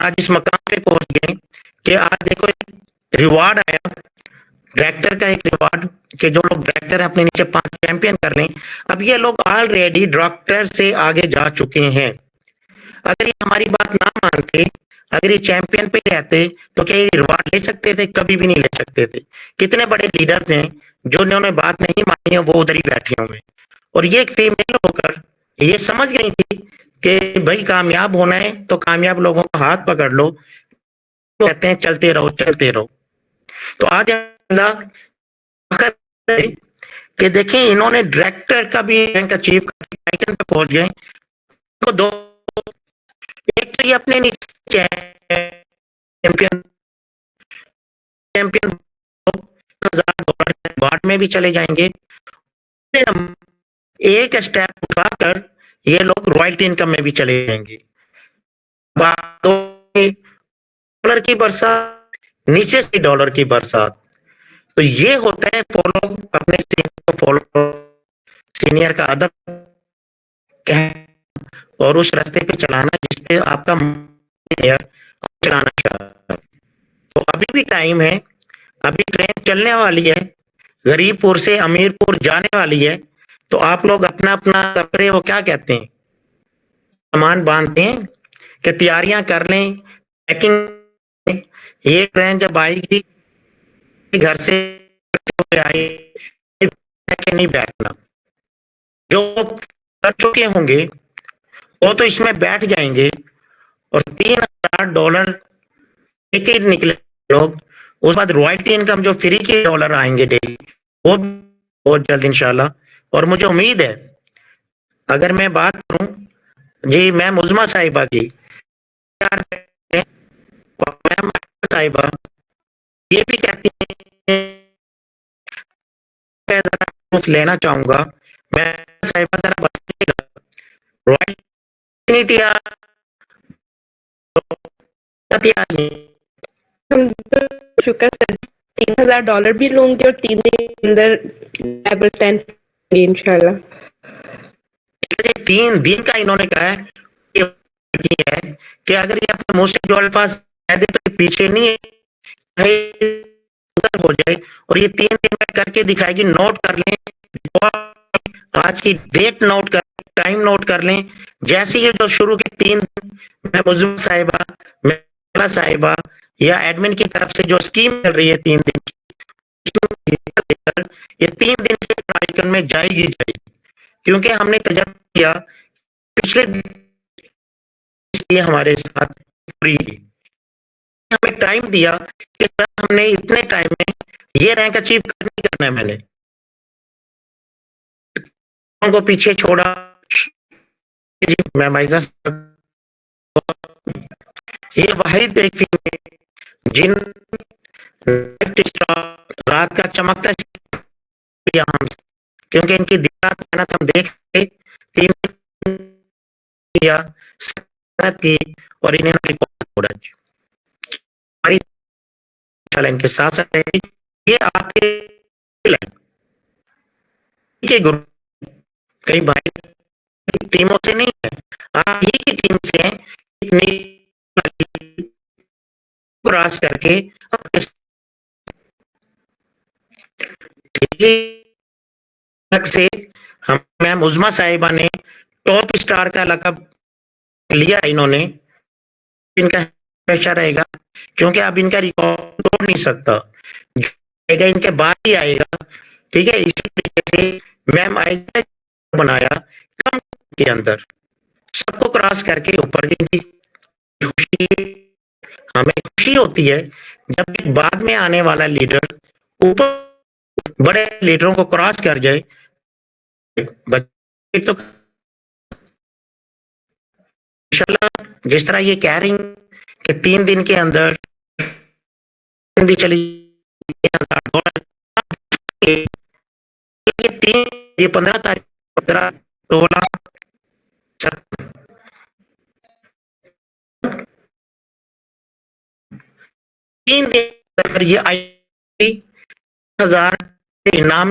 आज इस मकाम पे पहुंच गए कि आज देखो रिवार्ड आया, डायरेक्टर का एक रिवार्ड कि जो लोग डायरेक्टर अपने नीचे 5 चैंपियन कर लें। अब ये लोग ऑलरेडी डायरेक्टर से आगे जा चुके हैं। अगर ये हमारी बात ना मानते, अगर ये चैंपियन पे रहते, तो क्या ये रिवार्ड ले सकते थे? कभी भी नहीं ले सकते थे। कितने बड़े लीडर्स हैं जो उन्होंने बात नहीं मानी है, वो उधर ही बैठे हुए हैं। और ये एक फीमेल होकर ये समझ गई थी कि भाई कामयाब होना है तो कामयाब लोगों का हाथ पकड़ लो, तो कहते हैं चलते रहो चलते रहो। तो आज कि देखें इन्होंने डायरेक्टर का भी रैंक अचीव करके टाइटन पे पहुंच गए। तो दो, एक तो ये अपने नीचे चैंपियन चैंपियन $1000 रिवार्ड में भी चले जाएंगे। एक स्टेप उठाकर ये लोग रॉयल्टी इनकम में भी चले जाएंगे। डॉलर की बरसात, नीचे से डॉलर की बरसात। तो ये होता है फॉलो, अपने सीनियर को फॉलो, सीनियर का अदब और उस रास्ते पे चलाना जिसपे आपका चलाना चाहता है। तो अभी भी टाइम है, अभी ट्रेन चलने वाली है, गरीबपुर से अमीरपुर जाने वाली है। तो आप लोग अपना अपना कपड़े, वो क्या कहते हैं, सामान बांधते हैं कि तैयारियां कर लें, पैकिंग। ये ट्रेन जब आएगी घर से आए के नहीं बैठना। जो कर चुके होंगे वो तो इसमें बैठ जाएंगे और $3000 एक ही निकले लोग। उस बाद रॉयल्टी इनकम जो फ्री के डॉलर आएंगे डेली, वो बहुत जल्द इंशाल्लाह। और मुझे उम्मीद है, अगर मैं बात करूं जी मैम उज़मा साहिबा की, और मैम साहिबा ये भी कहती हैं, प्रूफ लेना चाहूंगा, मैं साहिबा जरा बताइएगा, रॉयल्टी नहीं दिया शुक्र सर, $3000 भी लूंगी और 3 दिन के अंदर लेवल 10 इंशाल्लाह। 3 दिन का इन्होंने कहा है कि अगर ये अपने मुंह से जो अल्फाज कह दे तो पीछे नहीं है, हो जाए। और ये 3 दिन में करके दिखाएगी। नोट कर लें, आज की डेट नोट कर, टाइम नोट कर लें। जैसे ये जो शुरू के 3 दिन मैं मुज़म्मिल साहिबा, मैं साहिबा या एडमिन की तरफ से जो स्कीम चल रही है 3 दिन की, ये 3 दिन के आइकन में जाएगी जाएगी, क्योंकि हमने तजर्बा किया पिछले ये हमारे साथ फ्री हमें टाइम दिया कि सर हमने इतने टाइम में ये रैंक अचीव करनी करना है। मैंने को पीछे छोड़ा जी, मैं माइजा ये वाहिद एक जिन रात का चमकता हम, क्योंकि इनकी दिन रात मेहनत हम देख 3 किया की और इन्हें रिकॉर्ड छोड़ा। हमारी इनके साथ साथ ये आपके के ग्रुप कई भाई टीमों से नहीं है, आप ही की टीम से क्रॉस करके से हम मैम उज़मा साहिबा ने टॉप स्टार का लक़ब लिया इन्होंने। इनका पेशा रहेगा क्योंकि अब इनका रिकॉर्ड तोड़ नहीं सकता, इनके बाद ही आएगा। ठीक है, इसी तरीके से मैम आइजा बनाया कम के अंदर सबको क्रॉस करके ऊपर गई थी। हमें खुशी होती है जब एक बाद में आने वाला लीडर ऊपर बड़े लीडरों को क्रॉस कर जाए। बच्चे तो इंशाल्लाह जिस तरह ये कह रही कि 3 दिन के अंदर भी चली $1000 ये 15 तारीख 15 16 3 दिन अगर ये आई 1000 इनाम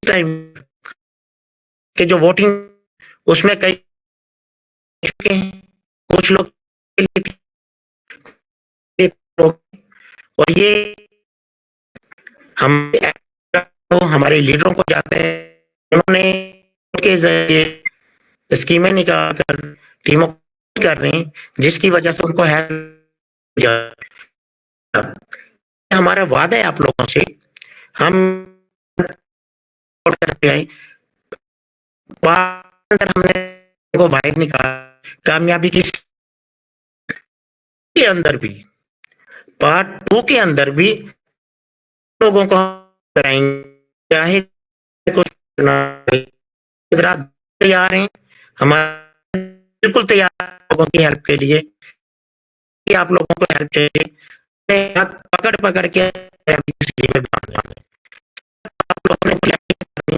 टाइम के जो वोटिंग उसमें कई चुके हैं कुछ लोग और ये हम तो हमारे लीडरों को जाते हैं, उन्होंने के जरिए स्कीमें निकाल कर टीमों को कर रही, जिसकी वजह से उनको हेल्प हमारा वादा है आप लोगों से, हम करते आए, हमने को बाहर निकाला, कामयाबी की के अंदर भी, पार्ट 2 के अंदर भी लोगों को कराएंगे, चाहे कुछ तैयार हैं, हमारे बिल्कुल तैयार लोगों की हेल्प के लिए कि आप लोगों को हेल्प चाहिए, हाथ पकड़ के आप लोगों ने अपने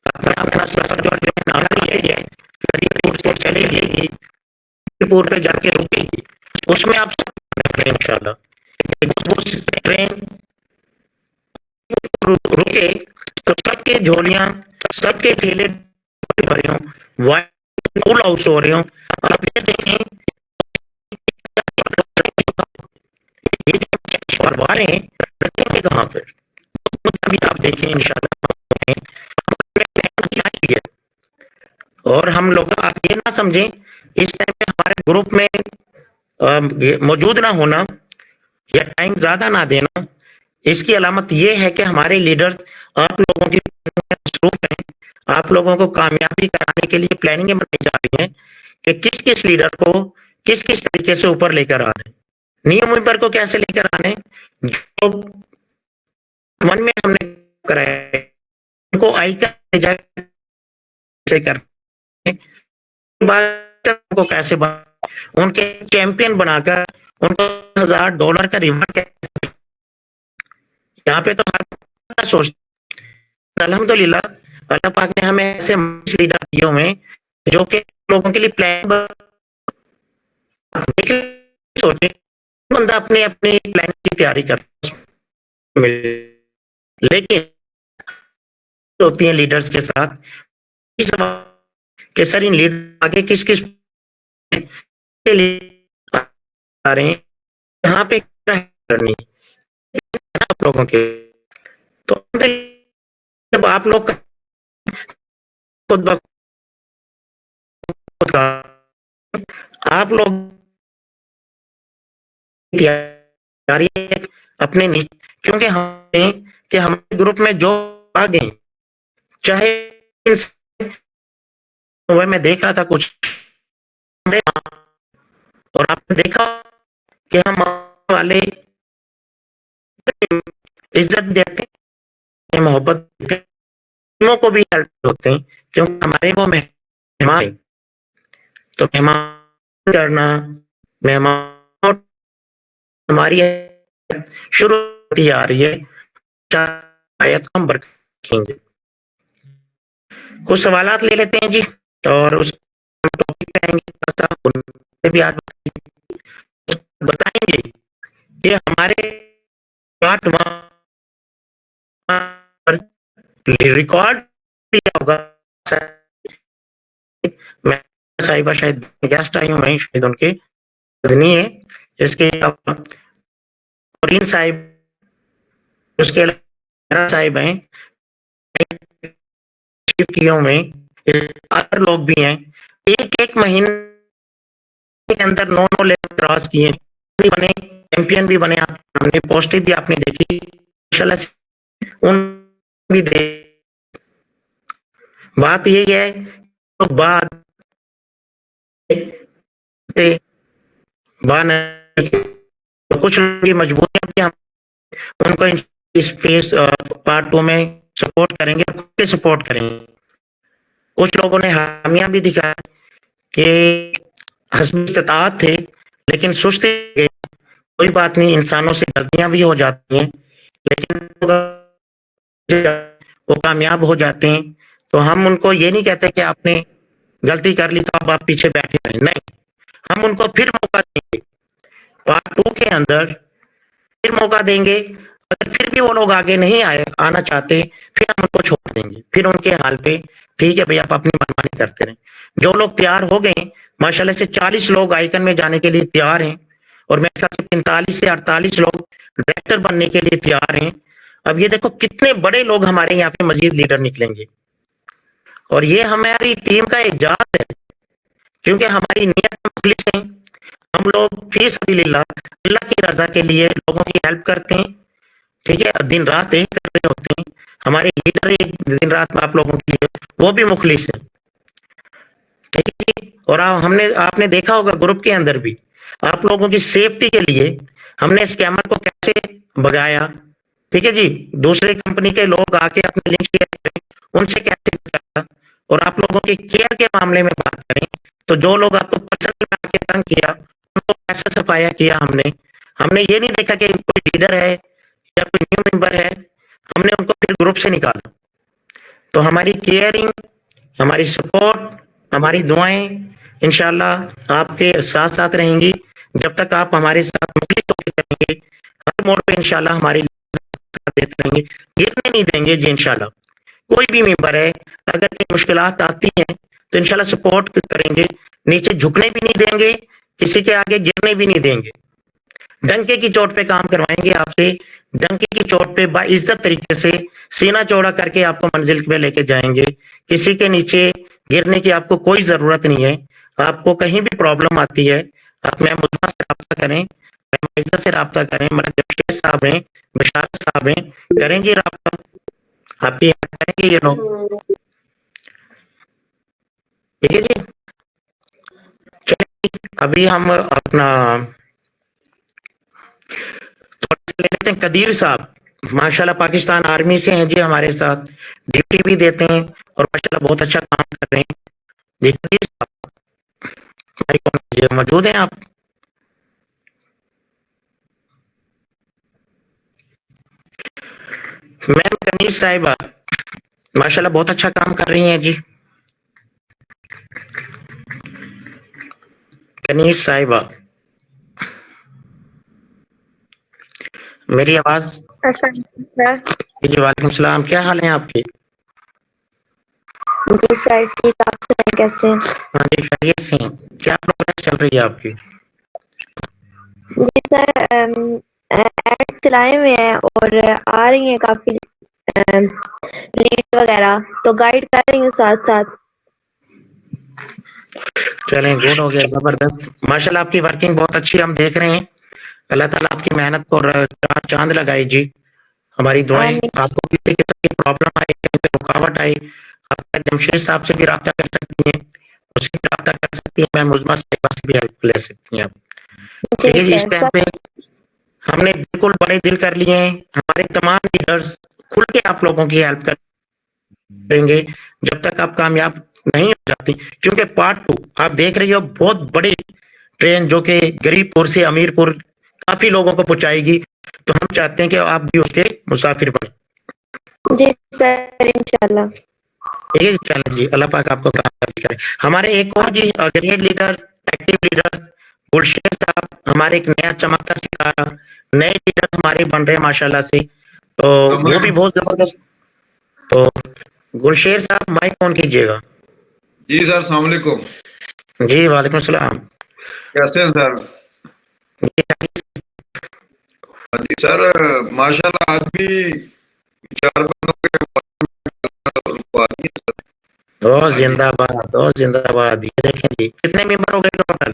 अपना अपना सफर जो है चले जाएगी, पे जाके रुकेगी, उसमें आप इंशाल्लाह वो ट्रेन रुके तो सबके झोलियां, सबके थैले भरे हों, फुल हाउस हो रहे हों, आप ये देखें ये परवार हैं, रखेंगे कहाँ पर? अभी आप देखें इंशाल्लाह, और हम लोग आप ये ना समझें इस टाइम पे हमारे ग्रुप में मौजूद ना होना या टाइम ज्यादा ना देना, इसकी अलामत ये है कि हमारे लीडर्स आप लोगों की मसरूफ हैं, आप लोगों को कामयाबी कराने के लिए प्लानिंग बनाई जा रही है कि किस किस लीडर को किस किस तरीके से ऊपर लेकर आ रहे हैं, नियम मेंबर को कैसे लेकर आने, जो वन में हमने कराया उनको आईकर से कर को कैसे उनके चैंपियन बनाकर उनको $1000 का रिवार्ड कैसे, यहाँ पे तो हर सोच अल्हम्दुलिल्लाह अल्लाह पाक ने हमें ऐसे लीडर दिए हुए जो कि लोगों के लिए प्लान सोचे, बंदा अपने अपने प्लान की तैयारी कर, लेकिन होती है लीडर्स के साथ कि सर इन लीडर आगे किस किस के लिए आ रहे हैं, यहाँ पे करनी आप लोगों के, तो जब आप लोग खुद आप लोग तैयारी अपने क्योंकि हमारे ग्रुप में जो आ गए, चाहे मैं देख रहा था कुछ और आपने देखा कि हम वाले इज्जत देते हैं, मोहब्बत को भी हेल्प होते हैं, क्योंकि हमारे वो मेहमान, तो मेहमान करना, मेहमान हमारी शुरू होती आ रही है, शायद हम रखेंगे। कुछ सवालात ले लेते हैं जी, और उस टॉपिक पे आएंगे, भी आज बताएंगे कि हमारे पार्ट रिकॉर्ड होगा, मैं साहिबा शायद गेस्ट आई हूँ, मैं शायद उनके नहीं है, इसके और साहिब उसके साहिब हैं किए हुए, अदर लोग भी हैं, एक महीने के अंदर 9 लेवल क्रॉस किए, भी बने, चैंपियन भी बने, हमने पोस्टें भी आपने देखी, उन भी दे, बात यही है तो बाद तो कुछ लोगों की मजबूरियां भी हम उनको इस फेस पार्ट 2 में सपोर्ट करेंगे, खुद के सपोर्ट करेंगे। कुछ लोगों ने हामियां भी दिखाया कि हस्ब इस्तिताअत थे लेकिन सुस्ती, कोई बात नहीं, इंसानों से गलतियां भी हो जाती हैं, लेकिन वो कामयाब हो जाते हैं, तो हम उनको ये नहीं कहते कि आपने गलती कर ली तो अब आप पीछे बैठे रहें, नहीं, हम उनको फिर मौका देंगे, पार्ट 2 के अंदर फिर मौका देंगे, अगर फिर भी वो लोग आगे नहीं आना चाहते, फिर हम उनको छोड़ देंगे, फिर उनके हाल पे ठीक है भाई, आप अपनी मनमानी करते रहें। जो लोग तैयार हो गए माशाल्लाह से 40 लोग आइकन में जाने के लिए तैयार हैं और मेरे ख्याल से 45 से 48 लोग डायरेक्टर बनने के लिए तैयार हैं। अब ये देखो कितने बड़े लोग हमारे यहाँ पे मजीद लीडर निकलेंगे और ये हमारी टीम का एजाज है, क्योंकि हमारी नीयत मुखलिस है। हम लोग फी सबिलिल्लाह अल्लाह की रजा के लिए लोगों की हेल्प करते हैं, ठीक है, दिन रात एक कर रहे होते हैं। हमारे लीडर एक दिन रात में आप लोगों के लिए वो भी मुखलिस है, ठीक है जी। और हमने आपने देखा होगा ग्रुप के अंदर भी आप लोगों की सेफ्टी के लिए हमने स्कैमर को कैसे भगाया, ठीक है जी। दूसरे कंपनी के लोग आके अपने लिंक शेयर करें, उनसे कैसे बचाया। और आप लोगों के केयर के मामले में बात करें तो जो लोग आपको पर्सनल में आके तंग किया उनको कैसे सफाया किया हमने। हमने ये नहीं देखा कि कोई लीडर है या कोई न्यू मेंबर है, हमने उनको फिर ग्रुप से निकाला। तो हमारी केयरिंग, हमारी सपोर्ट, हमारी दुआएं इंशाल्लाह आपके साथ साथ रहेंगी जब तक आप हमारे साथ मुखलिस होकर करेंगे। हर मोड़ पे इंशाल्लाह हमारी देते रहेंगे, गिरने नहीं देंगे जी इंशाल्लाह। कोई भी मेंबर है अगर कोई मुश्किलात आती हैं तो इंशाल्लाह सपोर्ट करेंगे, नीचे झुकने भी नहीं देंगे, किसी के आगे गिरने भी नहीं देंगे। डंके की चोट पे काम करवाएंगे आपसे, डंके की चोट पे बाइज्जत तरीके से सीना चौड़ा करके आपको मंजिल पे लेके जाएंगे। किसी के नीचे गिरने की आपको कोई जरूरत नहीं है। आपको कहीं भी प्रॉब्लम आती है आप मैम मुजमा से रब्ता करें, मैम इज्जत से रब्ता करें, मेरा जमशेद साहब हैं, बशारत साहब हैं, करेंगे रब्ता, आपकी हेल्प करेंगे ये लोग, ठीक है जी। चलिए अभी हम अपना ले लेते हैं कदीर साहब, माशाल्लाह पाकिस्तान आर्मी से हैं जी, हमारे साथ ड्यूटी भी देते हैं और माशाल्लाह बहुत अच्छा काम कर रहे हैं जी। कदीर साहब माइक ऑन कीजिए, मौजूद हैं आप? मैम कनीज साहिबा माशाल्लाह बहुत अच्छा काम कर रही हैं जी। कनीज साहिबा, मेरी आवाज? जी वालेकुम सलाम, क्या हाल है आपके? जी सर ठीक, आप सुनाएं कैसे? हाँ जी खैरियत से हैं। क्या प्रोग्रेस चल रही है आपकी? जी सर एड चलाए हुए हैं और आ रही हैं काफी लीड वगैरह, तो गाइड कर रही हूँ साथ साथ। चलें गुड हो गया, जबरदस्त माशाल्लाह आपकी वर्किंग बहुत अच्छी हम देख रहे हैं। अल्लाह ताला आपकी मेहनत को चांद लगाए जी। हमारी दुआएं आपको किसी किस्म की प्रॉब्लम आए, कहीं पे रुकावट आए, आप जमशेद साहब से भी रब्ता कर सकती हैं, उससे भी रब्ता कर सकती हैं, मैम मुजमा साहिबा से भी हेल्प ले सकती हैं आप, ठीक है जी। इस टाइम पे हमने बिल्कुल बड़े दिल कर लिए हैं, हमारे तमाम लीडर्स खुल के आप लोगों की हेल्प करेंगे जब तक आप कामयाब नहीं हो जाती, क्योंकि पार्ट 2 आप देख रही हो बहुत बड़ी ट्रेन जो कि गरीबपुर से अमीरपुर काफी लोगों को पहुंचाएगी, तो हम चाहते हैं कि आप भी उसके मुसाफिर बने। जी सर इंशाल्लाह। ठीक है चलें जी, अल्लाह पाक आपको कामयाबी करे। हमारे एक और जी great leader, active leader Gulsher साहब, हमारे एक नया चमकता सितारा, नए लीडर हमारे बन रहे हैं माशाल्लाह से, तो वो भी बहुत जबरदस्त। तो गुलशेर साहब माइक ऑन कीजिएगा। जी सर अस्सलाम वालेकुम। जी वालेकुम सलाम, कैसे हैं सर? जी सर माशाल्लाह आज भी 4 बंदों के ओ जिंदाबाद, ओ जिंदाबाद। ये देखें जी कितने मेंबर हो गए टोटल?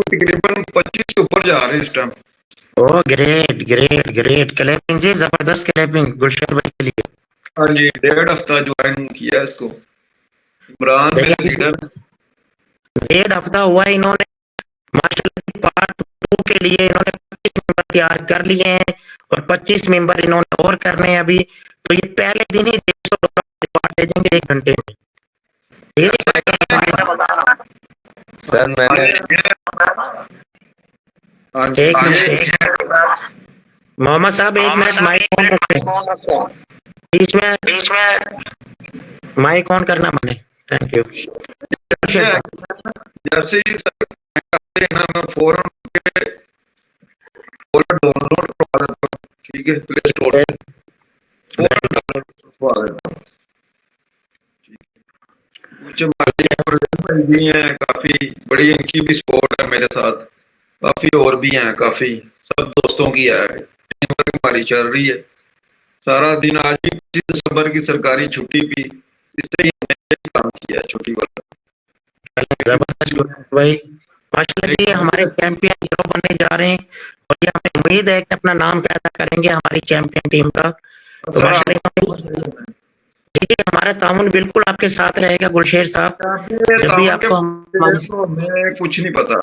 तकरीबन 25 से ऊपर जा रहे हैं इस टाइम। ओ ग्रेट ग्रेट ग्रेट, क्लैपिंग जी, जबरदस्त क्लैपिंग गुलशेर भाई के लिए। हाँ जी 1.5 हफ्ता ज्वाइन किया इसको। इमरान मेरे लीडर 1.5 हफ्ता हुआ इन्होंने माशाल्लाह पार्ट 2 के लिए इन्होंने 25 मेंबर तैयार कर लिए हैं और 25 मेंबर इन्होंने और करने हैं अभी, तो ये पहले दिन ही 150 रिवार्ड दे देंगे 1 घंटे में। सर मैंने एक मिनट मोहम्मद साहब, 1 मिनट माइक ऑन रखें, बीच में माइक ऑन करना मैंने, थैंक यू। जैसे ही ना मैं फौरन डाउनलोड करवा देता हूं, ठीक है, प्ले स्टोर पे फौरन करवा देता हूं। कुछ हमारे भाई भी हैं, काफी बड़ी इनकी भी सपोर्ट है मेरे साथ, काफी और भी हैं, काफी सब दोस्तों की है, टीम वर्क हमारी चल रही है सारा दिन। आज भी 25 दिसंबर की सरकारी छुट्टी भी इससे ही हमने काम किया है, छुट्टी वाला। जबरदस्त भाई, माशाल्लाह जी, हमारे चैंपियन हीरो बनने जा रहे हैं और ये हमें उम्मीद है कि अपना नाम पैदा करेंगे हमारी चैंपियन टीम का। तो माशाल्लाह जी, हमारा ताउन बिल्कुल आपके साथ रहेगा गुलशेर साहब, जब भी आपको हमें कुछ नहीं पता,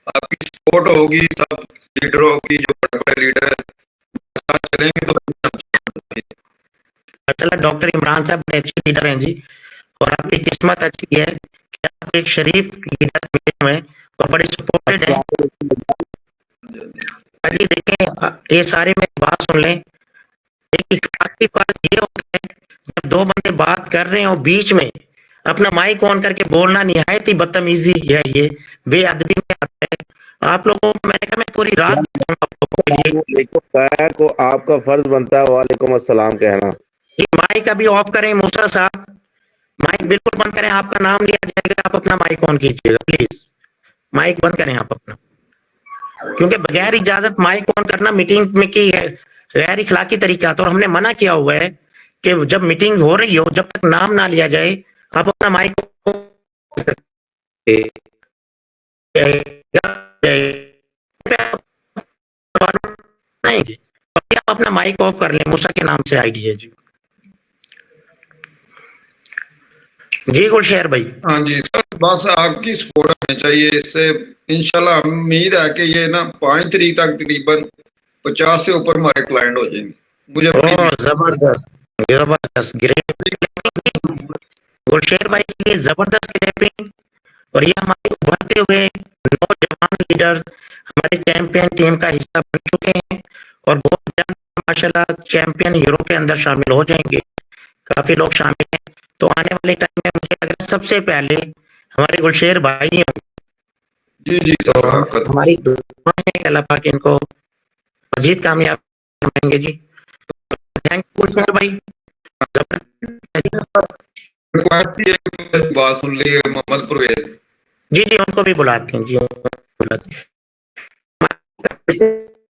आपकी सपोर्ट होगी, सब लीडरों की, जो बड़े बड़े लीडर है साथ चलेंगे तो माशाल्लाह डॉक्टर इमरान साहब बड़े अच्छे लीडर हैं जी, और आपकी किस्मत अच्छी है कि आपको एक शरीफ लीडर मिले हुए हैं और बड़े सपोर्टेड है। अभी देखें, ये सारे मेरी बात सुन लें, एक इखलाक की बात ये होता है जब दो बंदे बात कर रहे हैं और बीच में अपना माइक ऑन करके बोलना निहायत ही बदतमीजी है, ये बेअदबी में आता है। आप लोगों को मैंने कहा मैं पूरी रात को आपका फर्ज बनता है वालेकुम अस्सलाम कहना। ये माइक अभी ऑफ करें मूसा साहब, माइक बिल्कुल बंद करें, आपका नाम लिया जाएगा, आप अपना माइक ऑन कीजिएगा प्लीज, माइक बंद करें आप अपना, क्योंकि बगैर इजाजत माइक ऑन करना मीटिंग में की है गैर इखलाकी तरीका। तो हमने मना किया हुआ है कि जब मीटिंग हो रही हो, जब तक नाम ना लिया जाए, आप अपना माइक आप अपना माइक ऑफ कर लें, मूसा के नाम से आईडी है जी। जी गुलशेर भाई। हाँ जी सर, बस आपकी सपोर्ट होनी चाहिए, इससे इंशाल्लाह उम्मीद है कि ये ना 5 तारीख तक तकरीबन 50 से ऊपर हमारे क्लाइंट हो जाएंगे। मुझे जबरदस्त जबरदस्त ग्रेट गुलशेर भाई के लिए जबरदस्त क्लैपिंग। और ये हमारे उभरते हुए नौजवान लीडर्स हमारे चैंपियन टीम का हिस्सा बन चुके हैं और बहुत जल्द माशाल्लाह चैंपियन हीरो के अंदर शामिल हो जाएंगे, काफी लोग शामिल हैं। तो आने वाले टाइम में मुझे लग रहा है सबसे पहले हमारे गुलशेर भाई हैं। जी जी तो हमारी दुआ है कि अल्लाह पाक इनको मजीद कामयाब बनाएंगे जी। थैंक यू गुलशेर भाई। रिक्वेस्ट ये बात सुन ली मोहम्मद परवेज जी जी, उनको भी बुलाते हैं जी, उनको बुलाते हैं,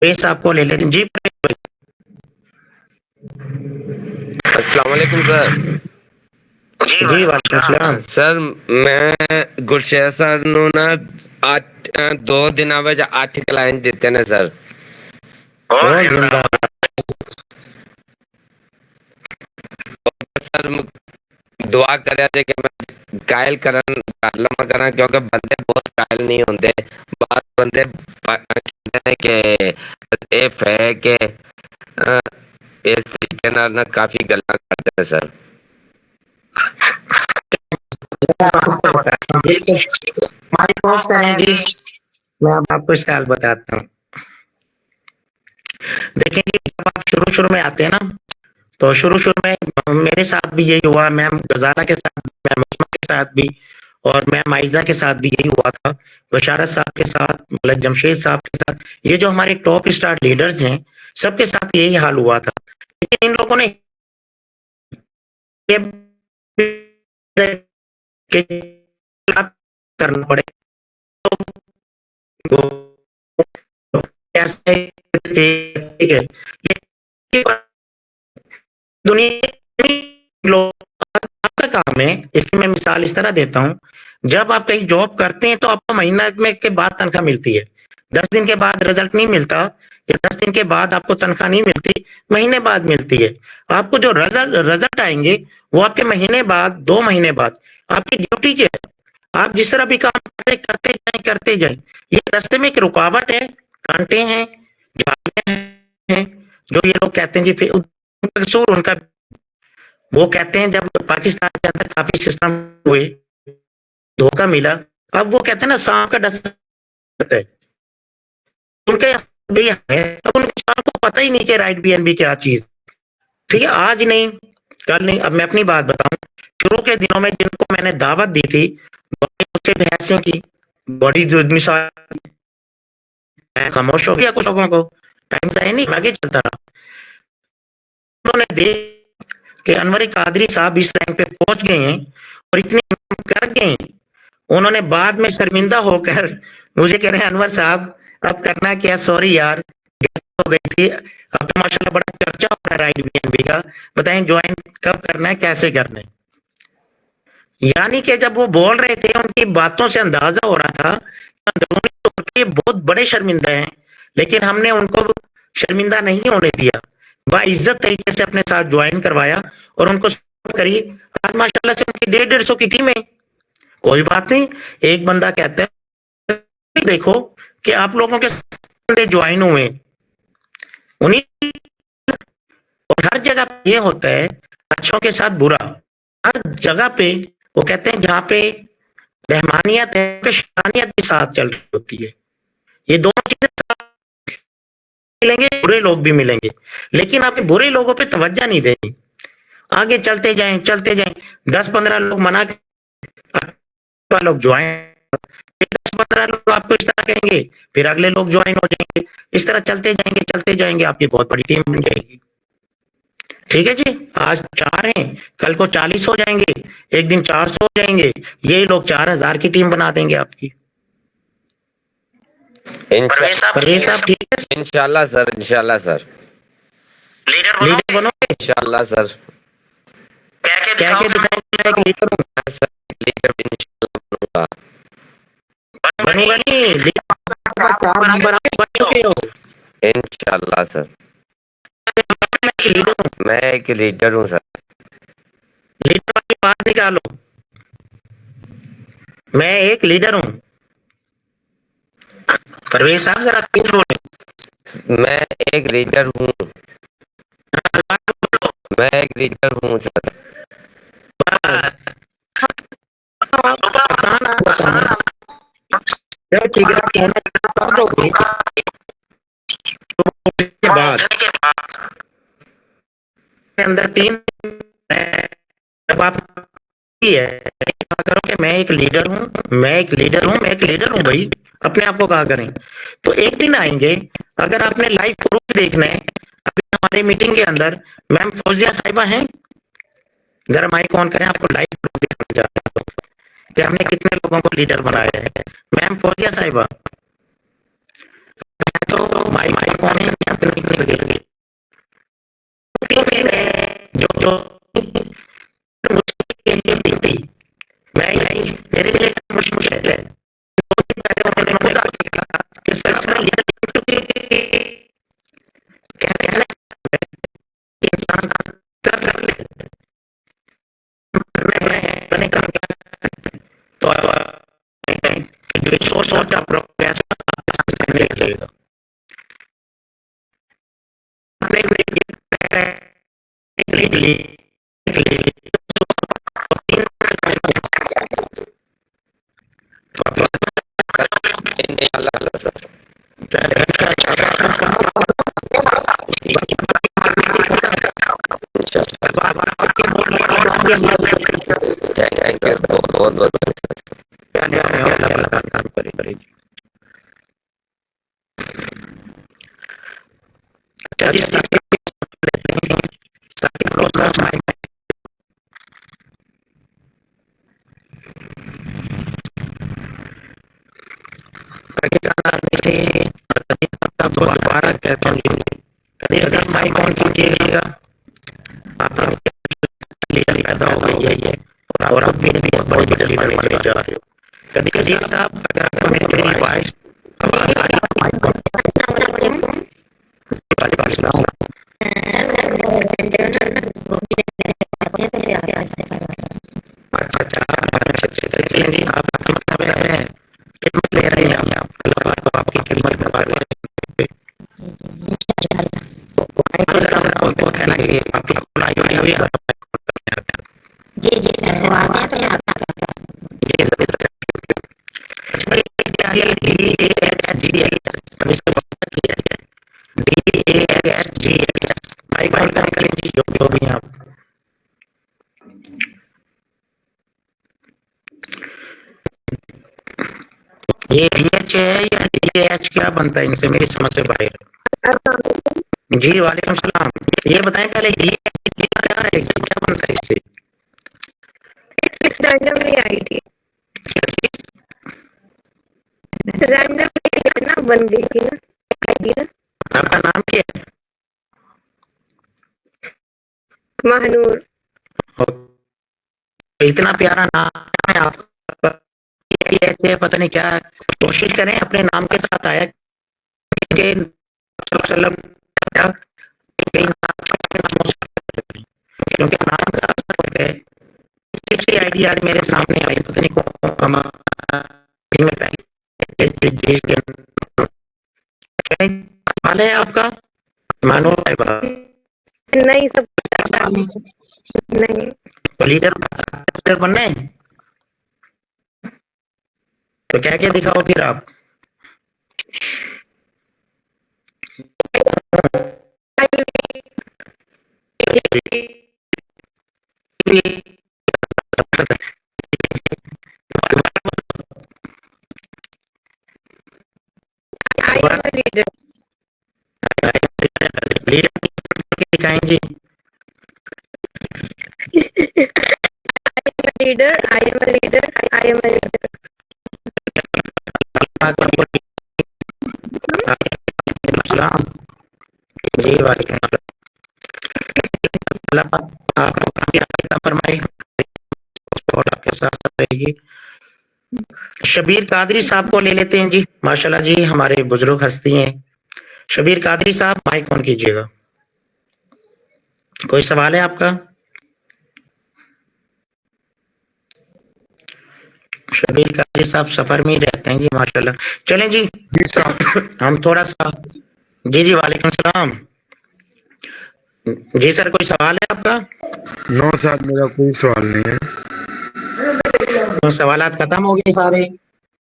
पेश आपको ले लेते हैं जी। अस्सलाम वालेकुम सर। जी वालेकुम सलाम सर, मैं गुलशेर सर नु ना 2 दिना ਵਿੱਚ 8 क्लाइंट ਦਿੱਤੇ ਨੇ सर। बहुत जिंदाबाद सर दुआ करिਆ ਜੇ ਕਿ ਮੈਂ ਕਾਇਲ ਕਰਨ ਕਰ ਲਵਾਂ ਕਰਾਂ, ਕਿਉਂਕਿ ਬੰਦੇ ਬਹੁਤ ਕਾਇਲ ਨਹੀਂ ਹੁੰਦੇ, ਬਾਅਦ ਬੰਦੇ ਕਹਿੰਦੇ ਨੇ ਕਿ ਇਹ ਫੇਕ ਹੈ, ਇਸ ਤਰੀਕੇ ਨਾਲ ਨਾ ਕਾਫੀ ਗੱਲਾਂ ਕਰਦੇ ਨੇ ਸਰ। माइक ऑफ करें जी, मैं अब आपको इसका हाल बताता हूँ। देखिए जी, जब आप शुरू में आते हैं ना, तो शुरू में मेरे साथ भी यही हुआ, मैम गजाला के साथ, मैम उस्मा के साथ भी, और मैम आइजा के साथ भी यही हुआ था, बशारत साहब के साथ, मलक जमशेद साहब के साथ, ये जो हमारे टॉप स्टार लीडर्स हैं, सबके साथ यही हाल हुआ था। लेकिन इन लोगों ने करना पड़े तो कैसे, ठीक है, दुनिया लोग आपका काम है। इसकी मैं मिसाल इस तरह देता हूँ, जब आप कहीं जॉब करते हैं तो आपको महीना में के बाद तनख्वाह मिलती है, 10 दिन के बाद रिजल्ट नहीं मिलता, या 10 दिन के बाद आपको तनख्वाह नहीं मिलती, महीने बाद मिलती है। आपको जो रिजल्ट आएंगे वो आपके महीने बाद, 2 महीने बाद। आपकी ड्यूटी क्या है, आप जिस तरह भी काम करते जाएं। ये रास्ते में एक रुकावट है, कांटे हैं, झाड़ियां हैं, जो ये लोग कहते हैं जी कसूर उनका। वो कहते हैं जब पाकिस्तान के अंदर काफी सिस्टम हुए, धोखा मिला, अब वो कहते हैं ना सांप का डस है, उनके भी है। अब उनको पता ही नहीं कि राइट बीएनबी क्या चीज, ठीक है, आज नहीं कल नहीं। अब मैं अपनी बात बताऊं, शुरू के दिनों में जिनको मैंने दावत दी थी, उससे भैंसें की बड़ी मिसाल, खामोश हो गया, कुछ लोगों को टाइम जाए नहीं, आगे चलता रहा। उन्होंने देख कि अनवर कादरी साहब इस रैंक पे पहुंच गए हैं और इतनी कर गई, उन्होंने बाद में शर्मिंदा होकर मुझे कह रहे हैं अनवर साहब अब करना क्या, सॉरी यार हो गई थी, अब तो माशाल्लाह बड़ा चर्चा हो रहा है राइट बीएनबी का, बताएं ज्वाइन कब करना है, कैसे करना है। यानी कि जब वो बोल रहे थे उनकी बातों से अंदाजा हो रहा था अंदरूनी तौर पे बहुत बड़े शर्मिंदा हैं, लेकिन हमने उनको शर्मिंदा नहीं होने दिया, बाइज्जत तरीके से अपने साथ ज्वाइन करवाया और उनको सपोर्ट करी। आज माशाल्लाह से उनकी 150 की टीम है। कोई बात नहीं, एक बंदा कहता है देखो कि आप लोगों के बंदे ज्वाइन हुए, उन्हीं और हर जगह ये होता है अच्छों के साथ बुरा, हर जगह पे वो कहते हैं जहाँ पे रहमानियत है पे शैतानियत भी साथ चल रही होती है, ये दोनों चीजें साथ मिलेंगे, बुरे लोग भी मिलेंगे, लेकिन आपके बुरे लोगों पे तवज्जो नहीं देनी, आगे चलते जाएं 10-15 लोग मना लोग ज्वाइन, 10-15 लोग आपको इस तरह कहेंगे, फिर अगले लोग ज्वाइन हो जाएंगे, इस तरह चलते जाएंगे आपकी बहुत बड़ी टीम बन जाएगी। ठीक है जी, आज 4 हैं, कल को 40 हो जाएंगे, एक दिन 400 हो जाएंगे, ये लोग 4000 की टीम बना देंगे आपकी। परवेज साहब ठीक है, इंशाल्लाह सर, इंशाल्लाह सर, लीडर बनोगे इंशाल्लाह सर, क्या क्या दिखाओगे, एक लीडर हूं, सर लीडर इंशाल्लाह बनूंगा नहीं, लीडर नंबर आप बन चुके हो, इंशाल्लाह सर, लीडर हूं, मैं एक लीडर हूँ सर, लीडर वाली बात निकालो, मैं एक लीडर हूं। परवेज साहब जरा तेज बोले, मैं एक लीडर हूँ, मैं एक लीडर हूँ सर, बस आसान ठीक है, कहना कर दोगे के बाद अंदर 3 जब आप है कहा करो कि मैं एक लीडर हूं भाई, अपने आप को कहा करें, तो एक दिन आएंगे, अगर आपने लाइव प्रूफ देखना है, अभी हमारी मीटिंग के अंदर मैम फौजिया साहिबा हैं, जरा माइक ऑन करें, आपको लाइव प्रूफ दिखाना चाहता हूं कि हमने कितने लोगों को लीडर बनाया है। मैम फौजिया साहिबा तो माइक ऑन है, अपने लगे जो मैं यही मेरे लिए मुश्किल है, 2 दिन पहले उन्होंने कहा कि सर कहते हैं कि इंसान कर ले बने तो जो सोच आप कैसा करने लगेगा, इंशाल्लाह सर, थैंक यू बहुत बहुत दोबारा कहता हूँ कदीर साहब माइक ऑन कीजिएगा, आप लीडर पैदा हो गई है और आप भी बहुत बड़े लीडर बनने जा रहे हो। कदीर साहब अगर आपको मेरी वॉइस जी आप खिदमत ले रहे हैं, आपकी खिदमत करवा रहे हैं, तो कहना कि आपकी खुलाई हुई है जी जी सर, आते हैं तो मैं आपका जो भी आप ये DH है या DH क्या बनता है इनसे, मेरी समझ से बाहर। जी वालेकुम सलाम, ये बताएं पहले DH क्या रहेगी, क्या बनता है इससे? बस रैंडमली आई थी, रैंडमली ना बन गई थी ना आईडी ना। आपका नाम क्या है? महानूर। इतना प्यारा नाम है आपका, ये पता नहीं क्या। कोशिश करें अपने नाम के साथ आया के वसल्लम का कई नामों से, क्योंकि नाम का असर है। किसी आईडी आज मेरे सामने आई, पता नहीं कौन हमारे में पहले देश के सवाल है आपका मानो नहीं सब नहीं। लीडर बनना है तो क्या क्या दिखाओ फिर आप। लीडर दिखाएं जी। Leader, I am a leader, I am a leader. जी वालेकुम अल्लाह आपको कामयाबी फरमाए और आपके साथ रहेगी। शबीर कादरी साहब को ले लेते हैं जी। माशाल्लाह जी, हमारे बुजुर्ग हस्ती हैं। शबीर कादरी साहब माइक ऑन कीजिएगा। कोई सवाल है आपका? शबीर कादरी साहब सफर में ही रहते हैं जी माशाल्लाह। चलें जी हम थोड़ा सा जी वालेकुम सलाम जी सर, कोई सवाल है आपका? नो सर, मेरा कोई सवाल नहीं है। तो सवालात खत्म हो गए सारे?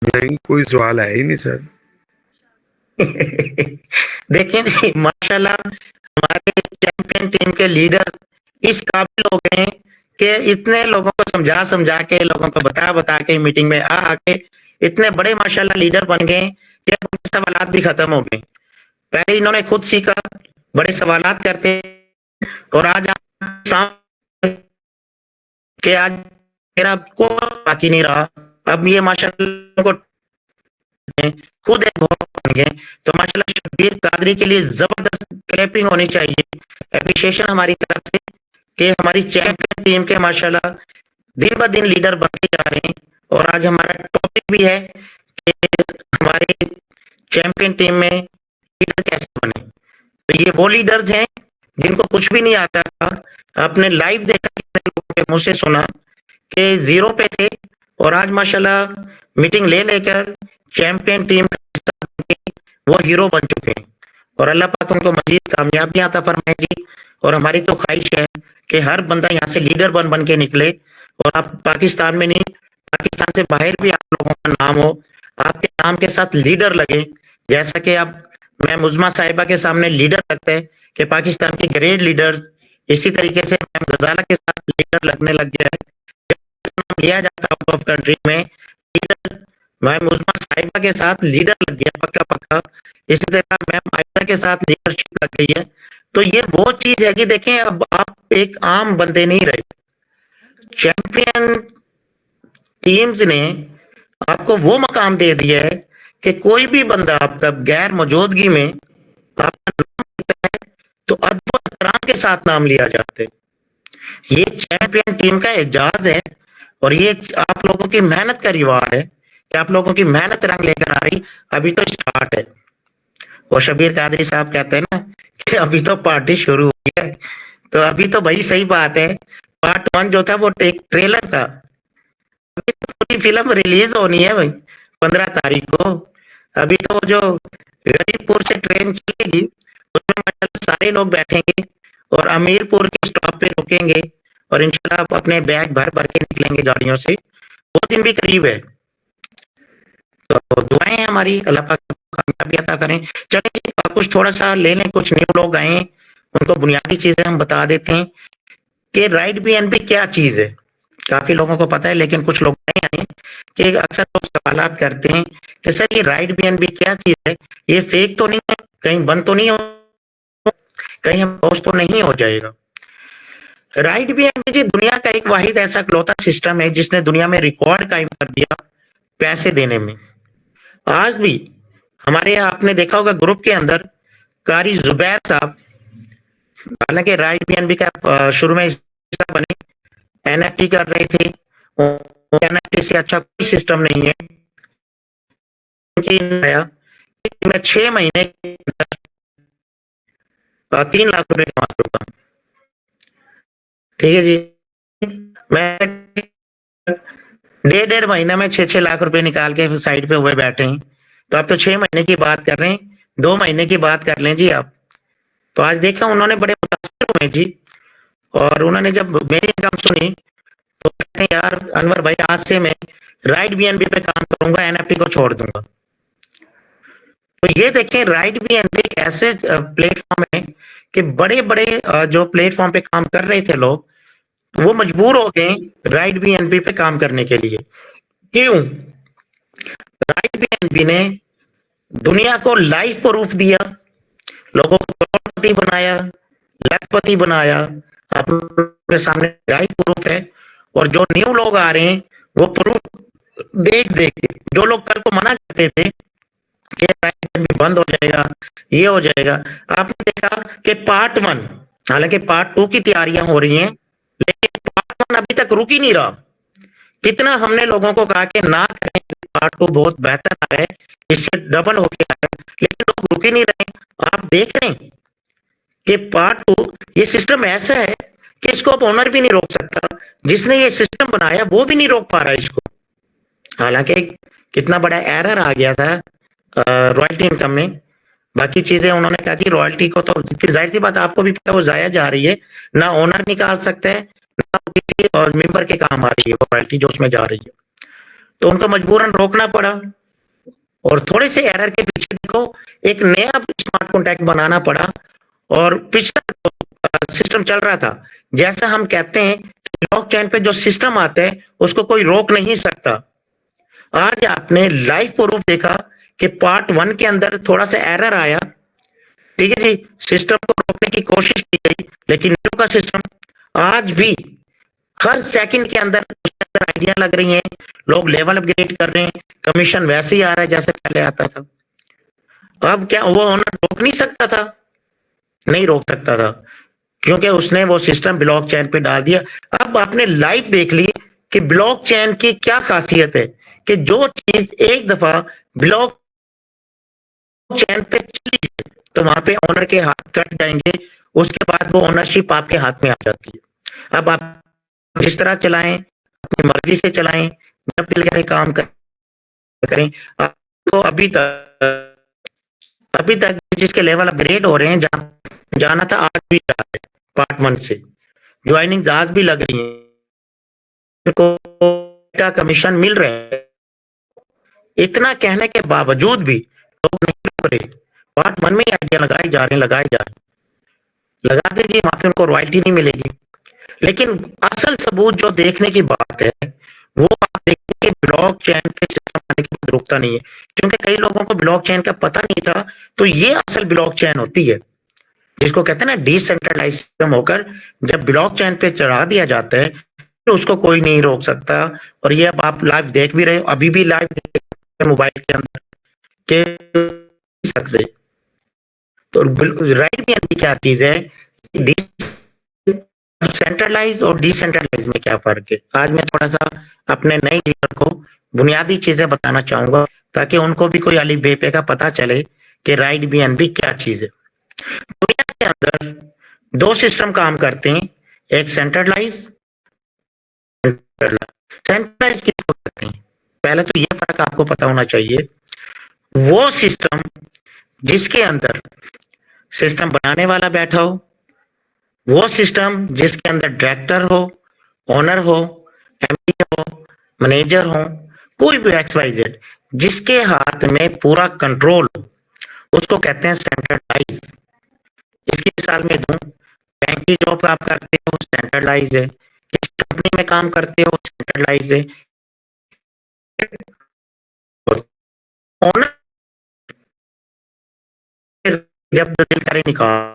नहीं, कोई सवाल है ही नहीं सर। देखिए जी माशाल्लाह, हमारे चैंपियन टीम के लीडर इस काबिल हो गए हैं कि इतने लोगों को समझा समझा के, लोगों को बता बता के, मीटिंग में आ आके इतने बड़े माशाल्लाह लीडर बन गए कि अब सवालात भी खत्म हो गए। पहले इन्होंने खुद सीखा, बड़े सवालात करते, और आज आप कि आज मेरा को बाकी नहीं रहा। अब ये माशाल्लाह को खुद एक बन गए। तो माशाल्लाह शबीर कादरी के लिए जबरदस्त क्लैपिंग होनी चाहिए, एप्रिशिएशन हमारी तरफ से कि हमारी चैंपियन टीम के माशाल्लाह दिन ब दिन लीडर बनते जा रहे हैं। और आज हमारा टॉपिक भी है कि हमारे चैंपियन टीम में लीडर कैसे बने। तो ये वो लीडर्स हैं जिनको कुछ भी नहीं आता था। आपने लाइव देखा, कितने लोगों के मुंह से सुना कि जीरो पे थे और आज माशाल्लाह मीटिंग ले लेकर चैंपियन टीम वो हीरो बन चुके हैं। और अल्लाह पाक उनको मजीद कामयाबियां अता फरमाए जी। और हमारी तो ख्वाहिश है कि हर बंदा यहाँ से लीडर बन बन के निकले, और आप पाकिस्तान में नहीं, पाकिस्तान से बाहर भी आप लोगों का नाम हो, आपके नाम के साथ लीडर लगे। जैसा कि अब मैं मुज़मा साहिबा के सामने लीडर लगता है कि पाकिस्तान के ग्रेट लीडर्स, इसी तरीके से मैम गजाला के साथ लीडर लगने लग गया है। नाम लिया जाता आउट ऑफ कंट्री में लीडर, मैम मुज़मा साहिबा के साथ लीडर लग गया पक्का पक्का। इसी तरह मैम आयशा के साथ लीडरशिप लग गई है। तो ये वो चीज है कि देखें, अब आप एक आम बंदे नहीं रहे, चैंपियन टीम्स ने आपको वो मकाम दे दिया है कि कोई भी बंदा आपका गैर मौजूदगी में आपका नाम लेता है तो अदब एहतराम के साथ नाम लिया जाता है। ये चैंपियन टीम का एजाज है और ये आप लोगों की मेहनत का रिवार्ड है कि आप लोगों की मेहनत रंग लेकर आ रही। अभी तो स्टार्ट है। और शबीर कादरी साहब कहते हैं ना कि अभी तो पार्टी शुरू हुई है। तो अभी तो भाई सही बात है, पार्ट 1 जो था वो एक ट्रेलर था, अभी तो पूरी फिल्म रिलीज होनी है भाई 15 तारीख को। अभी तो जो गरीबपुर से ट्रेन चलेगी उसमें मतलब सारे लोग बैठेंगे और अमीरपुर के स्टॉप पे रुकेंगे और इंशाल्लाह अपने बैग भर भर के निकलेंगे गाड़ियों से। वो दिन भी करीब है। तो दुआएं हैं हमारी, अल्लाह पाक कामयाबी अता करें। चलिए कुछ थोड़ा सा ले लें, कुछ न्यू लोग आए हैं उनको बुनियादी चीजें हम बता देते हैं कि राइट बीएनबी क्या चीज है। काफी लोगों को पता है लेकिन कुछ लोग नहीं आए कि अक्सर लोग सवालात करते हैं कि सर ये राइट बीएनबी क्या चीज है, ये फेक तो नहीं है, कहीं बंद तो नहीं हो, कहीं हम पोस्ट तो नहीं हो जाएगा। राइट बीएनबी जी दुनिया का एक वाहिद ऐसा इकलौता सिस्टम है जिसने दुनिया में रिकॉर्ड कायम कर दिया पैसे देने में। आज भी हमारे यहाँ आपने देखा होगा ग्रुप के अंदर कारी जुबैर साहब, हालांकि राइट बीएनबी का शुरू में हिस्सा बने, एनएफटी कर रहे थे, एनएफटी से अच्छा कोई सिस्टम नहीं है। मैं 6 महीने 3 लाख रुपए कमा चुका हूं। ठीक है जी, मैं 1.5 महीना में 6-6 लाख रुपए निकाल के साइड पे हुए बैठे हैं। तो आप तो 6 महीने की बात कर रहे हैं, 2 महीने की बात कर लें जी आप। तो आज देखा उन्होंने बड़े मुतासिर हुए जी, और उन्होंने जब मेरी इनकम सुनी तो कहते हैं यार अनवर भाई आज से मैं राइट बीएनबी पे काम करूंगा, एनएफटी को छोड़ दूंगा। तो ये देखें राइट बीएनबी एक ऐसे प्लेटफॉर्म है कि बड़े बड़े जो प्लेटफॉर्म पे काम कर रहे थे लोग, वो मजबूर हो गए राइट बीएनबी पे काम करने के लिए। क्यों? राइट बीएनबी ने दुनिया को लाइव प्रूफ दिया, लोगों को करोड़पति बनाया, लखपति बनाया, आपके सामने लाइव प्रूफ है। और जो न्यू लोग आ रहे हैं वो प्रूफ देख देख के, जो लोग कल को मना करते थे कि राइट बीएनबी बंद हो जाएगा, ये हो जाएगा, आपने देखा कि पार्ट 1, हालांकि पार्ट 2 की तैयारियां हो रही हैं, लेकिन पार्ट 1 अभी तक रुक ही नहीं रहा। कितना हमने लोगों को कहा कि ना करें, पार्ट 2 बहुत बेहतर आ रहा है, इससे डबल होके आ रहा है, लेकिन लोग रुक ही नहीं रहे। आप देख रहे हैं कि पार्ट 2 ये सिस्टम ऐसा है कि इसको अब ओनर भी नहीं रोक सकता, जिसने ये सिस्टम बनाया वो भी नहीं रोक पा रहा इसको। हालांकि कितना बड़ा एरर आ गया था रॉयल्टी इनकम में। बाकी चीजें उन्होंने कहा कि रॉयल्टी को तो फिर जाहिर सी बात आपको भी पता वो जाया जा रही है, ना ओनर निकाल सकता है ना किसी और मेंबर के काम आ रही है वो रॉयल्टी जो उसमें जा रही है। तो उनको मजबूरन रोकना पड़ा, और थोड़े से एरर के पीछे देखो एक नया स्मार्ट कॉन्ट्रैक्ट बनाना पड़ा। और पिछला सिस्टम चल रहा था, जैसा हम कहते हैं ब्लॉकचेन पे जो सिस्टम आता है उसको कोई रोक नहीं सकता। आज आपने लाइव प्रूफ देखा कि पार्ट 1 के अंदर थोड़ा सा एरर आया, ठीक है जी, सिस्टम को रोकने की कोशिश की गई, लेकिन न्यू का सिस्टम आज भी हर सेकंड के अंदर आइडिया लग रही हैं, लोग लेवल अपग्रेड कर रहे हैं, कमीशन वैसे ही आ रहा है जैसे पहले आता था। अब क्या वो ओनर रोक नहीं सकता था? नहीं रोक सकता था, क्योंकि उसने वो सिस्टम ब्लॉकचेन पे डाल दिया। अब आपने लाइव देख ली कि ब्लॉकचेन की क्या खासियत है कि जो चीज एक दफा ब्लॉक चैन पे चली है तो वहां पे ओनर के हाथ कट जाएंगे, उसके बाद वो ओनरशिप आपके हाथ में आ जाती है। अब आप जिस तरह चलाएं, अपनी मर्जी से चलाएं, जब दिल करे काम करें। आपको अभी तक जिसके लेवल अपग्रेड हो रहे हैं, जहां जाना था आज भी जा रहे हैं, पार्ट 1 से ज्वाइनिंग आज भी लग रही है, का कमीशन मिल रहा है। इतना कहने के बावजूद भी लोग नहीं रुक रहे, पार्ट 1 में ही आइडिया लगाए जा रहे हैं, लगा दीजिए, वहां पे उनको रॉयल्टी नहीं मिलेगी। लेकिन असल सबूत जो देखने की बात है वो आप देखिए ब्लॉकचेन पे सिस्टम आने के बाद रुकता नहीं है, क्योंकि कई लोगों को ब्लॉकचेन का पता नहीं था। तो ये असल ब्लॉकचेन होती है, जिसको कहते हैं ना डिसेंट्रलाइज सिस्टम होकर जब ब्लॉकचेन पे चढ़ा दिया जाता है तो उसको कोई नहीं रोक सकता। और ये अब आप लाइव देख भी रहे हो, अभी भी लाइव मोबाइल के अंदर के सकते। तो राइट बीएनबी क्या चीज है, सेंट्रलाइज और डिसेंट्रलाइज में क्या फर्क है, आज मैं थोड़ा सा अपने नए लीडर को बुनियादी चीजें बताना चाहूंगा ताकि उनको भी कोई अली बेपे का पता चले कि राइट बीएनबी क्या चीज है। दुनिया के अंदर 2 सिस्टम काम करते हैं, एक सेंट्रलाइज किसको कहते हैं, पहले तो ये फर्क आपको पता होना चाहिए। वो सिस्टम जिसके अंदर सिस्टम बनाने वाला बैठा हो, वो सिस्टम जिसके अंदर डायरेक्टर हो, ओनर हो, एमडी हो, मैनेजर हो, कोई भी XYZ जिसके हाथ में पूरा कंट्रोल हो, उसको कहते हैं सेंट्रलाइज। इसकी मिसाल में दूं, बैंक की जॉब आप करते हो सेंट्रलाइज है, किस कंपनी में काम करते हो सेंट्रलाइज है। ओनर जब दिल करे निकाल,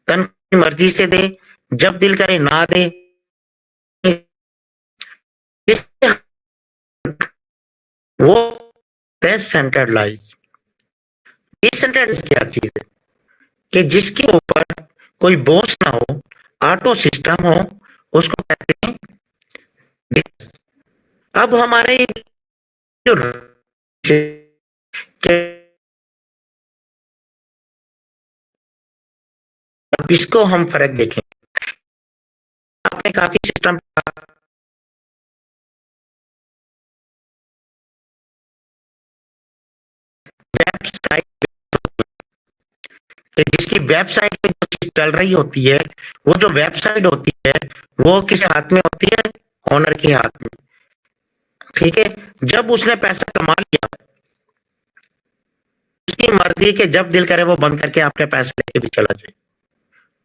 तन मर्जी से दे, जब दिल करे ना दे, वो है सेंट्रलाइज। डिसेंट्रलाइज क्या चीज है कि जिसके ऊपर कोई बोझ ना हो, ऑटो सिस्टम हो, उसको कहते हैं डिस। अब हमारे जो अब इसको हम फर्क देखें। आपने काफी सिस्टम वेबसाइट जिसकी वेबसाइट पे जो चीज चल रही होती है, वो जो वेबसाइट होती है वो किसी हाथ में होती है, ओनर के हाथ में। ठीक है, जब उसने पैसा कमा लिया, उसकी मर्जी के जब दिल करे वो बंद करके आपके पैसे लेके भी चला जाए।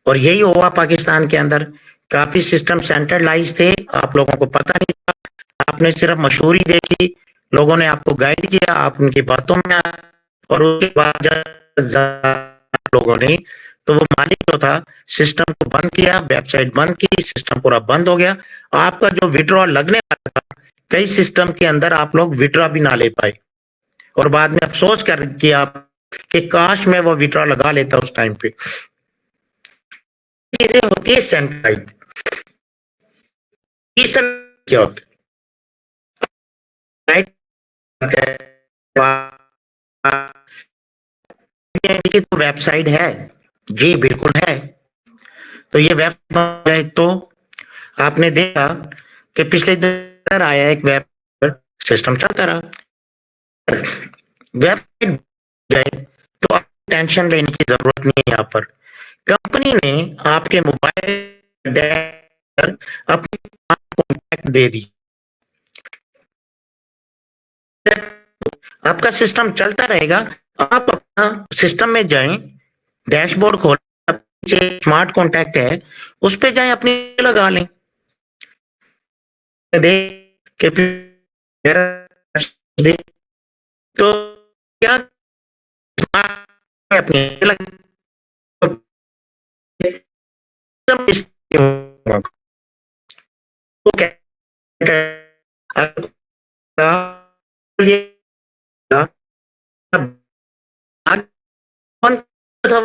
और यही हुआ पाकिस्तान के अंदर। काफी सिस्टम सेंट्रलाइज थे, आप लोगों को पता नहीं था, आपने सिर्फ मशहूरी देखी, लोगों ने आपको गाइड किया, आप उनकी बातों में आए, और उसके बाद जब लोगों ने, तो वो मालिक जो था सिस्टम को बंद किया, वेबसाइट बंद की, सिस्टम पूरा बंद हो गया। आपका जो विड्रॉ लगने वाला था, कई सिस्टम के अंदर आप लोग विड्रॉ भी ना ले पाए, और बाद में अफसोस कर किया कि काश मैं वो विड्रॉ लगा लेता उस टाइम पे। चीजें होती है सेंट्रलाइज। क्या होता है, राइट की तो वेबसाइट है जी, बिल्कुल है। तो ये वेबसाइट तो आपने देखा कि पिछले दिन आया एक वेब सिस्टम चलता रहा, वेबसाइट जाए तो आप टेंशन लेने की जरूरत नहीं है। यहाँ पर कंपनी ने आपके मोबाइल पर अपनी कॉन्टैक्ट दे दी, आपका सिस्टम चलता रहेगा। आप अपना सिस्टम में जाएं, डैशबोर्ड खोल, स्मार्ट कॉन्टैक्ट है उस पे जाएं, अपनी लगा लें, देख के फिर तो क्या अपने लगा ये तो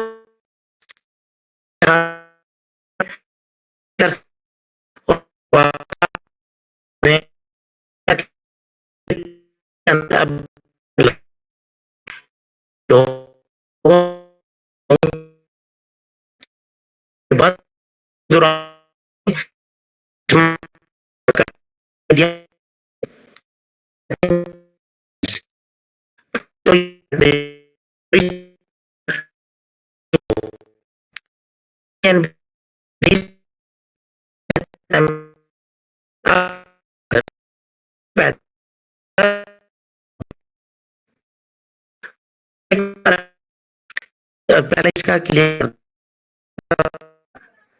पहले इसका क्लियर,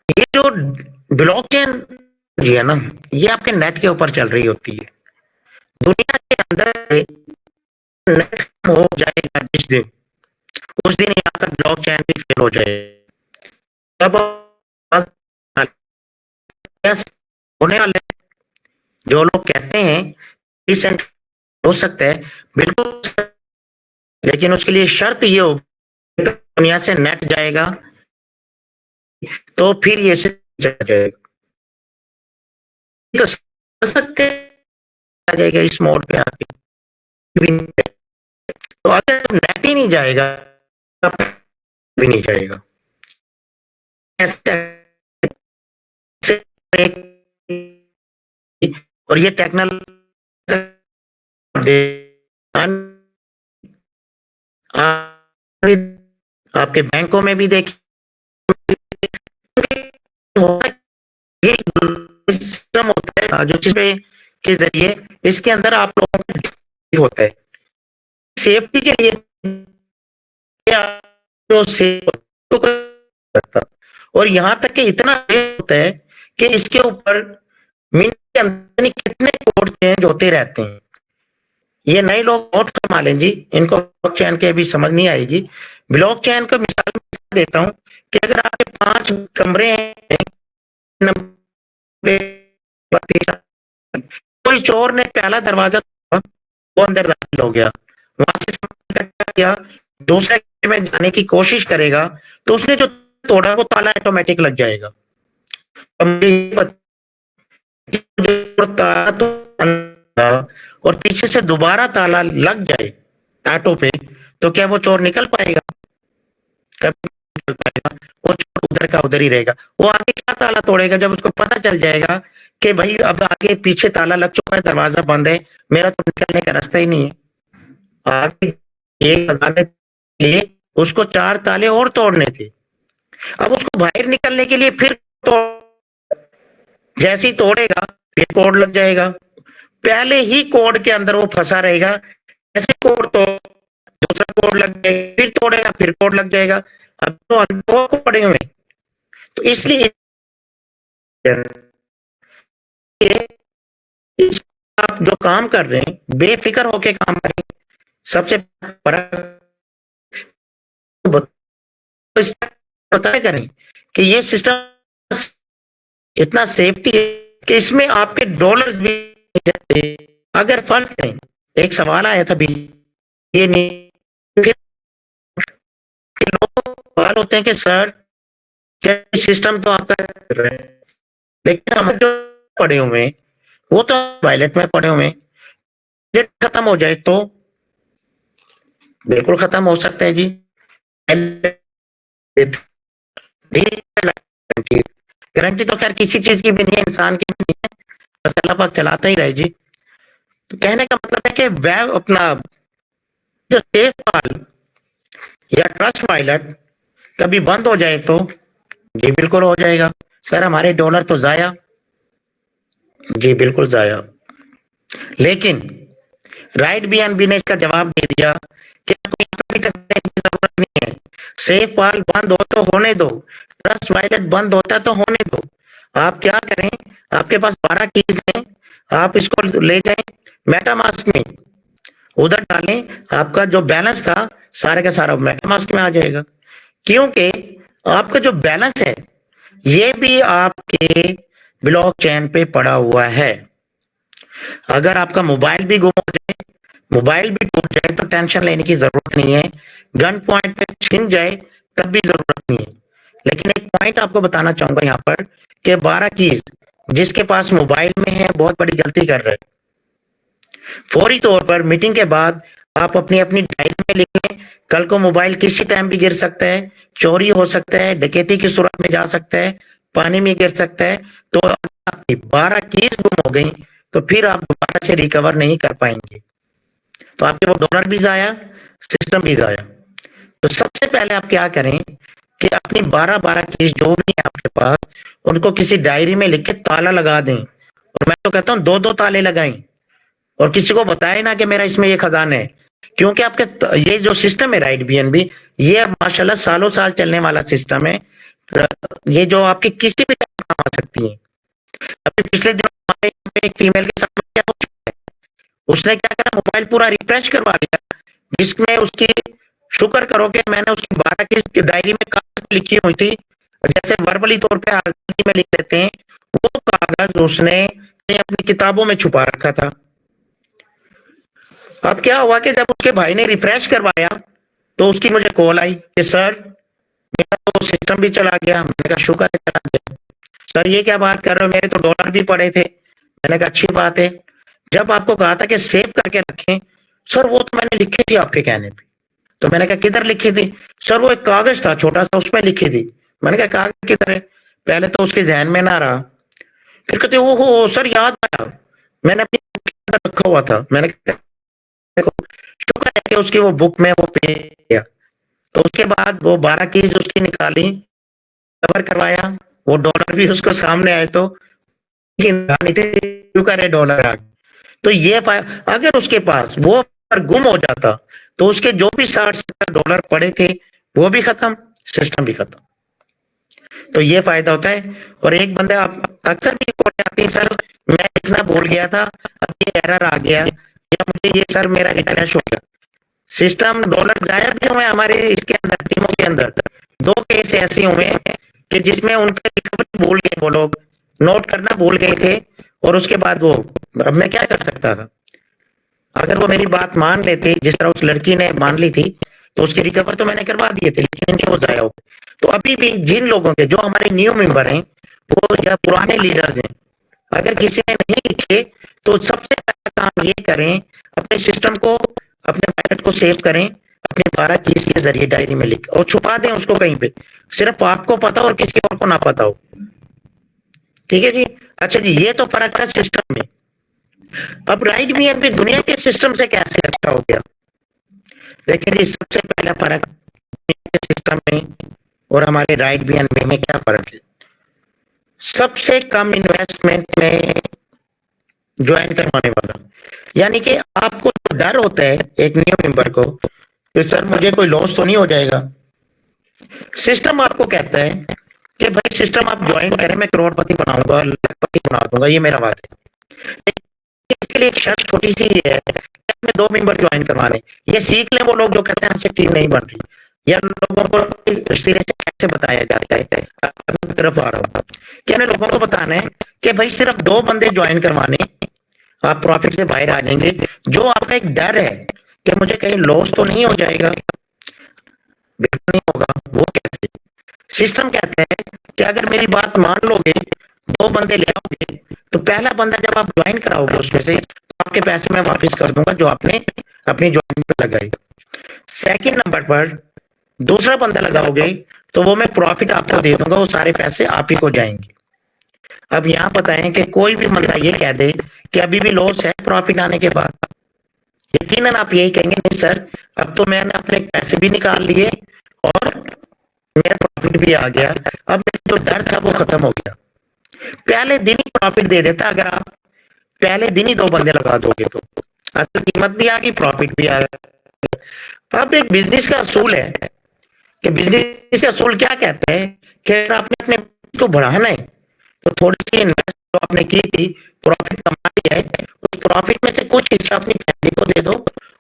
ये जो ब्लॉकचेन है ना, ये आपके नेट के ऊपर चल रही होती है। दुनिया के अंदर नेट हो जाएगा जिस दिन, उस दिन ही आपका ब्लॉकचेन भी फेल हो जाएगा। अब होने वाले जो लोग कहते हैं डिसेंट हो सकता है, बिल्कुल, लेकिन उसके लिए शर्त ये हो दुनिया से नेट जाएगा तो फिर ये से जाएगा, तो सकते आ जाएगा इस मोड पे आके। तो अगर नेट ही नहीं जाएगा भी नहीं जाएगा। और ये टेक्नोलॉजी आपके बैंकों में भी देखिए, सिस्टम होता है जो चीज के जरिए इसके अंदर आप लोगों का होता है सेफ्टी के लिए, जो और यहाँ तक कि इतना होता है कि इसके ऊपर मिनट के अंदर कितने कोड चेंज होते रहते हैं। ये नए लोग नोट फरमा लें जी, इनको ब्लॉकचेन के भी समझ नहीं आएगी। ब्लॉकचेन का मिसाल देता हूँ कि अगर आपके 5 कमरे हैं, कोई चोर ने पहला दरवाजा वो अंदर दाखिल हो गया, वहां से सामान इकट्ठा किया, दूसरे कमरे में जाने की कोशिश करेगा तो उसने जो तोड़ा वो ताला ऑटोमेटिक लग जाएगा। अब मुझे ये ताला तो और पीछे से दोबारा ताला लग जाए ऑटो पे, तो क्या वो चोर निकल पाएगा? कभी नहीं निकल पाएगा। वो चोर उधर का उधर ही रहेगा। वो आगे क्या ताला तोड़ेगा जब उसको पता चल जाएगा कि भाई अब आगे पीछे ताला लग चुका है, दरवाजा बंद है, मेरा तो निकलने का रास्ता ही नहीं है। आगे एक खजाने के लिए उसको 4 ताले और तोड़ने थे। अब उसको बाहर निकलने के लिए फिर जैसे ही तोड़ेगा फिर कोड लग जाएगा, पहले ही कोड के अंदर वो फंसा रहेगा। ऐसे कोड तो दूसरा कोड लग जाएगा, फिर तोड़ेगा फिर कोड लग जाएगा। अब तो अंदर को पड़े हुए, तो इसलिए इस आप जो काम कर रहे हैं बेफिक्र होके काम करें। सबसे पता करें कि ये सिस्टम इतना सेफ्टी है कि इसमें आपके डॉलर्स भी जाते। अगर फर्ज करें, एक सवाल आया था भी, ये नहीं फिर लोग सवाल होते हैं कि सर सिस्टम तो आपका है, लेकिन हम जो पढ़े हुए हैं वो तो वायलेट में पढ़े हुए हैं, खत्म हो जाए तो बिल्कुल खत्म हो सकता है जी। गारंटी तो खैर किसी चीज की भी नहीं है, इंसान की भी नहीं है, बस अल्लाह पाक चलाता ही रहे जी। तो कहने का मतलब है कि वह अपना जो सेफ पाल या ट्रस्ट वायलेट कभी बंद हो जाए तो जी बिल्कुल हो जाएगा। सर हमारे डॉलर तो जाया, जी बिल्कुल जाया। लेकिन राइट बीएनबी ने इसका जवाब दे दिया कि कोई जरूरत नहीं है, सेफ पाल बंद हो तो होने दो, ट्रस्ट वायलेट बंद होता तो होने दो। आप क्या करें, आपके पास 12 कीज हैं, आप इसको ले जाएं मेटामास्क में, उधर डालें, आपका जो बैलेंस था सारे का सारा मेटामास्क में आ जाएगा। क्योंकि आपका जो बैलेंस है ये भी आपके ब्लॉकचेन पे पड़ा हुआ है। अगर आपका मोबाइल भी गुम हो जाए, मोबाइल भी टूट जाए तो टेंशन लेने की जरूरत नहीं है, गन पॉइंट पे छिन जाए तब भी जरूरत नहीं है। लेकिन एक पॉइंट आपको बताना चाहूंगा यहाँ पर कि 12 कीज जिसके पास मोबाइल में है बहुत बड़ी गलती कर रहे हैं। फौरी तौर पर मीटिंग के बाद आप अपनी अपनी डायरी में लिख लें, कल को मोबाइल किसी टाइम भी गिर सकता है, चोरी हो सकता है, डकैती की सूरत में जा सकता है, पानी में गिर सकता है। तो आपकी 12 कीज गुम हो गई तो फिर आप दोबारा से रिकवर नहीं कर पाएंगे, तो आपके वो डॉलर भी जाया, सिस्टम भी जाया। तो सबसे पहले आप क्या करें कि अपनी 12 कीज जो भी है आपके पास उनको किसी डायरी में लिख के ताला लगा दें। और मैं तो कहता हूँ 2-2 ताले लगाएं और किसी को बताए ना कि मेरा इसमें ये खजाना है। क्योंकि आपके ये जो सिस्टम है राइट बीएनबी, ये माशाल्लाह सालों साल चलने वाला सिस्टम है। ये जो आपके किसी भी टाइम काम आ सकती है। अभी पिछले दिनों हमारे यहाँ पे एक फीमेल के साथ क्या हो चुका है, उसने क्या करा, मोबाइल पूरा रिफ्रेश करवा लिया, जिसमें उसकी शुक्र करो कि मैंने उसकी 12 की डायरी में कागज लिखी हुई थी, जैसे वर्बली तौर पे आरती में लिख देते हैं, वो कागज उसने अपनी किताबों में छुपा रखा था। अब क्या हुआ कि जब उसके भाई ने रिफ्रेश करवाया तो उसकी मुझे कॉल आई कि सर मेरा तो सिस्टम भी चला गया। मैंने कहा शुक्र है चला गया। सर ये क्या बात कर रहे हो, मेरे तो डॉलर भी पड़े थे। मैंने कहा अच्छी बात है, जब आपको कहा था कि सेव करके रखें, सर वो तो मैंने लिखी थी आपके कहने पे। तो मैंने कहा किधर लिखी थी? सर वो एक कागज था छोटा सा, उसमें लिखी थी। मैंने कहा कागज किधर है? पहले तो उसके जहन में ना रहा, फिर कहते ओहो सर याद आया, मैंने अपनी बुक के अंदर रखा हुआ था। मैंने कहा देखो शुक्र है कि उसकी वो बुक में वो पे गया। तो उसके बाद वो 12 कीज उसकी निकाली, कवर करवाया, वो डॉलर भी उसको सामने आए तो शुक्र है डॉलर आ गए। तो ये अगर उसके पास वो पर गुम हो जाता तो उसके जो भी 60-70 डॉलर पड़े थे वो भी खत्म, सिस्टम भी खत्म। तो ये फायदा होता है। और एक बंदे आप अक्सर भी कॉल आती है, सर मैं लिखना भूल गया था, अब ये एरर आ गया, या मुझे ये सर मेरा रिफ्रेश हो गया। सिस्टम डॉलर जाया भी हुए हमारे इसके अंदर, टीमों के अंदर 2 केस ऐसे हुए हैं कि जिसमें उनका रिकवरी भूल गए, वो लोग नोट करना भूल गए थे और उसके बाद वो, अब मैं क्या कर सकता था। अगर वो मेरी बात मान लेते, जिस तरह उस लड़की ने मान ली थी, तो उसके रिकवर तो मैंने करवा दिए थे, लेकिन इनके वो ज़ाया हो गए। तो अभी भी जिन लोगों के, जो हमारे न्यू मेंबर हैं, वो या पुराने लीडर्स हैं, अगर किसी ने नहीं लिखे, तो सबसे पहला काम ये करें, अपने सिस्टम को, अपने बैलेट को सेव करें, अपने 12 कीज के जरिए डायरी में लिख और छुपा दें उसको कहीं पे, सिर्फ आपको पता और किसी और को ना पता हो। ठीक है जी। अच्छा जी, ये तो फर्क था सिस्टम में। अब राइट बीएनपी दुनिया के सिस्टम से कैसे अच्छा हो गया? देखिए जी, सबसे पहला फर्क दुनिया के सिस्टम में और हमारे राइट बीएनपी में क्या फर्क है? सबसे कम इन्वेस्टमेंट में ज्वाइन करवाने वाला, यानी कि आपको डर होता है एक न्यू मेंबर को कि सर मुझे कोई लॉस तो नहीं हो जाएगा। सिस्टम आपको कहता है कि भाई सिस्टम आप ज्वाइन करें, मैं करोड़पति बनाऊंगा, लखपति बना दूंगा, ये मेरा बात है। लेकिन इसके लिए एक शर्त छोटी सी है, अपने 2 मेंबर ज्वाइन करवाने। ये सीख लें वो लोग जो कहते हैं हमसे टीम नहीं बन रही, या लोगों को सिरे से कैसे बताया जाता है। अपनी तरफ आ रहा हूँ कि हमें लोगों को बताना है कि भाई सिर्फ 2 बंदे ज्वाइन करवाने, आप प्रॉफिट से बाहर आ जाएंगे। जो आपका एक डर है कि मुझे कहीं लॉस तो नहीं हो जाएगा, बिल्कुल नहीं होगा। वो कैसे? सिस्टम कहता है कि अगर मेरी बात मान लोगे, 2 बंदे ले आओगे, तो पहला बंदा जब आप ज्वाइन कराओगे उसमें से, तो आपके पैसे मैं वापस कर दूंगा जो आपने अपनी ज्वाइनिंग पे लगाई। सेकंड नंबर पर दूसरा बंदा लगाओगे तो वो मैं प्रॉफिट आपको दे दूंगा, वो सारे पैसे आप ही को जाएंगे। अब यहाँ बताएं कि कोई भी बंदा ये कह दे कि अभी भी लॉस है प्रॉफिट आने के बाद, यकीनन आप यही कहेंगे नहीं सर, अब तो मैंने अपने पैसे भी निकाल लिए और मेरा प्रॉफिट भी आ गया, अब मेरा जो डर था वो खत्म हो गया। पहले दिन ही प्रॉफिट दे देता अगर आप पहले दिन ही 2 बंदे लगा दोगे तो। असल कीमत भी आ गई, प्रॉफिट भी आ गया। अब एक बिजनेस का असूल है कि बिजनेस का असूल क्या कहता है कि अगर आपने अपने को बढ़ाना है तो थोड़ी सी इन्वेस्ट जो आपने की थी, प्रॉफिट कमा लिया है, उस प्रॉफिट में से कुछ हिस्सा अपनी फैमिली को दे दो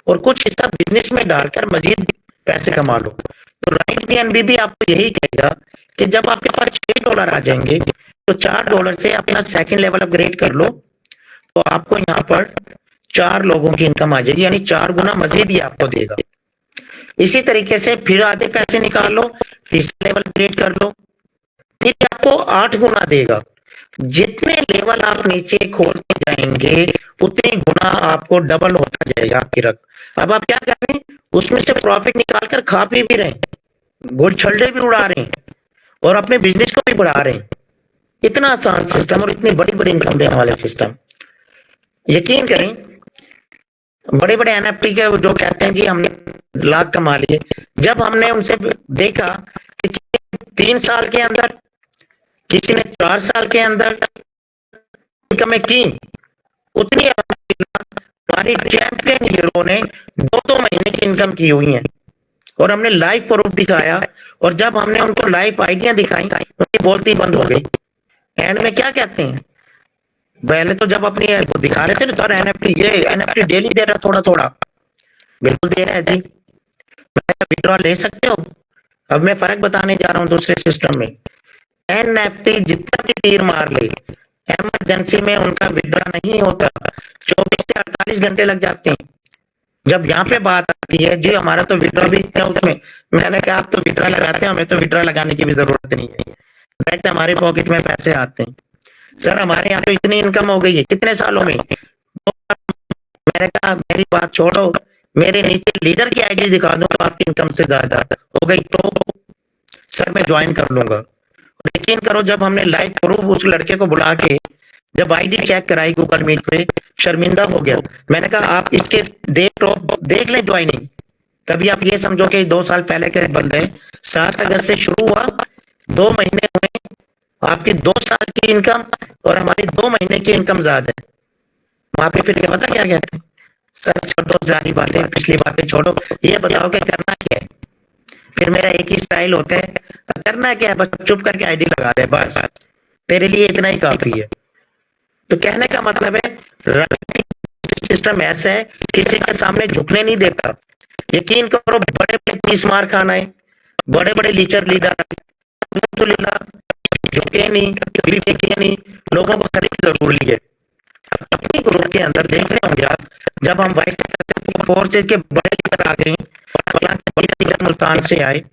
और कुछ हिस्सा बिजनेस में डालकर मजीद पैसे कमा लो। तो राइट बीएनबी भी आपको यही कहेगा कि जब आपके पास $6 आ जाएंगे तो $4 से अपना सेकंड लेवल अपग्रेड कर लो, तो आपको यहाँ पर 4 लोगों की इनकम आ जाएगी, यानी 4 गुना मजीद ही आपको देगा। इसी तरीके से फिर आधे पैसे निकाल लो, तीसरा लेवल अपग्रेड कर लो, फिर आपको 8 गुना देगा। जितने लेवल आप नीचे खोलते जाएंगे उतने गुना आपको डबल होता जाएगा आपकी रकम। अब आप क्या कर रहे हैं, उसमें से प्रॉफिट निकाल कर खा पी भी रहे हैं, गुड़ छल्ले भी उड़ा रहे हैं और अपने बिजनेस को भी बढ़ा रहे हैं। इतना आसान सिस्टम और इतनी बड़ी बड़ी इनकम देने वाले सिस्टम। यकीन करें, बड़े बड़े एनएफटी के जो कहते हैं जी हमने लाख कमा लिए, जब हमने उनसे देखा कि 3 साल के अंदर, किसी ने 4 साल के अंदर इनकमें की, उतनी हमारी चैंपियन हीरो ने 2-2 महीने की इनकम की हुई है और हमने लाइव प्रूफ दिखाया। और जब हमने उनको लाइव आइडिया दिखाई, उनकी बोलती बंद हो गई। एंड में क्या कहते हैं, पहले तो जब अपनी दिखा रहे थे ना सर एनएफटी, ये एनएफटी डेली दे रहा है थोड़ा थोड़ा, बिल्कुल दे रहा है जी, विड्रॉ ले सकते हो। अब मैं फर्क बताने जा रहा हूँ दूसरे सिस्टम में। एनएफटी जितना भी तीर मार ले, इमरजेंसी में उनका विड्रॉ नहीं होता, 24 से 48 घंटे लग जाते हैं। जब यहाँ पे बात आती है जी हमारा तो विड्रॉ भी है उसमें, मैंने कहा आप तो विड्रॉ लगाते हैं, हमें तो विड्रॉ लगाने की भी जरूरत नहीं है, डायरेक्ट हमारे पॉकेट में पैसे आते हैं। सर हमारे यहाँ तो इतनी इनकम हो गई है कितने सालों में। मैंने कहा मेरी बात छोड़ो, मेरे नीचे लीडर की आईडी दिखा दो तो आपकी इनकम से ज्यादा हो गई तो सर मैं ज्वाइन कर लूंगा। यकीन करो, जब हमने लाइव प्रूफ उस लड़के को बुला के जब आईडी चेक कराई गूगल मीट पे, शर्मिंदा हो गया। मैंने कहा आप इसके डेट ऑफ देख लें ज्वाइनिंग, कभी आप ये समझो कि 2 साल पहले के बंदे, 7 अगस्त से शुरू हुआ, 2 महीने हुए, आपकी 2 साल की इनकम और हमारी 2 महीने की इनकम ज्यादा है। वहां पे फिर पता क्या कहते हैं, सर छोड़ो सारी बातें, पिछली बातें छोड़ो, ये बताओ कि करना क्या है। फिर मेरा एक ही स्टाइल होता है, करना क्या है, बस चुप करके आईडी लगा दे, बस तेरे लिए इतना ही काफी है। तो कहने का मतलब है सिस्टम ऐसा है किसी के सामने झुकने नहीं देता। यकीन करो, बड़े बड़े 30 मार खाना है, बड़े बड़े लीडर झुके नहीं, नहीं, लोगों को खरीद जरूर लिए। अपनी ग्रुप के अंदर देख रहे होंगे आप, जब हम वाइस करते थे फोर्सेज के बड़े लीडर आ गए, फलां के बड़े लीडर मुल्तान से आए,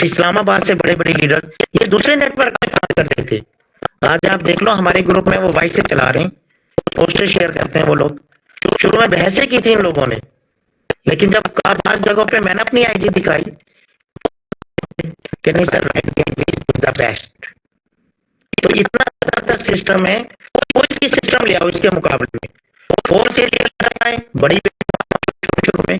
इस्लामाबाद से बड़े बड़े लीडर, ये दूसरे नेटवर्क में काम करते थे। आज आप देख लो हमारे ग्रुप में वो वाइस से चला रहे हैं, पोस्टर शेयर करते हैं वो लोग। शुरू में बहसें की थी इन लोगों ने, लेकिन जब 5 जगहों पे मैंने अपनी आईडी दिखाई कि नहीं sir right is the best, तो इतना जबरदस्त सिस्टम है, कोई भी सिस्टम ले आओ इसके मुकाबले में। फोर्स आए बड़ी शुरू में,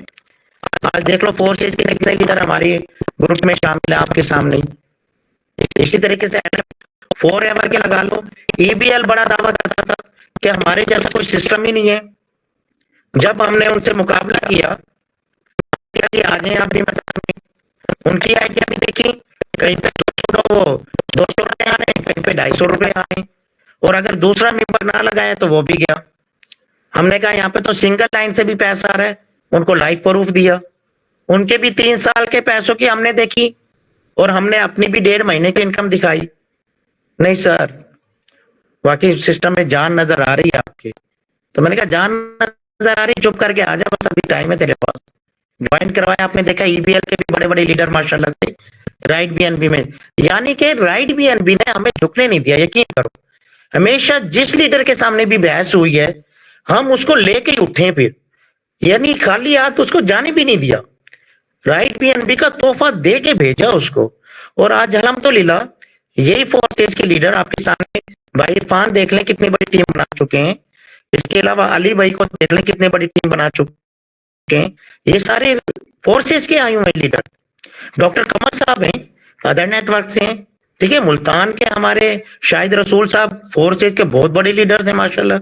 आज देख लो फोर्सेज के कितने लीडर हमारे ग्रुप में शामिल है आपके सामने। इसी तरीके से फॉर एवर के लगा लो, ईबीएल बड़ा दावा करता था कि हमारे जैसा कोई सिस्टम ही नहीं है। जब हमने उनसे मुकाबला किया आ जाए आप भी मैदान में, उनकी आइडिया भी देखी, कहीं पे 200 रुपए आ रहे हैं, कहीं पे 250 रुपए आ रहे हैं, और अगर दूसरा मेंबर ना लगाया तो वो भी गया। हमने कहा यहाँ पे तो सिंगल लाइन से भी पैसा आ रहा है, उनको लाइव प्रूफ दिया। उनके भी 3 साल के पैसों की हमने देखी और हमने अपनी भी 1.5 महीने की इनकम दिखाई। नहीं सर वाकई सिस्टम में जान नजर आ रही है आपके, तो मैंने कहा जान नजर आ रही, चुप करके आ जा, बस अभी टाइम है तेरे पास। ज्वाइन करवाया आपने, देखा ईबीएल के भी बड़े बड़े लीडर माशाल्लाह से राइट बीएनबी में, यानी कि राइट बीएनबी ने हमें झुकने नहीं दिया। यकीन करो हमेशा जिस लीडर के सामने भी बहस हुई है हम उसको लेके ही उठे, फिर यानी खाली हाथ उसको जाने भी नहीं दिया, राइट बीएनबी का तोहफा दे के भेजा उसको। और आज अल्हम्दुलिल्लाह यही फोर्सेज के लीडर आपके सामने, भाई इरफान देख लें कितनी बड़ी टीम बना चुके हैं, इसके अलावा अली भाई को देख लें कितनी बड़ी टीम बना चुके हैं, ये सारे फोर्सेज के आए हुए लीडर। डॉक्टर कमर साहब हैं अदर नेटवर्क से हैं, ठीक है, मुल्तान के हमारे शाहिद रसूल साहब फोर्सेज के बहुत बड़े लीडर्स हैं माशाल्लाह,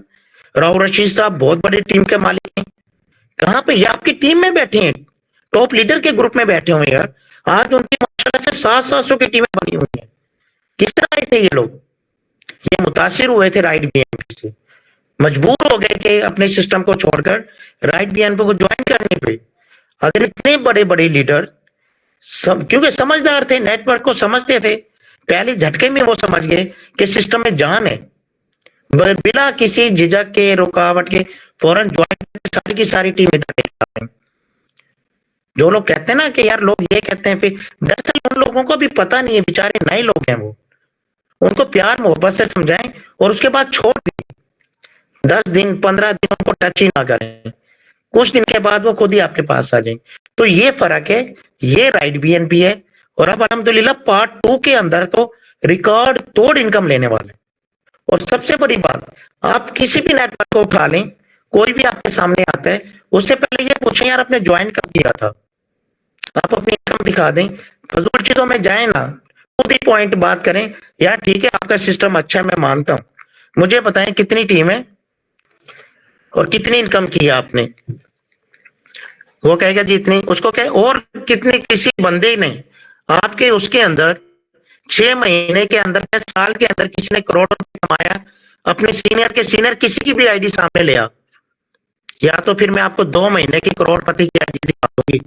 राव रशीद साहब बहुत बड़ी टीम के मालिक हैं। कहाँ पे ये आपकी टीम में बैठे हैं, टॉप लीडर के ग्रुप में बैठे हुए हैं यार। आज उनकी माशाल्लाह से 700 की टीमें बनी हुई हैं। किस तरह आए थे ये लोग, ये मुतासिर हुए थे राइट बीएनपी से, मजबूर हो गए कि अपने सिस्टम को छोड़कर राइट बीएनपी को ज्वाइन करने पे। अगर इतने बड़े बड़े लीडर क्योंकि समझदार थे, नेटवर्क को समझते थे, पहले झटके में वो समझ गए कि सिस्टम में जान है, बिना किसी झिझक के रुकावट के फौरन ज्वाइन सारी की सारी टीम इधर। जो लोग कहते हैं ना कि यार लोग ये कहते हैं, फिर दरअसल उन लोगों को भी पता नहीं है, बेचारे नए लोग हैं, वो उनको प्यार मोहब्बत से समझाएं और उसके बाद छोड़ दें। 10 दिन 15 दिन उनको टच ही ना करें, कुछ दिन के बाद वो खुद ही आपके पास आ जाएंगे। तो ये फर्क है, ये राइट बीएनपी है। और अब अल्हम्दुलिल्लाह पार्ट 2 के अंदर तो रिकॉर्ड तोड़ इनकम लेने वाले। और सबसे बड़ी बात, आप किसी भी नेटवर्क को उठा लें, कोई भी आपके सामने आता है, उससे पहले ये पूछें यार आपने ज्वाइन कब किया था, आप अपनी इनकम दिखा दें, फजूल चीजों में जाए ना, खुद ही पॉइंट बात करें। यार ठीक है आपका सिस्टम अच्छा है, मैं मानता हूं, मुझे बताएं कितनी टीम है और कितनी इनकम की है आपने। वो कहेगा जी इतनी, उसको कहे और कितने, किसी बंदे ने आपके उसके अंदर 6 महीने के अंदर, साल के अंदर किसी ने करोड़ रुपए कमाया, अपने सीनियर के सीनियर किसी की भी आईडी सामने ले आ, या तो फिर मैं आपको 2 महीने की करोड़पति की आईडी दिखा दूंगी।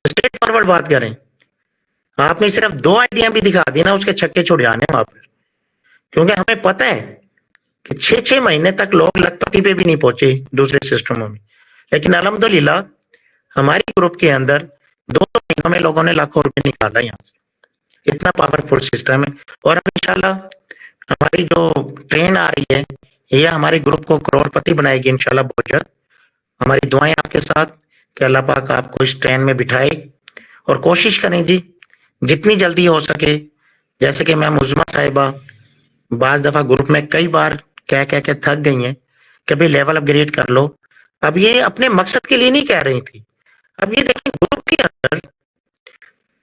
स्ट्रेट फॉरवर्ड बात करें, आपने सिर्फ 2 आईडियां भी दिखा दी ना, उसके छक्के छुड़ जाने वहां पर। क्योंकि हमें पता है कि 6-6 महीने तक लोग लखपति पे भी नहीं पहुंचे दूसरे सिस्टमों में, लेकिन अल्हम्दुलिल्लाह हमारी ग्रुप के अंदर 2 महीनों में लोगों ने लाखों रुपए निकाला यहाँ से। इतना पावरफुल सिस्टम है। और अब इंशाल्लाह हमारी जो ट्रेन आ रही है, ये हमारे ग्रुप को करोड़पति बनाएगी इंशाल्लाह बहुत जल्द। हमारी दुआएं आपके साथ कि अल्लाह पाक आपको इस ट्रेन में बिठाए, और कोशिश करें जी जितनी जल्दी हो सके। जैसे कि मैम उज़मा साहिबा बाज दफा ग्रुप में कई बार कह कह के थक गई हैं कि भाई लेवल अपग्रेड कर लो। अब ये अपने मकसद के लिए नहीं कह रही थी, अब ये देखिए ग्रुप के अंदर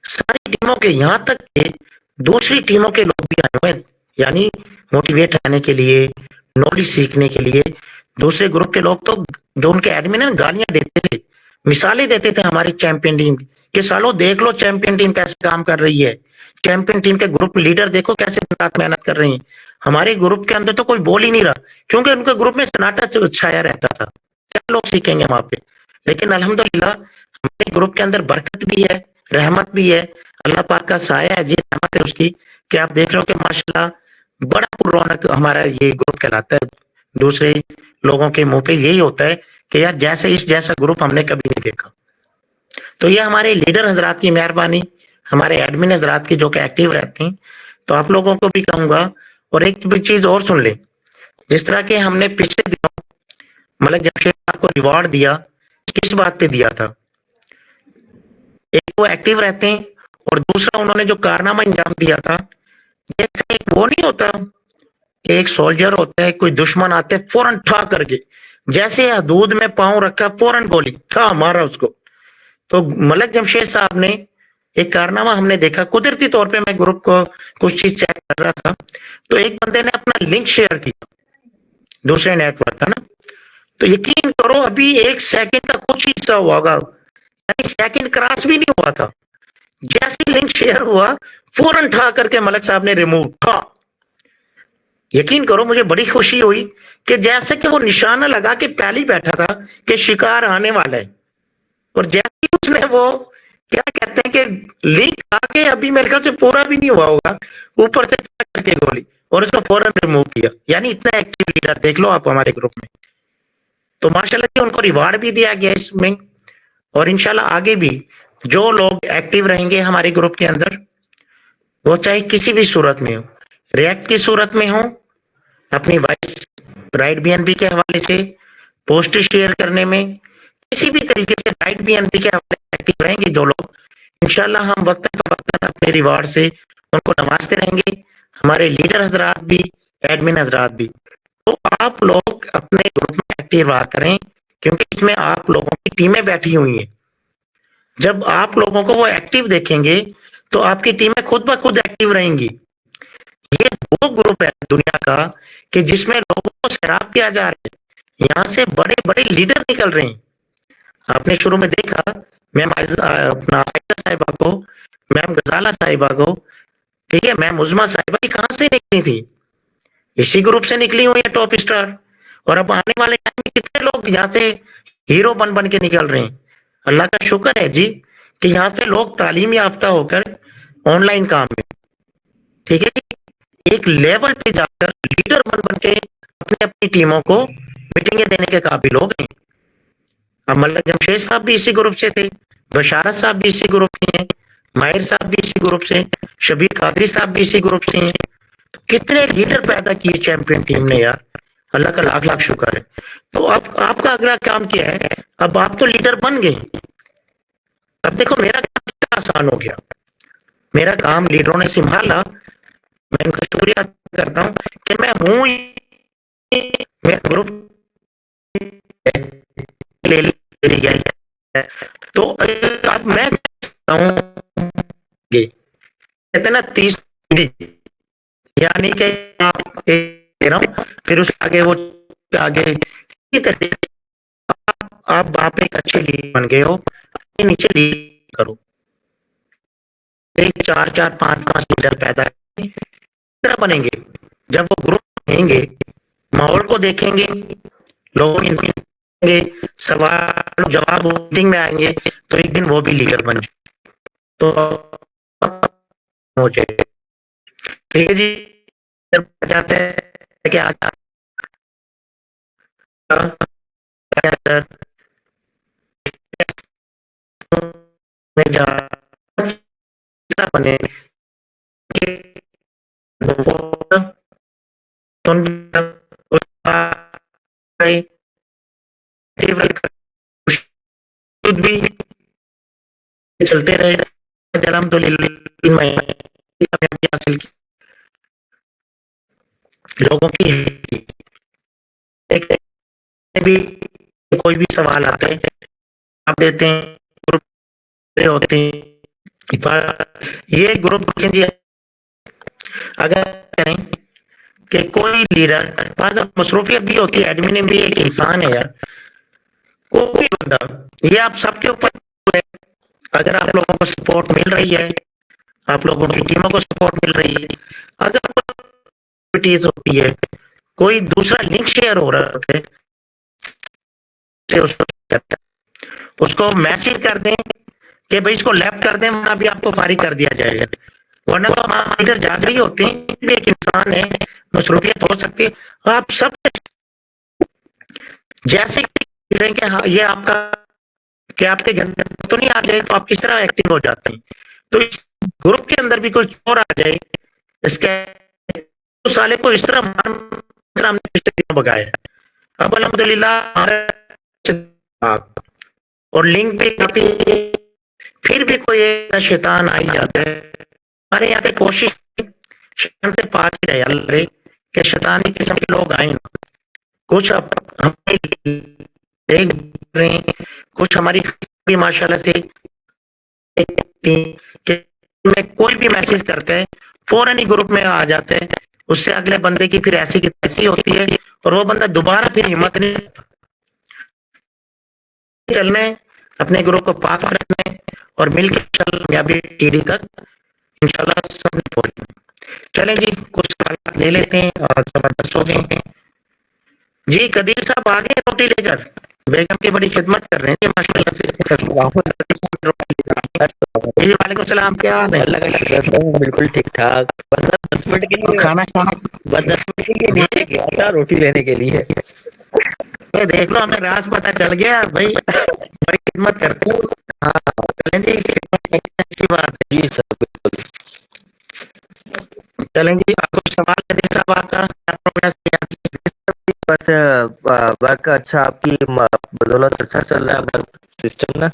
सारी टीमों के, यहाँ तक के दूसरी टीमों के लोग भी आए हुए हैं, यानी मोटिवेट रहने के लिए, नॉलेज सीखने के लिए। दूसरे ग्रुप के लोग तो जो उनके एडमिन है गालियां देते थे, मिसालें देते थे हमारी चैंपियन टीम के, सालों देख लो चैंपियन टीम कैसे काम कर रही है, चैंपियन टीम के ग्रुप लीडर देखो कैसे रात मेहनत कर रही हैं। हमारे ग्रुप के अंदर तो कोई बोल ही नहीं रहा, क्योंकि उनके ग्रुप में सन्नाटा छाया रहता था, क्या लोग सीखेंगे वहां पे। लेकिन अल्हम्दुलिल्लाह हमारे ग्रुप के अंदर बरकत भी है, रहमत भी है, अल्लाह पाक का साया है जी, रहमत है उसकी, कि आप देख रहे हो कि माशाल्लाह बड़ा पुररौनक हमारा ये ग्रुप कहलाता है दूसरे लोगों के मुंह पे यही होता है कि यार जैसे इस जैसा ग्रुप हमने कभी नहीं देखा। तो ये हमारे लीडर हजरात की मेहरबानी, हमारे एडमिन हजरात की जो कि एक्टिव रहते हैं। तो आप लोगों को भी कहूंगा, और एक भी चीज और सुन ले, जिस तरह के हमने पिछले दिनों मलिक जमशेद साहब को रिवॉर्ड दिया, किस बात पे दिया था? एक वो एक्टिव रहते हैं और दूसरा उन्होंने जो कारनामा अंजाम दिया था, जैसे एक वो नहीं होता कि एक सोल्जर होता है, कोई दुश्मन आते फौरन ठा करके, जैसे हदूद में पांव रखा फौरन गोली ठा मारा उसको। तो मलिक जमशेद साहब ने एक कारनामा हमने देखा, कुदरती तौर पे मैं ग्रुप को कुछ चीज चेक कर रहा था, तो एक बंदे ने अपना लिंक शेयर किया दूसरे नेटवर्क का ना, तो यकीन करो अभी 1 सेकंड का कुछ हिस्सा हुआ होगा, यानी सेकंड क्रॉस भी नहीं हुआ था, जैसे लिंक शेयर हुआ फौरन ठा करके मलिक साहब ने रिमूव ठा। यकीन करो मुझे बड़ी खुशी हुई कि जैसे कि वो निशाना लगा के पहले ही बैठा था कि शिकार आने वाला है, और जैसे ही उसने वो क्या कहते हैं कि लिंक आके अभी मेरे ख्याल से पूरा भी नहीं हुआ होगा, ऊपर से करके गोली और उसको फौरन रिमूव किया। यानी इतना एक्टिव लीडर देख लो आप हमारे ग्रुप में। तो माशाल्लाह जी उनको रिवार्ड भी दिया गया इसमें, और इंशाल्लाह आगे भी जो लोग एक्टिव रहेंगे हमारे ग्रुप के अंदर, वो चाहे किसी भी सूरत में हो, रिएक्ट की सूरत में हो, अपनी वॉइस राइट बीएनबी के हवाले से पोस्ट शेयर करने में, किसी भी तरीके से राइट बीएनबी के हवाले से एक्टिव रहेंगे जो लोग, इंशाल्लाह हम वक्तन फवक्तन अपने रिवार्ड से उनको नवाजते रहेंगे, हमारे लीडर हजरात भी, एडमिन हजरात भी। तो आप लोग अपने ग्रुप में एक्टिव रहा करें, क्योंकि इसमें आप लोगों की टीमें बैठी हुई हैं। जब आप लोगों को वो एक्टिव देखेंगे तो आपकी टीमें खुद ब खुद एक्टिव रहेंगी। ये वो ग्रुप है दुनिया का कि जिसमें लोगों को सैराब किया जा रहा है, यहाँ से बड़े बड़े लीडर निकल रहे हैं। आपने शुरू में देखा मैम अपना आयशा साहिबा को, मैम गजाला साहिबा को, ठीक है, मैम उज़मा साहिबा, ये कहाँ से निकली थी? इसी ग्रुप से निकली हुई है टॉप स्टार। और अब आने वाले टाइम में कितने लोग यहाँ से हीरो बन बन के निकल रहे हैं। अल्लाह का शुक्र है जी कि यहाँ पे लोग तालीम याफ्ता होकर ऑनलाइन काम में, ठीक है जी, एक लेवल पे जाकर लीडर बन बन के अपनी अपनी टीमों को मीटिंगें देने के काबिल हो गए। अब मलिक जमशेद साहब भी इसी ग्रुप से थे, बशारत साहब भी इसी ग्रुप के हैं, माहिर साहब भी इसी ग्रुप से, शबीर कादरी साहब भी इसी ग्रुप से हैं। तो कितने लीडर पैदा किए चैंपियन टीम ने यार, अल्लाह का लाख लाख शुक्र है। तो अब आपका अगला काम क्या है? अब आप तो लीडर बन गए, अब देखो मेरा काम कितना आसान हो गया। मेरा काम लीडरों ने संभाला, मैं उनका शुक्रिया करता हूँ कि मैं हूँ, मेरा ग्रुप ले लिया है। तो अब मैं कहते ना 30, यानी कि आप दे रहा हूँ, फिर उसके आगे वो आगे आप एक अच्छे लीडर बन गए हो, अपने नीचे लीड करो, 4-4, 5-5 लीडर पैदा तरह बनेंगे। जब वो ग्रुप रहेंगे, माहौल को देखेंगे, लोग इनके सवाल जवाब मीटिंग में आएंगे, तो एक दिन वो भी लीडर बन जाए। तो हो जाए, ठीक है जी, जाते हैं कि आज में जा बने भी चलते रहे, अल्हम्दुलिल्लाह हासिल की लोगों की भी कोई भी सवाल आता है आप देते हैं, ग्रुप होते हैं, ये ग्रुप जी अगर करें कि कोई लीडर मसरूफियत भी होती है, एडमिन भी एक इंसान है यार, कोई बंदा, ये आप सबके ऊपर है। अगर आप लोगों को सपोर्ट मिल रही है, आप लोगों की टीमों को सपोर्ट मिल रही है, अगर एक्टिविटीज होती है, कोई दूसरा लिंक शेयर हो रहा है, उसको मैसेज कर दें कि भाई इसको लेफ्ट कर दें, वरना भी आपको फारिग कर दिया जाएगा। वरना तो हमारे लीडर जाग रही होते हैं, भी एक इंसान है, मसरूफियत हो सकती है, आप सब जैसे कि रहे कि हाँ ये आपका कि आपके घर में तो नहीं आ जाए तो आप किस तरह एक्टिव हो जाते हैं। तो इस ग्रुप के अंदर भी कुछ और आ जाए इसके उस साले को इस तरह हमने पिछले दिनों भगाया है। अब अल्हम्दुलिल्लाह और लिंक भी काफी, फिर भी कोई ऐसा शैतान आ ही जाता है। हमारे यहाँ पे कोशिश शैतान से पास ही रहे अल्लाह रे कि शैतानी किस्म के लोग आए ना। कुछ अब हमें देख रहे हैं, कुछ हमारी भी माशाल्लाह से कि में कोई भी मैसेज करते हैं फौरन ही ग्रुप में आ जाते हैं, उससे अगले बंदे की फिर ऐसी की तैसी होती है और वो बंदा दोबारा फिर हिम्मत नहीं करता। चलने अपने ग्रुप को पास रखने और मिलकर कामयाबी टीडी तक इंशाल्लाह सब पहुंचना। चलें जी, कुछ सवाल ले लेते हैं और जबरदस्त हो गए हैं जी। कदीर साहब आ गए रोटी लेकर, बेगम की बड़ी खिदमत कर रहे हैं जी माशाल्लाह से। जी वालेकुम सलाम, क्या हाल है? अल्लाह का शुक्र है, बिल्कुल ठीक ठाक। बस 10 मिनट के लिए खाना खाना बस 10 मिनट के लिए नीचे गया था रोटी लेने के लिए। ये देख लो, हमें राज पता चल गया भाई, बड़ी खिदमत करते हो। हाँ चलें जी, अच्छी बात है जी सर, बिल्कुल। चलें जी। आपको सवाल है दिल साहब, आपका क्या प्रोग्रेस बस वर्क अच्छा, आपकी बदौलत अच्छा चल रहा है वर्क सिस्टम ना,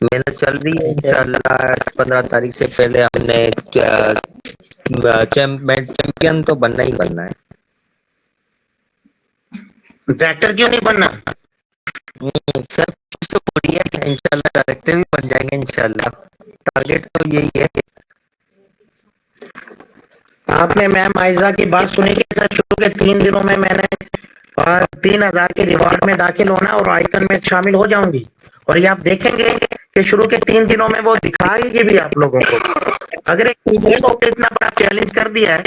मेहनत चल रही है इंशाल्लाह। 15 तारीख से पहले हमने चैंपियन तो बनना ही बनना है। डायरेक्टर क्यों नहीं बनना? सर कुछ तो बढ़िया है, इंशाल्लाह डायरेक्टर भी बन जाएंगे इंशाल्लाह, टारगेट तो यही है। आपने मैम आयजा की बात सुनी कि सर शुरू के 3 दिनों में मैंने 3000 के रिवार्ड में दाखिल होना और आइकन में शामिल हो जाऊंगी, और ये आप देखेंगे कि शुरू के 3 दिनों में वो दिखाएगी भी आप लोगों को। अगर एक फीमेल को इतना बड़ा चैलेंज कर दिया है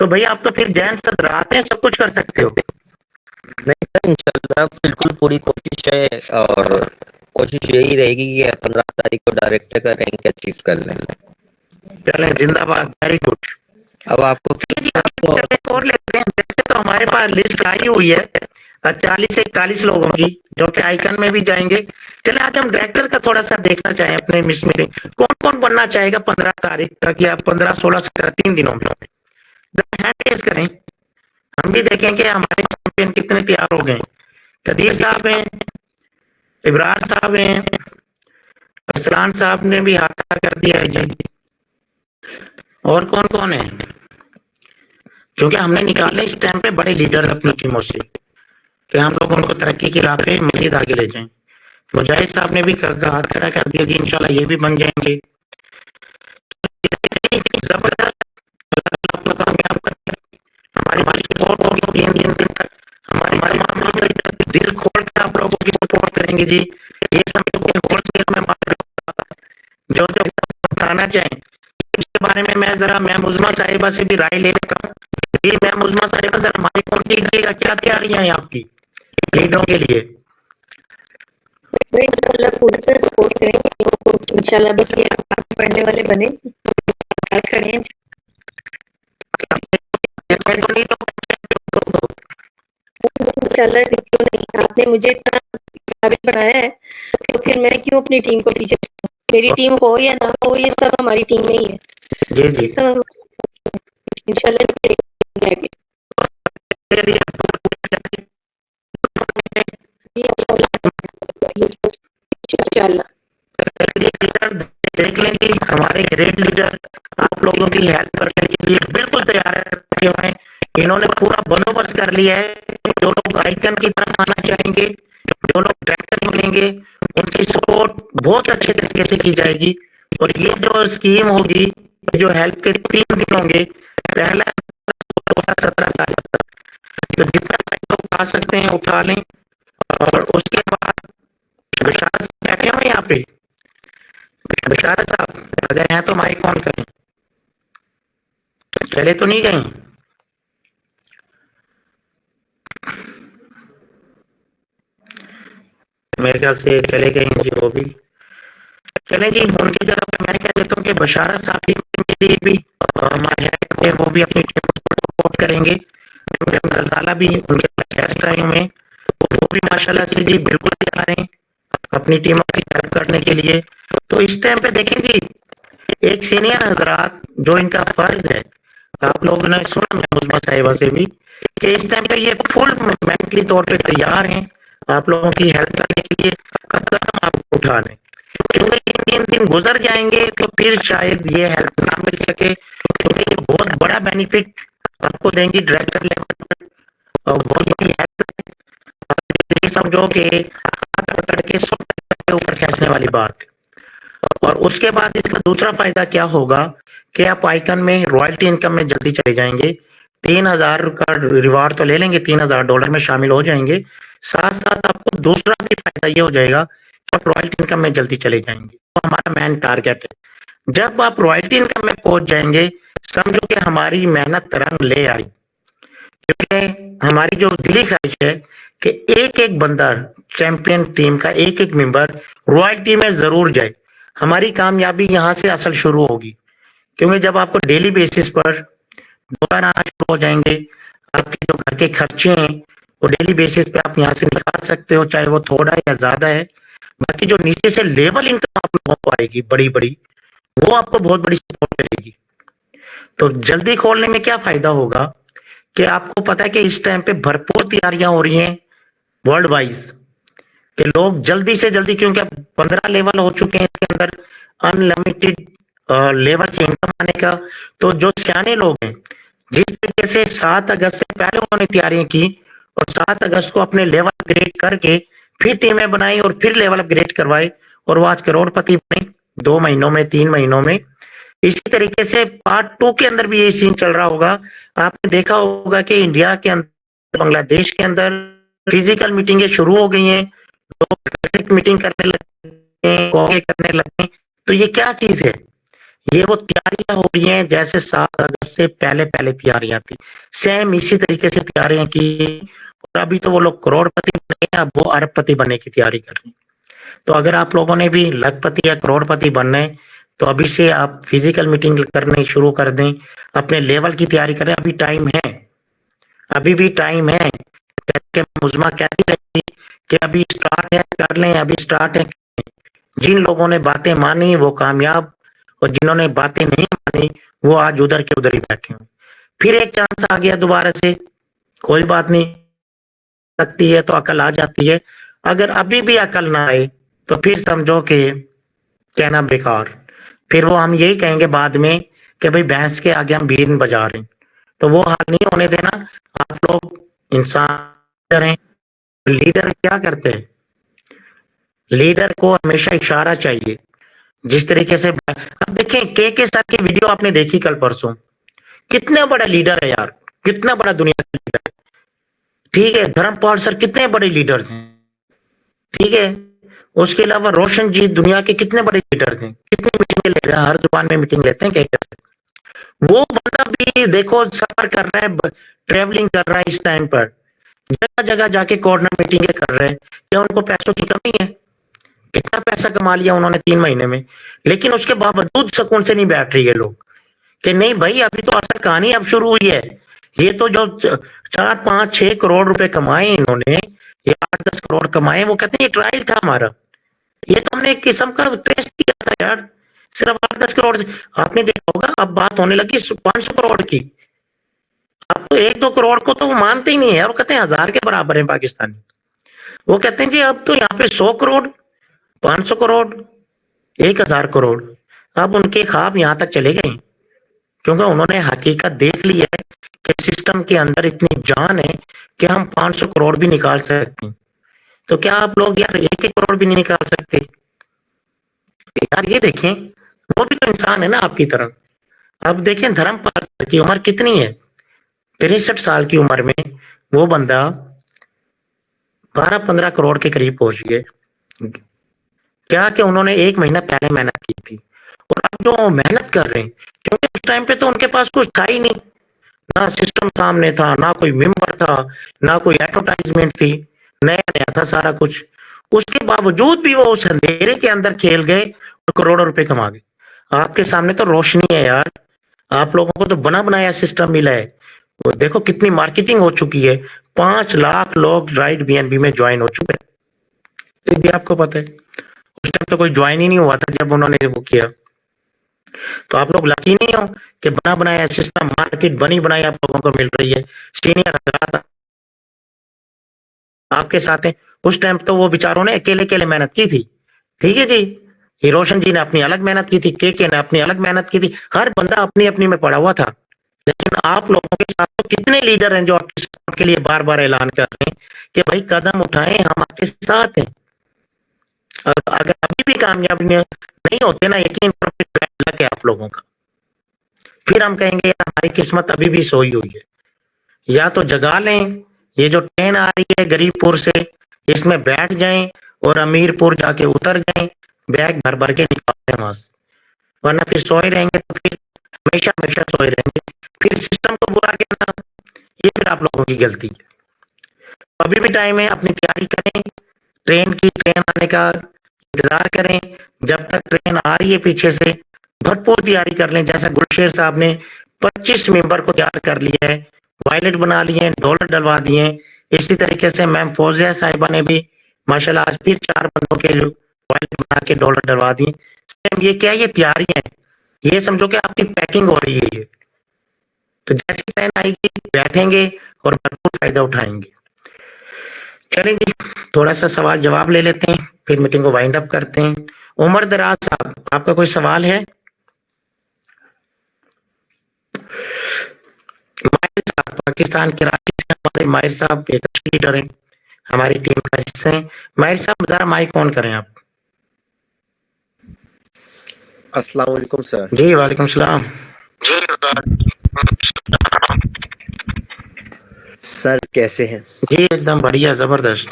तो भैया आप तो फिर जेंट्स रात में सब कुछ कर सकते हो। नहीं सर, इंशाल्लाह बिल्कुल पूरी कोशिश है, और कोशिश यही रहेगी कि 15 तारीख को डायरेक्टर का रैंक अचीव कर लें। चलें, जिंदाबाद, वेरी गुड। अब आपको और लेते हैं, जैसे तो हमारे पास लिस्ट आई हुई है 40 से 41 लोगों की जो कि आइकन में भी जाएंगे। चले आज हम डायरेक्टर का थोड़ा सा देखना चाहें अपने मिस मीटिंग, कौन कौन बनना चाहेगा 15 तारीख तक या 15-16 17 3 दिनों में हैंड रेज करें, हम भी देखें कि हमारे चैंपियन कितने तैयार हो गए। कदीर साहब हैं, इब्रार साहब हैं, असलान साहब ने भी हाथ कर दिया है जी। और कौन कौन है? क्योंकि हमने निकाले इस टाइम पे बड़े लीडर अपनी टीमों से कि हम लोग उनको तरक्की की राह पे मजीद आगे ले जाएं। मुजाहिद साहब ने भी हाथ खड़ा कर दिया जी, इंशाल्लाह ये भी बन जाएंगे। जबरदस्त, हमारी सपोर्ट होगी 3 दिन तक, हमारे दिल खोल कर आप लोगों की सपोर्ट करेंगे जी। ये समझो कि होलसेल में जो जो बताना चाहें इसके बारे में मैं मुजमा साहिबा से भी राय ले लेता हूँ। जी मैं मुजमा साहिबा सर, हमारी कौन कीजिएगा, क्या तैयारियां हैं आपकी लीडरों के लिए? इंशाल्लाह पूरी तरह सपोर्ट करेंगे इंशाल्लाह, बस ये आगे बढ़ने वाले बने खड़े हैं। इंशाल्लाह क्यों नहीं, आपने मुझे इतना काबिल बनाया है तो फिर मैं क्यों अपनी टीम को पीछे, मेरी टीम हो या ना हो ये सब हमारी टीम में ही है जी जी सब इंशाल्लाह। देख लेंगे हमारे ग्रेट लीडर आप लोगों की हेल्प करने के लिए बिल्कुल तैयार है। इन्होंने पूरा बंदोबस्त कर लिया है। जो लोग आइकन की तरफ आना चाहेंगे, जो लोग ट्रैक्टर मिलेंगे, उनकी सपोर्ट बहुत अच्छे तरीके से की जाएगी। और ये जो स्कीम होगी, जो हेल्प के 3 दिन होंगे, पहला 17 तारीख तक, तो जितना लोग आ सकते हैं उठा लें। और उसके बाद विशाल बैठे हुए यहाँ पे, विशाल साहब अगर हैं तो माइक ऑन करें। चले तो नहीं गए? मेरे ख्याल से चले गए जी वो भी। चले जी, उनकी जगह पे मैं कह देता हूँ कि बशारत साहब के लिए भी हमारे हैं वो भी अपनी टीम को सपोर्ट करेंगे। गजाला भी उनके गेस्ट आए हुए, वो भी माशाल्लाह से जी बिल्कुल तैयार हैं अपनी टीम की हेल्प करने के लिए। तो इस टाइम पे देखें जी, एक सीनियर हजरात जो इनका फर्ज है, आप लोगों ने सुना मुस्मा साहिबा से भी कि इस टाइम पे ये फुल मेंटली तौर पे तैयार हैं आप लोगों की हेल्प करने के लिए, कदम आप उठा लें, क्योंकि 3 दिन गुजर जाएंगे तो फिर शायद ये हेल्प ना मिल सके, क्योंकि ये बहुत बड़ा बेनिफिट आपको देंगी डायरेक्टर लेवल पर और बहुत बड़ी हेल्प। ये समझो कि हाथ पकड़ के 100 के ऊपर खींचने वाली बात। और उसके बाद इसका दूसरा फायदा क्या होगा कि आप आइकन में रॉयल्टी इनकम में जल्दी चले जाएंगे। 3000 का रिवार्ड तो ले लेंगे, $3000 में शामिल हो जाएंगे। साथ साथ आपको दूसरा भी फायदा ये हो जाएगा कि आप रॉयल्टी इनकम में जल्दी चले जाएंगे। तो हमारा मेन टारगेट है, जब आप रॉयल्टी इनकम में पहुंच जाएंगे समझो कि हमारी मेहनत रंग ले आई, क्योंकि हमारी जो दिली ख्वाहिश है कि एक एक बंदा चैंपियन टीम का एक एक मेंबर रॉयल्टी में जरूर जाए। हमारी कामयाबी यहाँ से असल शुरू होगी, क्योंकि जब आपको डेली बेसिस पर डॉलर आना शुरू हो जाएंगे, आपके जो घर के खर्चे हैं वो डेली बेसिस पे आप यहाँ से निकाल सकते हो, चाहे वो थोड़ा या ज्यादा है। बाकी जो नीचे से लेवल इनकम आप लोगों को आएगी बड़ी बड़ी, वो आपको बहुत बड़ी सपोर्ट करेगी। तो जल्दी खोलने में क्या फायदा होगा कि आपको पता है कि इस टाइम पे भरपूर तैयारियां हो रही हैं वर्ल्ड वाइज कि लोग जल्दी से जल्दी, क्योंकि अब 15 लेवल हो चुके हैं इसके अंदर अनलिमिटेड लेवल से इनकम आने का। तो जो सियाने लोग हैं, जिस तरीके से 7 अगस्त से पहले उन्होंने तैयारियां की और 7 अगस्त को अपने लेवल अपग्रेड करके फिर टीमें बनाई और फिर लेवल अपग्रेड करवाए और वो आज करोड़पति बने 2 महीनों में, 3 महीनों में। इसी तरीके से पार्ट 2 के अंदर भी ये सीन चल रहा होगा। आपने देखा होगा कि इंडिया के अंदर, बांग्लादेश के अंदर फिजिकल मीटिंगें शुरू हो गई हैं, लोग मीटिंग करने करने लगे। तो ये क्या चीज है? ये वो तैयारियां हो रही हैं जैसे 7 अगस्त से पहले पहले तैयारियां थी, सेम इसी तरीके से तैयारियां की। और अभी तो वो लोग करोड़पति बने, अब वो अरबपति बनने की तैयारी कर रहे हैं। तो अगर आप लोगों ने भी लखपति या करोड़पति बनना है तो अभी से आप फिजिकल मीटिंग करने शुरू कर दें, अपने लेवल की तैयारी करें। अभी टाइम है, अभी भी टाइम है। मुजमा कहती रहती कि अभी स्टार्ट है, कर लें, अभी स्टार्ट है। जिन लोगों ने बातें मानी वो कामयाब, और जिन्होंने बातें नहीं मानी वो आज उधर के उधर ही बैठे हुए। फिर एक चांस आ गया दोबारा से, कोई बात नहीं, लगती है तो अकल आ जाती है। अगर अभी भी अकल ना आए तो फिर समझो कि कहना बेकार। फिर वो हम यही कहेंगे बाद में कि भाई भैंस के आगे हम बीन बजा रहे हैं। तो वो हाल नहीं होने देना। आप लोग इंसान हैं, लीडर क्या करते हैं? लीडर को हमेशा इशारा चाहिए। जिस तरीके से अब देखें के सर की वीडियो आपने देखी कल परसों, कितना बड़ा लीडर है यार, कितना बड़ा दुनिया का लीडर है। ठीक है, धर्मपाल सर कितने बड़े लीडर्स हैं, ठीक है। उसके अलावा रोशन जी दुनिया के कितने बड़े लीडर्स हैं, कितनी मीटिंग ले रहे हैं, हर दुकान में मीटिंग लेते हैं के। वो बंदा भी देखो सफर कर रहा है, ट्रेवलिंग कर रहा है, इस टाइम पर जगह जगह जाके कॉर्नर मीटिंगें कर रहे हैं। क्या उनको पैसों की कमी है? कितना पैसा कमा लिया उन्होंने 3 महीने में, लेकिन उसके बावजूद सुकून से नहीं बैठ रही है लोग कि नहीं भाई अभी तो असल कहानी अब शुरू हुई है। ये तो जो 4, 5, 6 करोड़ रुपए कमाए इन्होंने, ये 8, 10 करोड़ कमाए, वो कहते हैं ये ट्रायल था हमारा, ये तो हमने एक किस्म का टेस्ट किया था यार। सिर्फ 8, 10 करोड़ आपने देखा होगा, अब बात होने लगी 500 करोड़ की। अब तो 1, 2 करोड़ को तो वो मानते ही नहीं है और कहते हैं 1000 के बराबर है पाकिस्तानी। वो कहते हैं जी अब तो यहाँ पे 100 करोड़, 500 करोड़, 1000 करोड़। अब उनके ख्वाब यहां तक चले गए क्योंकि उन्होंने हकीकत देख ली है कि सिस्टम के अंदर इतनी जान है कि हम 500 करोड़ भी निकाल सकते हैं। तो क्या आप लोग यार 1 करोड़ भी नहीं निकाल सकते? यार ये देखें, वो भी तो इंसान है ना आपकी तरह। अब देखें धर्मपाल सर की उम्र कितनी है, 63 साल की उम्र में वो बंदा 12-15 करोड़ के करीब पहुंच गए। क्या कि उन्होंने 1 महीना पहले मेहनत की थी और अब जो मेहनत कर रहे हैं, क्योंकि उस टाइम पे तो उनके पास कुछ था ही नहीं, ना सिस्टम सामने था, ना कोई मेंबर था, ना कोई एडवर्टाइजमेंट थी, नया नया था सारा कुछ। उसके बावजूद भी वो उस अंधेरे के अंदर खेल गए और करोड़ों रुपए कमा गए। आपके सामने तो रोशनी है यार, आप लोगों को तो बना बनाया सिस्टम मिला है। वो देखो कितनी मार्केटिंग हो चुकी है, 5 लाख लोग राइट बीएनबी में ज्वाइन हो चुके हैं, ये भी आपको पता है। उस टाइम तो कोई ज्वाइन ही नहीं हुआ था जब उन्होंने वो किया। तो आप लोग लकी नहीं हो कि बना बनाया सिस्टम, मार्केट बनी बनाई आप लोगों को मिल रही है। सीनियर हजरात आपके साथ हैं। उस टाइम तो वो बेचारों ने अकेले अकेले मेहनत की थी, ठीक है जी। ये रोशन जी ने अपनी अलग मेहनत की थी, के ने अपनी अलग मेहनत की थी, हर बंदा अपनी अपनी में पड़ा हुआ था। लेकिन आप लोगों के साथ तो कितने लीडर हैं जो आपके सपोर्ट के लिए बार बार ऐलान कर रहे हैं कि भाई कदम उठाएं, हम आपके साथ हैं। और अगर अभी भी कामयाब नहीं होते ना, यकीन करो फिर bad luck है आप लोगों का। फिर हम कहेंगे यार हमारी किस्मत अभी भी सोई हुई है। या तो जगा लें, ये जो ट्रेन आ रही है गरीबपुर से, इसमें बैठ जाएं और अमीरपुर जाके उतर जाएं, बैग भर भर के निकालें वहां से। वरना फिर सोए रहेंगे तो फिर हमेशा हमेशा सोए रहेंगे। फिर सिस्टम को बुरा कहना, ये फिर आप लोगों की गलती है। अभी भी टाइम है, अपनी तैयारी करें, ट्रेन आने का इंतजार करें। जब तक ट्रेन आ रही है पीछे से भरपूर तैयारी कर लें। जैसा गुलशेर साहब ने 25 मेंबर को तैयार कर लिया है, वायलेट बना लिए हैं, डॉलर डलवा दिए हैं। इसी तरीके से मैम फौजिया साहिबा ने भी माशाल्लाह आज फिर 4 बंदों के वायलेट बना के डॉलर डलवा दिए। सेम ये क्या है, ये तैयारी है। ये समझो कि आपकी पैकिंग हो रही है ये। तो जैसी ट्रेन आएगी बैठेंगे और भरपूर फायदा उठाएंगे। चलेंगे, थोड़ा सा सवाल जवाब ले लेते हैं, फिर मीटिंग को वाइंड अप करते हैं। उमर दराज साहब, आपका कोई सवाल है? माहिर साहब, पाकिस्तान कराची से हमारे माहिर साहब एक अच्छे लीडर हैं, हमारी टीम का हिस्सा हैं। माहिर साहब जरा माइक ऑन करें आप। अस्सलाम वालेकुम सर। जी वालेकुम सलाम। सर कैसे हैं? जी एकदम बढ़िया जबरदस्त।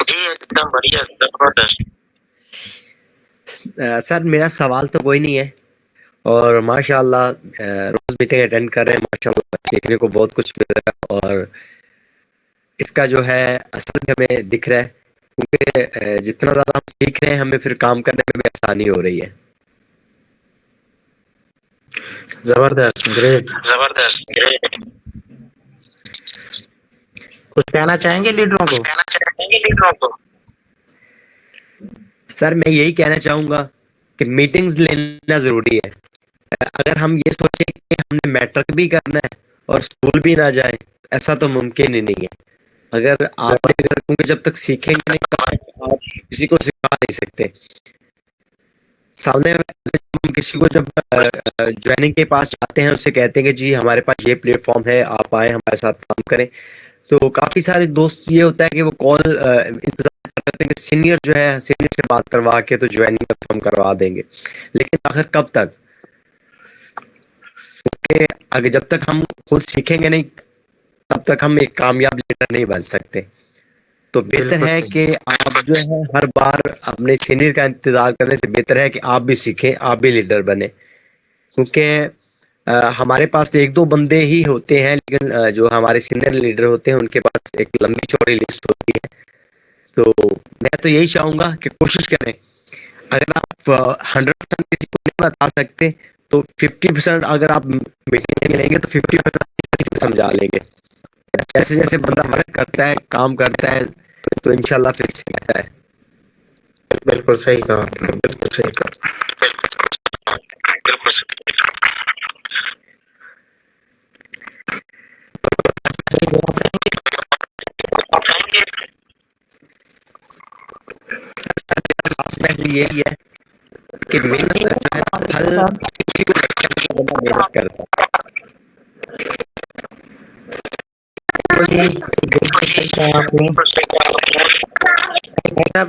सर मेरा सवाल तो कोई नहीं है, और माशाल्लाह रोज मीटिंग अटेंड कर रहे हैं, माशाल्लाह सीखने को बहुत कुछ मिल रहा है, और इसका जो है असर भी हमें दिख रहा है, क्योंकि जितना ज़्यादा हम सीख रहे हैं हमें फिर काम करने में भी आसानी हो रही है। जबरदस्त, ग्रेट। कुछ कहना चाहेंगे लीडरों को? सर मैं यही कहना चाहूँगा कि मीटिंग्स लेना ज़रूरी है। अगर हम ये सोचें कि हमने मैट्रिक भी करना है और स्कूल भी ना जाए, ऐसा तो मुमकिन ही नहीं है। अगर क्योंकि जब तक सीखेंगे नहीं तो आप किसी को सिखा नहीं सकते। सामने हम किसी को जब ज्वाइनिंग के पास जाते हैं, उससे कहते हैं कि जी हमारे पास ये प्लेटफॉर्म है, आप आए हमारे साथ काम करें, तो काफ़ी सारे दोस्त ये होता है कि वो कॉल इंतजार करते हैं कि सीनियर जो है सीनियर से बात करवा के तो ज्वाइनिंग कंफर्म करवा देंगे। लेकिन आखिर कब तक? क्योंकि अगर जब तक हम खुद सीखेंगे नहीं तब तक हम एक कामयाब लीडर नहीं बन सकते। तो बेहतर है कि आप जो है हर बार अपने सीनियर का इंतजार करने से बेहतर है कि आप भी सीखें, आप भी लीडर बने। क्योंकि हमारे पास एक दो बंदे ही होते हैं, लेकिन जो हमारे सीनियर लीडर होते हैं उनके पास एक लंबी चौड़ी लिस्ट होती है। तो मैं तो यही चाहूँगा कि कोशिश करें, अगर आप 100% किसी को नहीं बता सकते तो 50% अगर आप मीटिंग में लेंगे तो 50% समझा लेंगे। जैसे जैसे बंदा मेहनत करता है, काम करता है, तो इंशाल्लाह फिर सीखता है। बिल्कुल सही कहा, बिल्कुल सही कहा। यही है कि मेहनत जो है फल किसी को मेहनत करता है।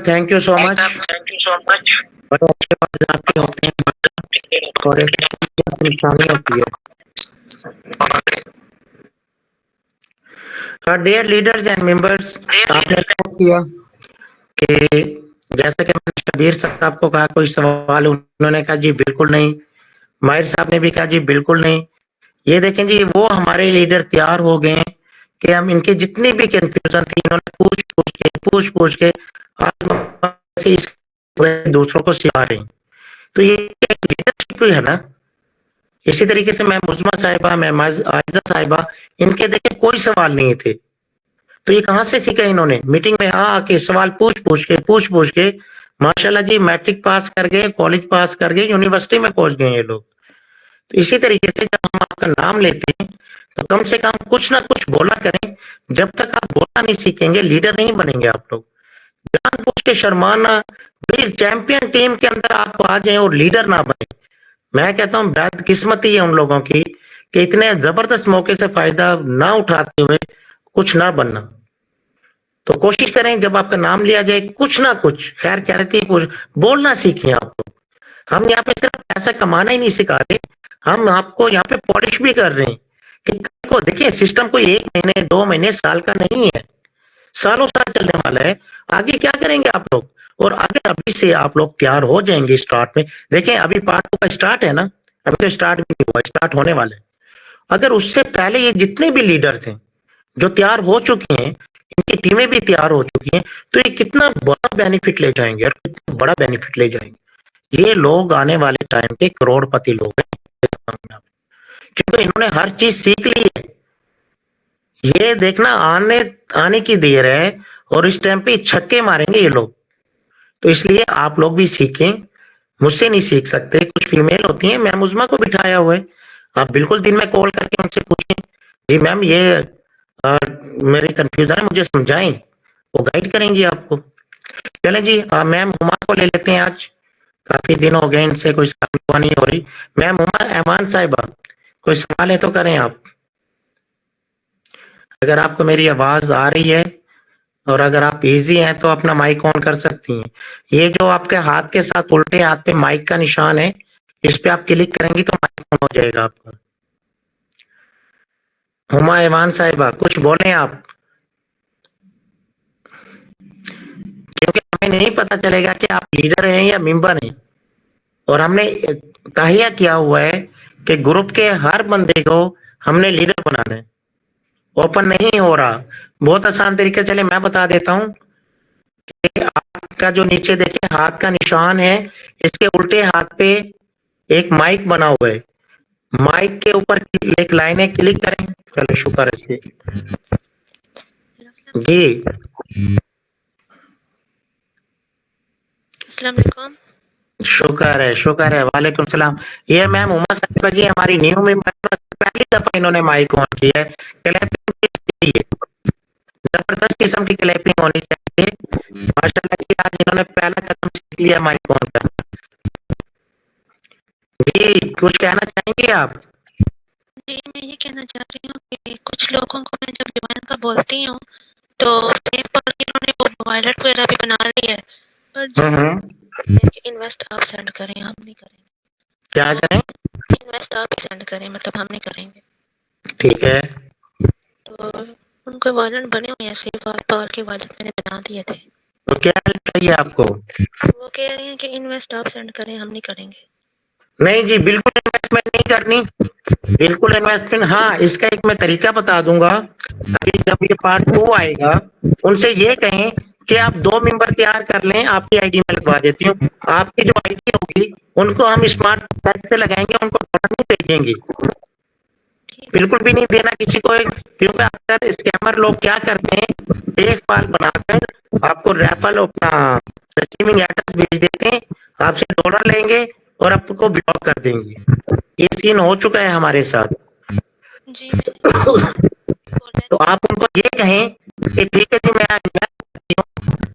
Thank you so much. बड़े अच्छे वर्ड आपके होते हैं और एक निशानी होती है। डियर लीडर्स एंड मेंबर्स, आपने किया कि जैसा कि मैंने शबीर साहब को कहा कोई सवाल, उन्होंने कहा जी बिल्कुल नहीं। माहिर साहब ने भी कहा जी बिल्कुल नहीं। ये देखें जी, वो हमारे लीडर तैयार हो गए हैं कि हम इनके जितनी भी कंफ्यूजन थी इन्होंने पूछ के आज दूसरों को सिखा रहे हैं। तो ये लीडरशिप है ना। इसी तरीके से मैं मुजमा साहिबा, मैं आयजा साहिबा, इनके देखे कोई सवाल नहीं थे, तो ये कहाँ से सीखा इन्होंने? मीटिंग में आके सवाल पूछ के माशाल्लाह जी मैट्रिक पास कर गए, कॉलेज पास कर गए, यूनिवर्सिटी में पहुंच गए ये लोग। तो इसी तरीके से जब हम आपका नाम लेते हैं तो कम से कम कुछ ना कुछ बोला करें। जब तक आप बोलना नहीं सीखेंगे लीडर नहीं बनेंगे आप लोग। जानबूझ के शर्माना, फिर चैंपियन टीम के अंदर आप आ जाएं और लीडर ना बने। मैं कहता हूँ बदकिस्मती है उन लोगों की कि इतने जबरदस्त मौके से फायदा ना उठाते हुए कुछ ना बनना। तो कोशिश करें जब आपका नाम लिया जाए कुछ ना कुछ खैर क्या रहती है, कुछ बोलना सीखें आप लोग। हम यहाँ पे सिर्फ पैसा कमाना ही नहीं सिखा रहे, हम आपको यहाँ पे पॉलिश भी कर रहे हैं कि को देखिए सिस्टम कोई 1 महीने 2 महीने साल का नहीं है, सालों साल चलने वाला है। आगे क्या करेंगे आप लोग? और अगर अभी से आप लोग तैयार हो जाएंगे स्टार्ट में, देखें अभी पार्ट 2 का स्टार्ट है ना, अभी तो स्टार्ट भी नहीं हुआ, स्टार्ट होने वाला है। अगर उससे पहले ये जितने भी लीडर थे जो तैयार हो चुके हैं, इनकी टीमें भी तैयार हो चुकी हैं, तो ये कितना बड़ा बेनिफिट ले जाएंगे और कितना बड़ा बेनिफिट ले जाएंगे। ये लोग आने वाले टाइम के करोड़पति लोग हैं, क्योंकि इन्होंने हर चीज सीख ली है। ये देखना आने की देर है और इस टाइम पे छक्के मारेंगे ये लोग। तो इसलिए आप लोग भी सीखें, मुझसे नहीं सीख सकते। कुछ फीमेल होती हैं, मैम उज़मा को बिठाया हुआ है, आप बिल्कुल दिन में कॉल करके उनसे पूछें, जी मैम ये मेरी कंफ्यूजन है, मुझे समझाएं, वो गाइड करेंगी आपको। चलें जी, मैम हुमा को ले लेते हैं। आज काफी दिन हो गए इनसे कोई सवाल नहीं हो रही। मैम हुमा ऐमान साहिबा, कोई सवाल है तो करें आप। अगर आपको मेरी आवाज आ रही है और अगर आप इजी हैं तो अपना माइक ऑन कर सकती हैं। ये जो आपके हाथ के साथ उल्टे हाथ पे माइक का निशान है, इस पे आप क्लिक करेंगी तो माइक ऑन हो जाएगा आपका। हुमा ऐमान साहिबा कुछ बोलें आप, क्योंकि हमें नहीं पता चलेगा कि आप लीडर हैं या मेंबर हैं। और हमने तहिया किया हुआ है कि ग्रुप के हर बंदे को हमने लीडर बनाना है। ओपन नहीं हो रहा, बहुत आसान तरीके, चले मैं बता देता हूं कि आपका जो नीचे देखिए हाथ का निशान है, इसके उल्टे हाथ पे एक माइक बना हुआ है, माइक के ऊपर एक लाइन है, क्लिक करें। चलो शुक्र है जी। शुक्र है वालेकुम सलाम। ये मैम उमा साहिबा जी हमारी न्यू मेंबर, पहली दफा इन्होंने माइक ऑन किया है। क्लैपिंग जबरदस्त किस्म की क्लैपिंग होनी चाहिए। माशाल्लाह जी आज इन्होंने पहला कदम सीख लिया माइक ऑन करना। जी कुछ कहना चाहेंगे आप? जी मैं ये कहना चाह रही हूँ कि कुछ लोगों को मैं जब ज्वाइन का बोलती हूँ तो सेम पर इन्होंने वो वॉलेट वगैरह भी बना ली है, पर इन्वेस्ट आप सेंड करें, हम नहीं करेंगे। क्या करें? इन्वेस्ट आप ही सेंड करें, मतलब हम नहीं करेंगे। ठीक है, तो उनको वॉलेट बने हुए हैं, सेव पावर के वॉलेट मैंने बना दिए थे। तो क्या हेल्प चाहिए आपको? वो कह रही हैं कि इन्वेस्ट आप सेंड करें, हम नहीं करेंगे। नहीं जी बिल्कुल इन्वेस्टमेंट नहीं करनी, बिल्कुल इन्वेस्टमेंट। हाँ इसका एक मैं तरीका बता दूंगा, अभी जब ये पार्ट 2 आएगा उनसे ये कहें कि आप 2 मेंबर तैयार कर लें, आपकी आईडी में लगवा देती हूँ। आपकी जो आईडी होगी उनको हम स्मार्ट कॉन्टैक्ट से लगाएंगे, उनको डॉलर नहीं भेजेंगे, बिल्कुल भी नहीं देना किसी को। क्योंकि अक्सर स्कैमर लोग क्या करते हैं, फेक पाल बनाकर आपको रेफरल अपना रिसीविंग एड्रेस भेज देते हैं, आपसे डॉलर लेंगे और आपको ब्लॉक कर देंगे। ये सीन हो चुका है हमारे साथ। जी तो आप उनको ये कहें कि ठीक है जी मैं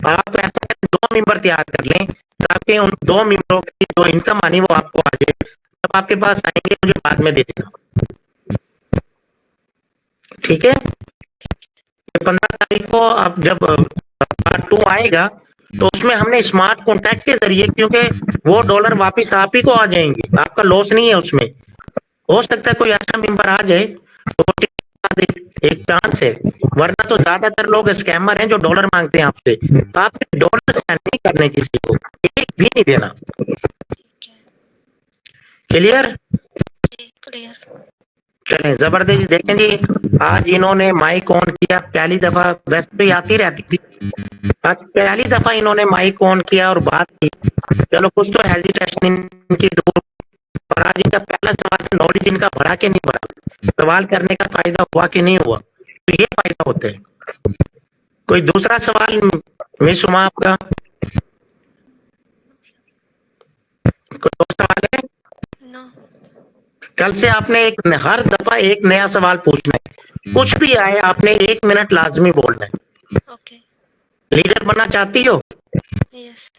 आप ऐसा 2 मेंबर तैयार कर लें ताकि उन 2 मेंबरों की जो इनकम आनी वो आपको आ जाए, जब आपके पास आएंगे मुझे बाद में दे देना, ठीक है? 15 तारीख को आप जब पार्ट 2 आएगा तो उसमें हमने स्मार्ट कॉन्टैक्ट के जरिए, क्योंकि वो डॉलर वापस आप ही को आ जाएंगे, आपका लॉस नहीं है उसमें। हो सकता है कोई ऐसा मेंबर आ जाए तो एक चांस है, वरना तो ज्यादातर लोग स्कैमर हैं जो डॉलर मांगते हैं आपसे। आपने डॉलर सेंड नहीं करने किसी को, एक भी नहीं देना। क्लियर? चलें जबरदस्त। देखें जी आज इन्होंने माइक ऑन किया पहली दफा, वैसे तो आती रहती थी, आज पहली दफा इन्होंने माइक ऑन किया और बात की। चलो कुछ तो हेजिटेशन इनकी दूर, और आज इनका पहला सवाल था नॉलेज इनका बढ़ा के नहीं बढ़ा, सवाल करने का फायदा हुआ कि नहीं हुआ, तो ये फायदा होता है। कोई दूसरा सवाल मिस हुआ आपका? कोई और सवाल है? कल से आपने हर दफा एक नया सवाल पूछना है, कुछ भी आए आपने 1 मिनट लाजमी बोलना है। ओके। लीडर बनना चाहती हो? यस।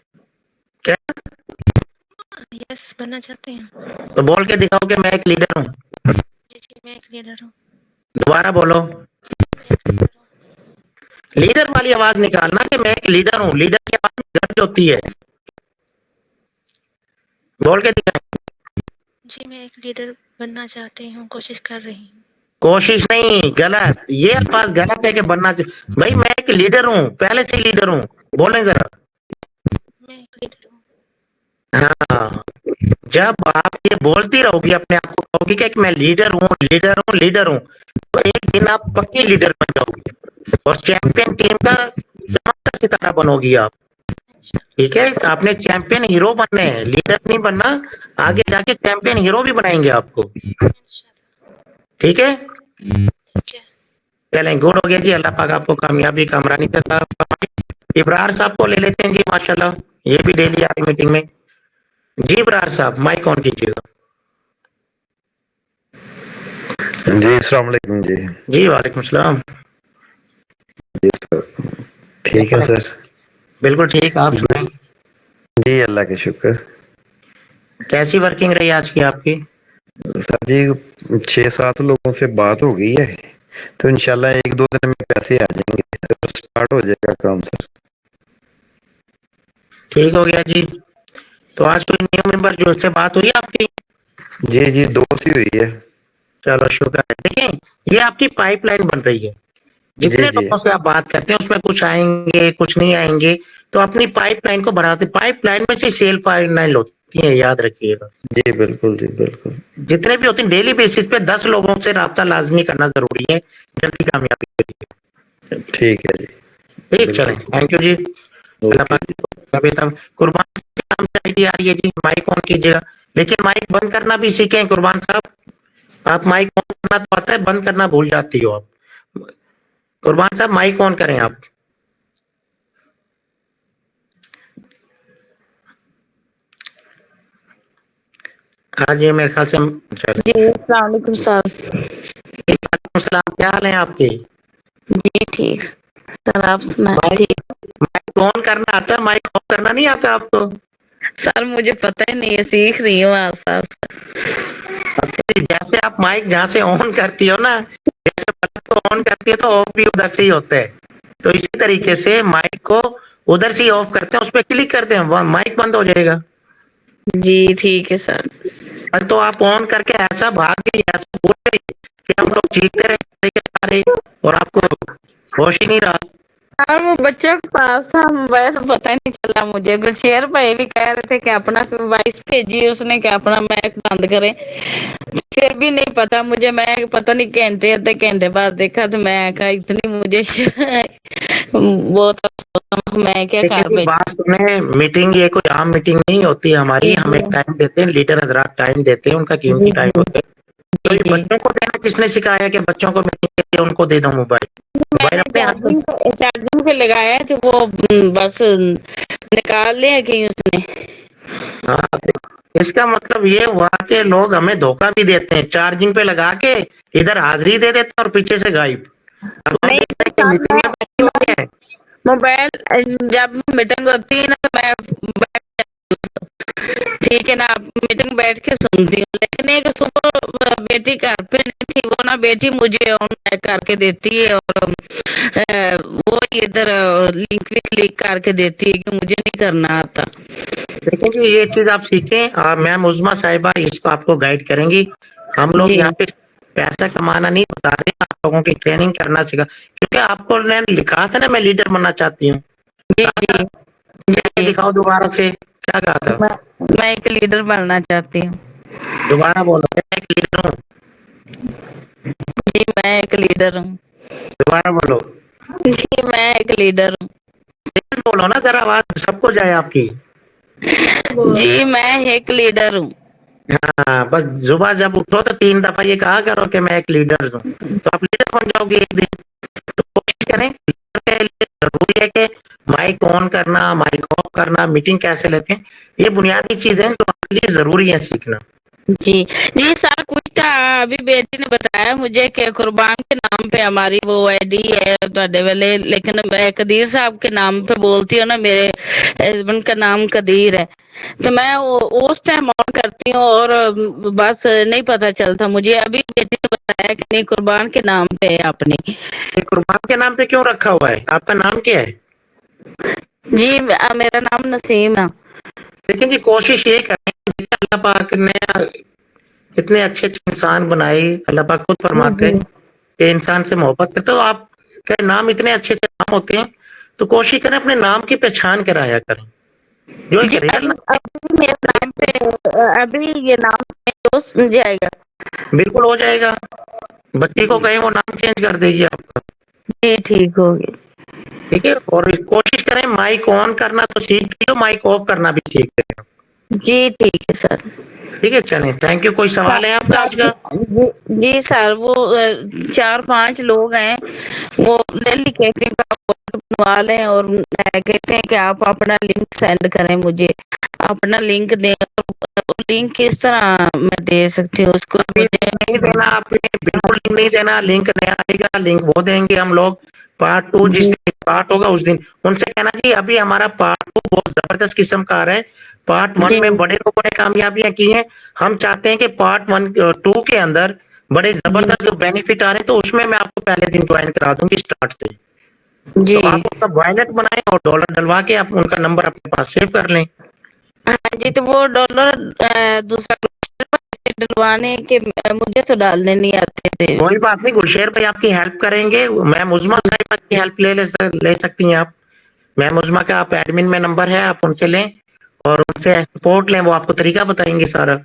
क्या? यस, बनना चाहते हैं। तो बोल के दिखाओ कि मैं एक लीडर हूँ। जी जी, मैं एक लीडर हूँ। दोबारा बोलो। लीडर वाली आवाज निकालना कि मैं एक लीडर हूँ। लीडर की आवाज गट होती है। बोल के दिखाओ। जी, मैं एक लीडर बनना चाहती हूँ, कोशिश कर रही हूँ। कोशिश नहीं, गलत। ये अल्फाज गलत है कि बनना भाई मैं एक लीडर हूँ, पहले से लीडर हूँ। बोलें जरा। मैं एक लीडर हूँ। हाँ, जब आप ये बोलती रहोगी अपने आप को, कहोगी कि मैं लीडर हूँ, लीडर हूँ, लीडर हूँ, तो एक दिन आप पक्की लीडर बन जाओगी और चैंपियन टीम का जबरदस्त सितारा बनोगी आप। ठीक है, तो आपने चैंपियन हीरो बनने हैं, लीडर नहीं बनना। आगे जाके चैंपियन हीरो भी बनाएंगे आपको। ठीक है, चलें, गुड हो गया जी। अल्लाह पाक आपको कामयाबी कामरानी देता। इब्रार साहब को ले लेते हैं जी, माशाल्लाह, ये भी डेली आ रही मीटिंग में। जी इब्रार साहब, माइक ऑन कीजिएगा। जी अस्सलाम वालेकुम जी। जी वालेकुम सलाम। जी सर, ठीक है सर। बिल्कुल ठीक, आप सुनाएं। जी अल्लाह के शुक्र। कैसी वर्किंग रही आज की आपकी? सर जी 6-7 लोगों से बात हो गई है, तो इंशाल्लाह 1-2 दिन में पैसे आ जाएंगे, तो स्टार्ट हो जाएगा काम सर। ठीक हो गया जी। तो आज कोई न्यू मेंबर जो उससे बात हुई आपकी? जी जी 2 सी हुई है। चलो शुक्र है। देखिए, ये आपकी पाइपलाइन बन रही है। जितने जी जी लोगों से आप बात करते हैं उसमें कुछ आएंगे, कुछ नहीं आएंगे, तो अपनी पाइपलाइन को बढ़ाते। पाइपलाइन में से सेल पाइपलाइन होती है, याद रखिएगा। जी बिल्कुल जी बिल्कुल। जितने भी होते हैं डेली बेसिस पे 10 लोगों से राब्ता लाजमी करना जरूरी है, जल्दी कामयाबी के लिए। ठीक है जी। ठीक, चलें, थैंक यू जी। अल्लाह पाक। कुर्बान नाम से आईडी आ रही है जी, माइक ऑन कीजिएगा, लेकिन माइक बंद करना भी सीखें कुर्बान साहब। आप माइक ऑन करना तो आता है, बंद करना भूल जाती हो आप। कुर्बान साहब माइक ऑन करें आप। आज ये मेरे ख्याल से हम जी अस्सलाम वालेकुम साहब। सलाम, क्या हाल है आपके? जी ठीक सर, आप सुनाए? माइक ऑन करना आता है, माइक ऑफ करना नहीं आता आपको? सर मुझे पता ही नहीं है, सीख रही हूँ आस्ता आस्ता। जैसे आप माइक जहाँ से ऑन करती हो ना, जैसे बटन को ऑन करती है तो ऑफ भी उधर से ही होता है, तो इसी तरीके से माइक को उधर से ही ऑफ करते हैं, उस पर क्लिक करते हैं, माइक बंद हो जाएगा। जी ठीक है सर। तो आप ऑन करके ऐसा भाग गई, ऐसा बोल रही कि हम लोग चीखते रहे और आपको होश ही नहीं रहा। सर वो बच्चों के पास था, वैसे पता नहीं चला मुझे। गुलशेर भाई भी कह रहे थे कि अपना वॉइस भेजी उसने कि अपना माइक बंद करें, फिर भी नहीं पता मुझे। मैं पता नहीं घंटे आधे घंटे बाद देखा तो मैं कहा इतनी मुझे वो तो मैं क्या कर बैठी। बात सुने, मीटिंग ये कोई आम मीटिंग नहीं होती हमारी, हम एक टाइम देते हैं, लीडर हजरात टाइम देते हैं, उनका कीमती टाइम होता है। तो ये बच्चों को देना किसने सिखाया कि बच्चों को मीटिंग के लिए उनको दे दो मोबाइल? मोबाइल अपने हाथ में। चार्जिंग पे लगाया है कि वो बस निकाल लिया कि उसने। हाँ, इसका मतलब ये हुआ कि लोग हमें धोखा भी देते हैं, चार्जिंग पे लगा के इधर हाजिरी दे देते हैं और पीछे से गायब। अब हम देख रहे हैं कि मीटिंग में बैठे हुए हैं। मोबाइल जब मीटिंग होती है ना तो मैं ठीक है ना, मीटिंग बैठ के सुनती हूँ, लेकिन एक सुबह बेटी घर पे नहीं थी, वो ना बेटी मुझे ऑन करके देती है और वो इधर लिंक भी क्लिक करके देती है कि मुझे नहीं करना आता। देखिए कि ये चीज आप सीखें, मैम उज़मा साहिबा इसको आपको गाइड करेंगी। हम लोग यहाँ पे पैसा कमाना नहीं बता रहे, आप लोगों की ट्रेनिंग करना सीखा, क्योंकि आपको मैंने लिखा था ना मैं लीडर बनना चाहती हूँ। दिखाओ दोबारा से, क्या कहा था? मैं एक लीडर बनना चाहती हूँ। दोबारा बोलो, मैं एक लीडर हूँ। जी मैं एक लीडर हूँ। दोबारा बोलो। जी मैं एक लीडर हूँ। बोलो ना जरा, आवाज सबको जाए आपकी। जी मैं एक लीडर हूँ। हाँ, बस सुबह जब उठो तो 3 दफा ये कहा करो कि मैं एक लीडर हूँ, तो आप लीडर बन जाओगे एक दिन। तो कोशिश करें लीडर के लिए जरूरी है कि माइक ऑन करना, माइक ऑफ करना, मीटिंग कैसे लेते हैं, ये बुनियादी चीजें हैं जो हमारे लिए जरूरी है सीखना। जी जी सर, कुछ था अभी बेटी ने बताया मुझे कि कुर्बान के नाम पे हमारी वो आईडी है ਤੁਹਾਡੇ वाले, लेकिन मैं कदीर साहब के नाम पे बोलती हूँ ना, मेरे हस्बैंड का नाम कदीर है, तो मैं उस टाइम ऑन करती हूँ और बस नहीं पता चलता मुझे। अभी बेटी ने बताया कि नहीं कुर्बान के नाम पे है अपनी। ये कुर्बान के नाम पे क्यों रखा हुआ है? आपका नाम क्या है? जी मेरा नाम नसीम है। लेकिन जी कोशिश ये करें, अल्लाह पाक ने इतने अच्छे अच्छे इंसान बनाए, अल्लाह पाक खुद फरमाते हैं कि इंसान से मोहब्बत करते, तो आप के नाम इतने अच्छे अच्छे नाम होते हैं, तो कोशिश करें अपने नाम की पहचान कराया करें, जो एक रियल अभी मेरे नाम पे अभी ये नाम तो सुन जाएगा। बिल्कुल हो जाएगा, बच्ची को कहें वो नाम चेंज कर देगी आपका। जी ठीक होगी। ठीक है, और कोशिश करें माइक ऑन करना तो सीख लियो, माइक ऑफ करना भी सीख लें। जी ठीक है सर। ठीक है, चलें, थैंक यू। कोई सवाल है आपका आज का? जी सर, वो 4-5 लोग हैं, वो दिल्ली कैटरिंग का बनवा लें और कहते हैं कि आप अपना लिंक सेंड करें मुझे, अपना लिंक दें। लिंक किस तरह मैं दे सकती हूँ उसको? नहीं देना आपने, बिल्कुल लिंक नहीं देना, लिंक नया आएगा, लिंक वो देंगे हम लोग। पार्ट 2 जिस दिन पार्ट होगा उस दिन उनसे कहना जी अभी हमारा पार्ट 2 बहुत जबरदस्त किस्म का आ रहा है, पार्ट 1 में बड़े लोगों ने कामयाबियां की हैं, हम चाहते हैं कि पार्ट 2 के अंदर बड़े जबरदस्त बेनिफिट आ रहे हैं, तो उसमें मैं आपको पहले दिन ज्वाइन करा दूंगी स्टार्ट से। तो आप उनका वॉलेट बनाएं और डॉलर डलवा के आप उनका नंबर अपने पास सेव कर लें। हाँ जी, तो वो डॉलर दूसरा डलवाने के मुझे तो डालने नहीं आते थे। कोई बात नहीं, गुलशेर भाई आपकी हेल्प करेंगे। मैम उज़मा साहिबा की हेल्प ले सकती हैं आप। मैम उज़मा का आप एडमिन में नंबर है, आप उनसे लें और उनसे सपोर्ट लें, वो आपको तरीका बताएंगे सारा।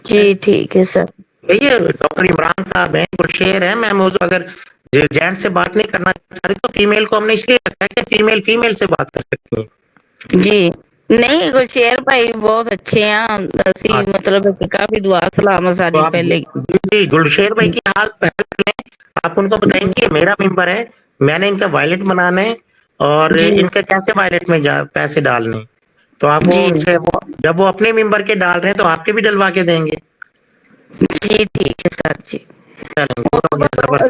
जी ठीक है सर। ये डॉक्टर इमरान साहब हैं, गुलशेर है, मैम अगर जेंट से बात नहीं करना चाह रही तो फीमेल को हमने इसलिए रखा है कि फीमेल से बात कर सकती है। जी नहीं, गुलशेर भाई बहुत अच्छे हैं, मतलब काफी दुआ सलाम सारी पहले। जी गुलशेर भाई की हेल्प लें, आप उनको बताएंगे ये मेरा मेंबर है, मैंने इनका वॉलेट बनाना है और इनके कैसे वॉलेट में पैसे डालने, तो आप उनसे जब वो अपने मेंबर के डाल रहे हैं तो आपके भी डलवा के देंगे। जी ठीक है सर जी।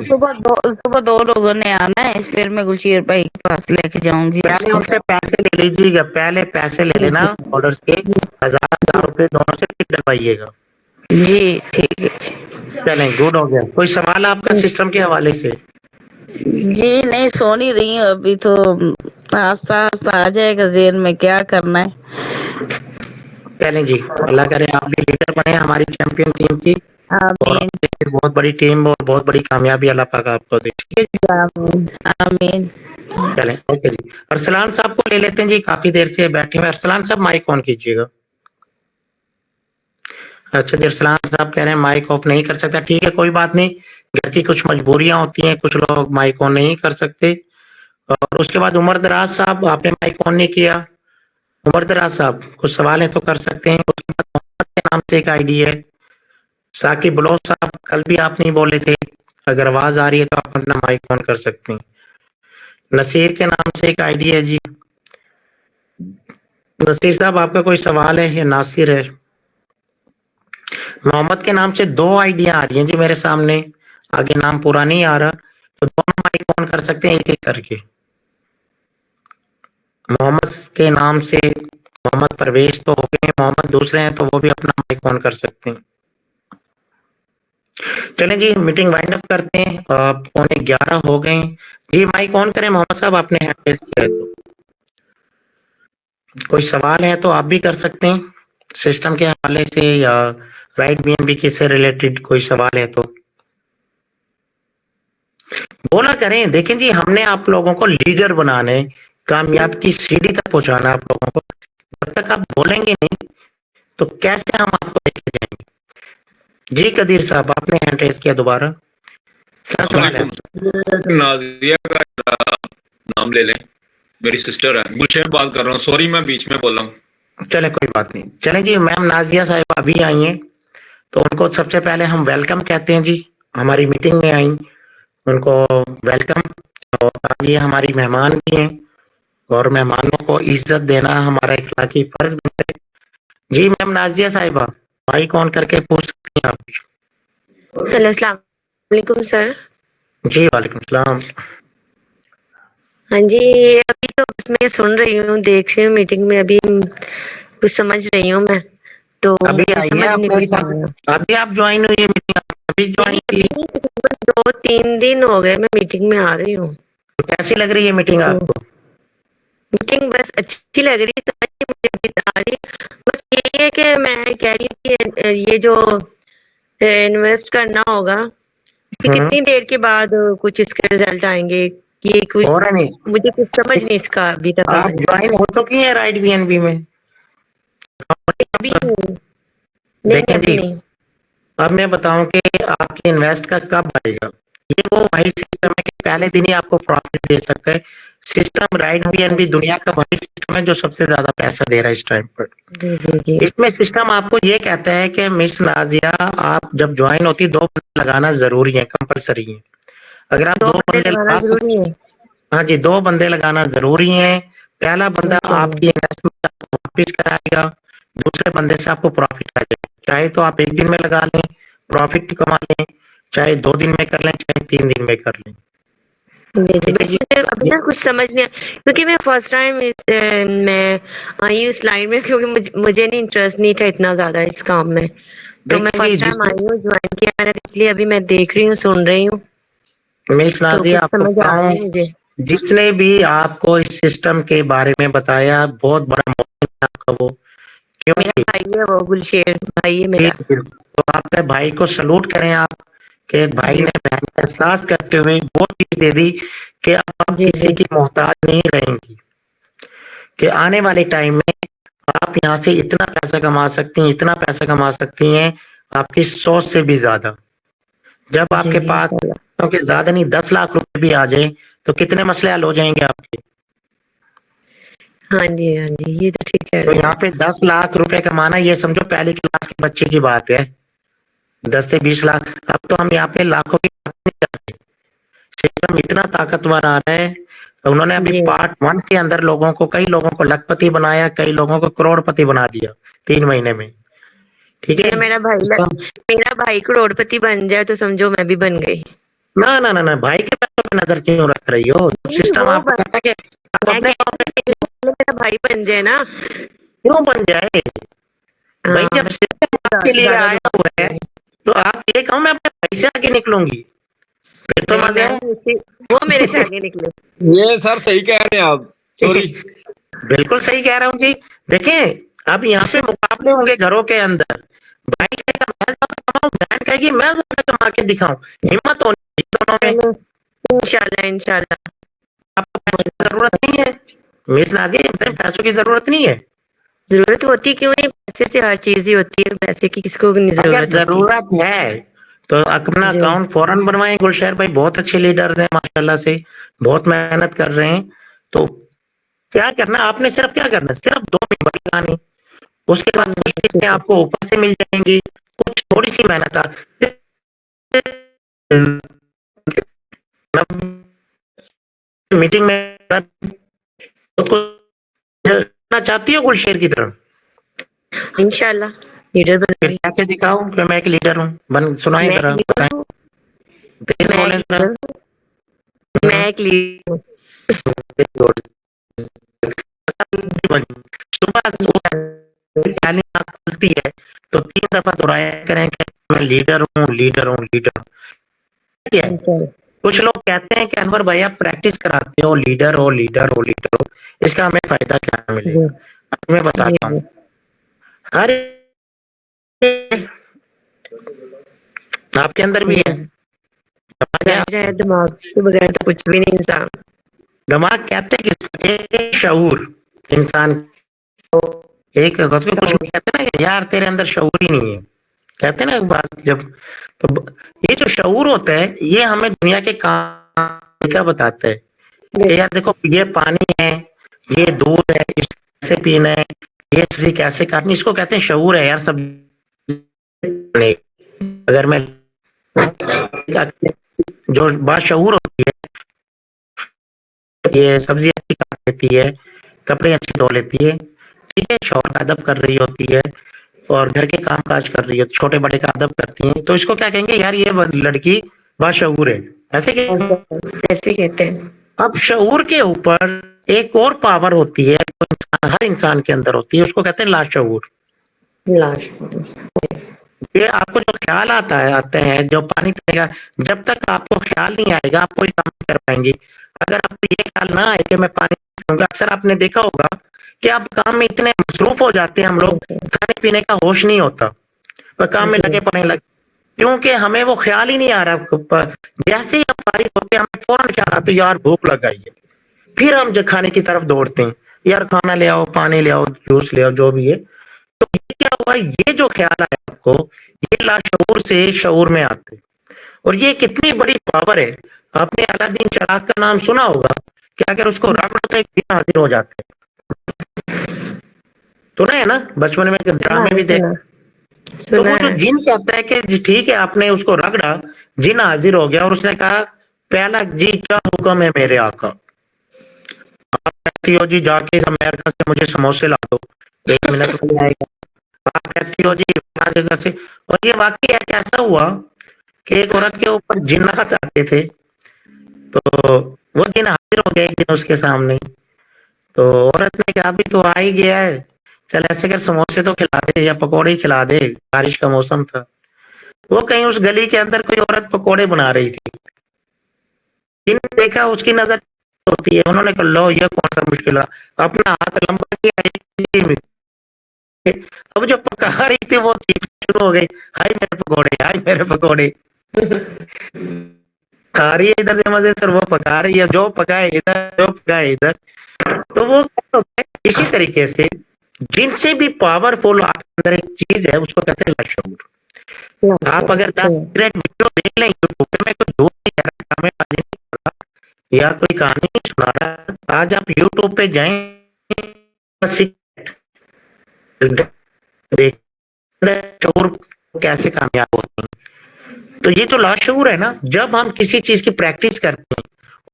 सुबह 2 लोगों ने आना है, फिर मैं गुलशेर भाई के पास लेके जाऊंगी। पहले उनसे पैसे ले लीजिएगा, पहले पैसे ले लेना ऑर्डर के 1000 रुपए दोनों से, फिर डलवाइएगा। जी ठीक है। चलें, गुड हो गया। कोई सवाल आपका सिस्टम के हवाले से? जी नहीं, सो नहीं रही हूँ अभी, तो आस्ता आस्ता आ जाएगा ज़हन में क्या करना है। चलें जी, अल्लाह करे आप भी लीडर बने हमारी चैंपियन टीम की, और बहुत बड़ी टीम और बहुत बड़ी कामयाबी अल्लाह पाक आपको दे। आमीन। चलें, ओके जी। अरसलान साहब को ले लेते हैं जी, काफी देर से बैठे हुए। अरसलान साहब माइक ऑन कीजिएगा। अच्छा जी, अरसलान साहब कह रहे हैं माइक ऑफ नहीं कर सकता। ठीक है, कोई बात नहीं, घर की कुछ मजबूरियां होती हैं, कुछ लोग माइक ऑन नहीं कर सकते। और उसके बाद उमर दराज साहब, आपने माइक ऑन नहीं किया। उमर दराज साहब कुछ सवाल है तो कर सकते हैं। उसके बाद मोहम्मद के नाम से एक आईडी है। साकिब बलोच साहब, कल भी आप नहीं बोले थे, अगर आवाज आ रही है तो आप अपना माइक ऑन कर सकते हैं। नसीर के नाम से एक आईडी है जी। नसीर साहब आपका कोई सवाल है या नासिर है? मोहम्मद के नाम से 2 आईडियां आ रही हैं जी मेरे सामने, आगे नाम पूरा नहीं आ रहा, तो दोनों माइक ऑन कर सकते हैं एक एक करके। मोहम्मद के नाम से मोहम्मद परवेज तो हो गए, मोहम्मद दूसरे हैं तो वो भी अपना माइक ऑन कर सकते हैं। चलें जी, मीटिंग वाइंड अप करते हैं, 11:15 हो गए जी। माइक ऑन करें मोहम्मद साहब, आपने हैंड रेज़ किया है तो। कोई सवाल है तो आप भी कर सकते हैं सिस्टम के हवाले से, या राइट बीएनबी के से रिलेटेड कोई सवाल है तो बोला करें। देखें जी, हमने आप लोगों को लीडर बनाने, कामयाब की सीढ़ी तक पहुंचाना आप लोगों को। जब तक आप बोलेंगे नहीं तो कैसे हम आपको लेके जाएंगे? जी कदीर साहब, आपने हैंड रेज किया दोबारा, क्या सवाल है? नाजिया का नाम ले लें, मेरी सिस्टर है। गुलशेर बात कर रहा हूँ, सॉरी मैं बीच में बोला हूँ। चले कोई बात नहीं। चलें जी, मैम नाजिया साहिबा अभी आई हैं, तो उनको सबसे पहले हम वेलकम कहते हैं जी, हमारी मीटिंग में आई, उनको वेलकम। और आज ये हमारी मेहमान भी हैं और मेहमानों को इज्जत देना हमारा इखलाकी फर्ज बनता है। जी मैम नाजिया साहिबा, माइक ऑन करके पूछ सकती हैं आप। हेलो अस्सलाम वालेकुम सर। जी वालेकुम सलाम। हाँ जी, अभी तो बस मैं सुन रही हूँ, देख रही हूँ मीटिंग में, अभी कुछ समझ रही हूँ मैं, तो अभी मुझे आई है समझ नहीं आप मेरे पड़ साथ, रहा। अभी आप ज्वाइन हुई है मीटिंग, अभी ज्वाइन की? 2-3 दिन हो गए मैं मीटिंग में आ रही हूँ। तो कैसी लग रही है मीटिंग आपको? मीटिंग बस अच्छी लग रही है, समझ नहीं मुझे आ रही। बस यही है कि मैं कह रही हूँ कि ये जो इन्वेस्ट करना होगा, इसकी कितनी देर के बाद कुछ इसके रिजल्ट आएंगे? ये कुछ और नहीं, मुझे कुछ समझ नहीं इसका अभी तक आ आप ज्वाइन हो चुकी हैं राइट बीएनबी में? अभी नहीं, देखें अभी जी, नहीं। अब मैं बताऊं कि आपके इन्वेस्ट का कब आएगा। ये वो वही सिस्टम है कि पहले दिन ही आपको प्रॉफिट दे सकता है। सिस्टम राइट बीएनबी दुनिया का वही सिस्टम है जो सबसे ज्यादा पैसा दे रहा है इस टाइम पर। जी जी जी। इसमें सिस्टम आपको ये कहता है कि मिस नाजिया, आप जब ज्वाइन होती 2 बंदे लगाना जरूरी है, कंपलसरी है। अगर आप 2 बंदे लगाना लगा जरूरी है। हाँ जी, 2 बंदे लगाना जरूरी है। पहला बंदा आपकी इन्वेस्टमेंट वापिस कराएगा, दूसरे बंदे से आपको प्रॉफिट आ जाएगा। चाहे तो आप 1 दिन में लगा लें, प्रॉफिट कमा लें, चाहे 2 दिन में कर लें, चाहे 3 दिन में कर लें। बस मुझे अभी ना कुछ समझ नहीं आया, क्योंकि मैं फर्स्ट टाइम मैं आई हूँ इस लाइन में, क्योंकि मुझे नहीं इंटरेस्ट नहीं था इतना ज्यादा इस काम में, तो मैं फर्स्ट टाइम आई हूँ, ज्वाइन किया मैंने, इसलिए अभी मैं देख रही हूँ, सुन रही हूँ, मिस तो नाजिया कुछ आपको समझ आ रही है बताऊं, मुझे। जिसने भी आपको इस सिस्टम के बारे में बताया बहुत बड़ा मोमिन है आपका वो, मेरा भाई है वो, गुलशेर भाई है मेरा। तो आपके भाई को सलूट करें आप कि भाई ने बहन का एहसास करते हुए वो चीज दे दी कि अब आप किसी की मोहताज नहीं रहेंगी, कि आने वाले टाइम में आप यहाँ से इतना पैसा कमा सकती हैं, इतना पैसा कमा सकती हैं, आपकी सोच से भी ज्यादा। जब आपके पास क्योंकि ज्यादा नहीं 10 लाख रुपए भी आ जाए तो कितने मसले हल हो जाएंगे आपके। हाँ जी हाँ जी, ये तो ठीक है। तो यहाँ पे 10 लाख रुपए कमाना ये समझो पहली क्लास के बच्चे की बात है। 10 से 20 लाख, अब तो हम यहाँ पे लाखों की बात नहीं कर रहे। सिस्टम इतना ताकतवर आ रहा है, उन्होंने अभी पार्ट 1 के अंदर लोगों को, कई लोगों को लखपति बनाया, कई लोगों को करोड़पति बना दिया 3 महीने में। ठीक है, मेरा भाई करोड़पति बन जाए तो समझो मैं भी बन गई। ना ना ना ना, भाई के पैसों पे नजर क्यों रख रही हो? सिस्टम आपको कहता है कि आप अपने मेरा भाई बन जाए ना। क्यों बन जाए भाई? जब सिस्टम आपके लिए आया हुआ है तो आप ये कहो मैं अपने भाई से आगे निकलूंगी, फिर तो मजा है। वो मेरे से आगे निकले। ये सर सही कह रहे हैं आप, सॉरी। बिल्कुल सही कह रहा हूँ जी। देखें अब यहाँ पे मुकाबले होंगे घरों के अंदर, भाई कहेगा मैं ज्यादा कमाऊं, बहन कहेगी मैं ज्यादा कमा के दिखाऊं, हिम्मत होनी चाहिए दोनों में। इंशाल्लाह इंशाल्लाह। आपको पैसों की जरूरत नहीं है मिस नादिया, पैसों की जरूरत नहीं है। जरूरत होती क्यों नहीं, पैसे से हर चीज ही होती है, पैसे की किसको नहीं अगर जरूरत जरूरत है तो अपना अकाउंट फौरन बनवाएं। गुलशहर भाई बहुत अच्छे लीडर्स हैं माशाल्लाह से, बहुत मेहनत कर रहे हैं। तो क्या करना आपने, सिर्फ क्या करना, सिर्फ 2 मेंबर लगाने, उसके बाद कुछ चीजें आपको ऊपर से मिल जाएंगी, कुछ थोड़ी सी मेहनत मीटिंग में करना चाहती हो गुलशेर की तरफ? इंशाल्लाह लीडर बन फिर जाके दिखाओ कि मैं एक लीडर हूँ, बन सुनाई जरा, मैं एक लीडर हूँ। सुबह पहली आँख खुलती है तो 3 दफा दोहराया करें कि मैं लीडर हूँ, लीडर हूँ, लीडर हूँ। ठीक है, कुछ लोग कहते हैं कि अनवर भाई आप प्रैक्टिस कराते हो, लीडर हो, लीडर हो, लीडर हो, इसका हमें फायदा क्या मिलेगा? मैं बताता हूँ। हर आपके अंदर भी है दिमाग के बगैर तो कुछ भी नहीं इंसान। दिमाग कहते हैं कि शऊर इंसान को एक कुछ लोग कहते हैं ना कि यार तेरे अंदर शऊर ही नहीं है, कहते हैं ना एक बात जब, तो ये जो शऊर होता है ये हमें दुनिया के काम क्या बताता है कि यार देखो ये पानी है, ये दूध है, इसे कैसे पीना है, ये सब्जी कैसे काटनी, इसको कहते हैं शऊर है यार। सब अगर मैं जो बाशऊर होती है लेती है, सब्जी अच्छी काट लेती है, कपड़े अच्छे धो लेती है, ठीक है, शौहर का अदब कर रही होती है और घर के काम-काज कर रही है, छोटे-बड़े का अदब करती है, तो इसको क्या कहेंगे, यार ये लड़की बाशऊर है, ऐसे ऐसे कहते हैं। अब शऊर के ऊपर एक और पावर होती है, तो हर इंसान के अंदर होती है, उसको कहते हैं लाशऊर। ये आपको जो ख्याल आते हैं, जो पानी पीने का, जब तक आपको ख्याल नहीं आएगा, आप कोई काम नहीं कर पाएंगे। अगर आपको ये ख्याल ना आए कि मैं पानी पीऊंगा, अक्सर आपने देखा होगा कि आप काम में इतने मसरूफ हो जाते हैं, हम लोग खाने पीने का होश नहीं होता, पर काम में लगे पड़ने लगे, क्योंकि हमें वो ख्याल ही नहीं आ रहा। जैसे ही हम फारिग होते हैं, हमें फौरन ख्याल आता है यार भूख लग गई है, फिर हम जो खाने की तरफ दौड़ते हैं, यार खाना ले आओ, पानी ले आओ, जूस ले आओ, जो भी है। तो ये क्या हुआ, ये जो ख्याल आया आपको, ये लाशऊर से शऊर में आते, और ये कितनी बड़ी पावर है। आपने अलादीन चिराग का नाम सुना होगा कि अगर उसको रगड़ो तो एक जिन हाजिर हो जाते हैं, सुना है ना, बचपन में ड्रामे भी देखा। तो वो जो जिन कहता है कि ठीक है आपने उसको रगड़ा, जिन हाजिर हो गया और उसने कहा पहला जी क्या हुक्म है मेरे आका, आप कहती हो जी जाके अमेरिका से मुझे समोसे ला दो, 1 मिनट में आएगा। आप कहती हो जी जगह से, और ये वाकई है, कैसा हुआ कि एक औरत के ऊपर जिन्नात आते थे, तो वो जिन हाजिर हो गया एक दिन उसके सामने, तो औरत ने कहा अभी तो आ ही गया है, चल ऐसे कर समोसे तो खिला दे या पकौड़े खिला दे, बारिश का मौसम था। वो कहीं उस गली के अंदर कोई औरत पकौड़े बना रही थी, जिन्हें देखा उसकी नजर होती है, उन्होंने कहा लो ये कौन सा मुश्किल है, अपना हाथ लंबा किया, अब जो पका रही थी वो शुरू हो गई, हाय मेरे पकौड़े, हाय मेरे पकौड़े। खा रही है इधर से मजे से, वो पका रही है, जो पकाए इधर, जो पकाए इधर। तो वो इसी तरीके से जिनसे भी पावरफुल आपके अंदर एक चीज है, उसको कहते हैं लाशऊर। आप अगर 10 मिनट वीडियो देख लें यूट्यूब पे, मैं कोई झूठ नहीं कह रहा, ड्रामेबाजी नहीं कर रहा या कोई कहानी नहीं सुना रहा, आज आप यूट्यूब पे जाएं, शऊर कैसे कामयाब होते हैं। तो ये तो लाशऊर है ना, जब हम किसी चीज की प्रैक्टिस करते हैं,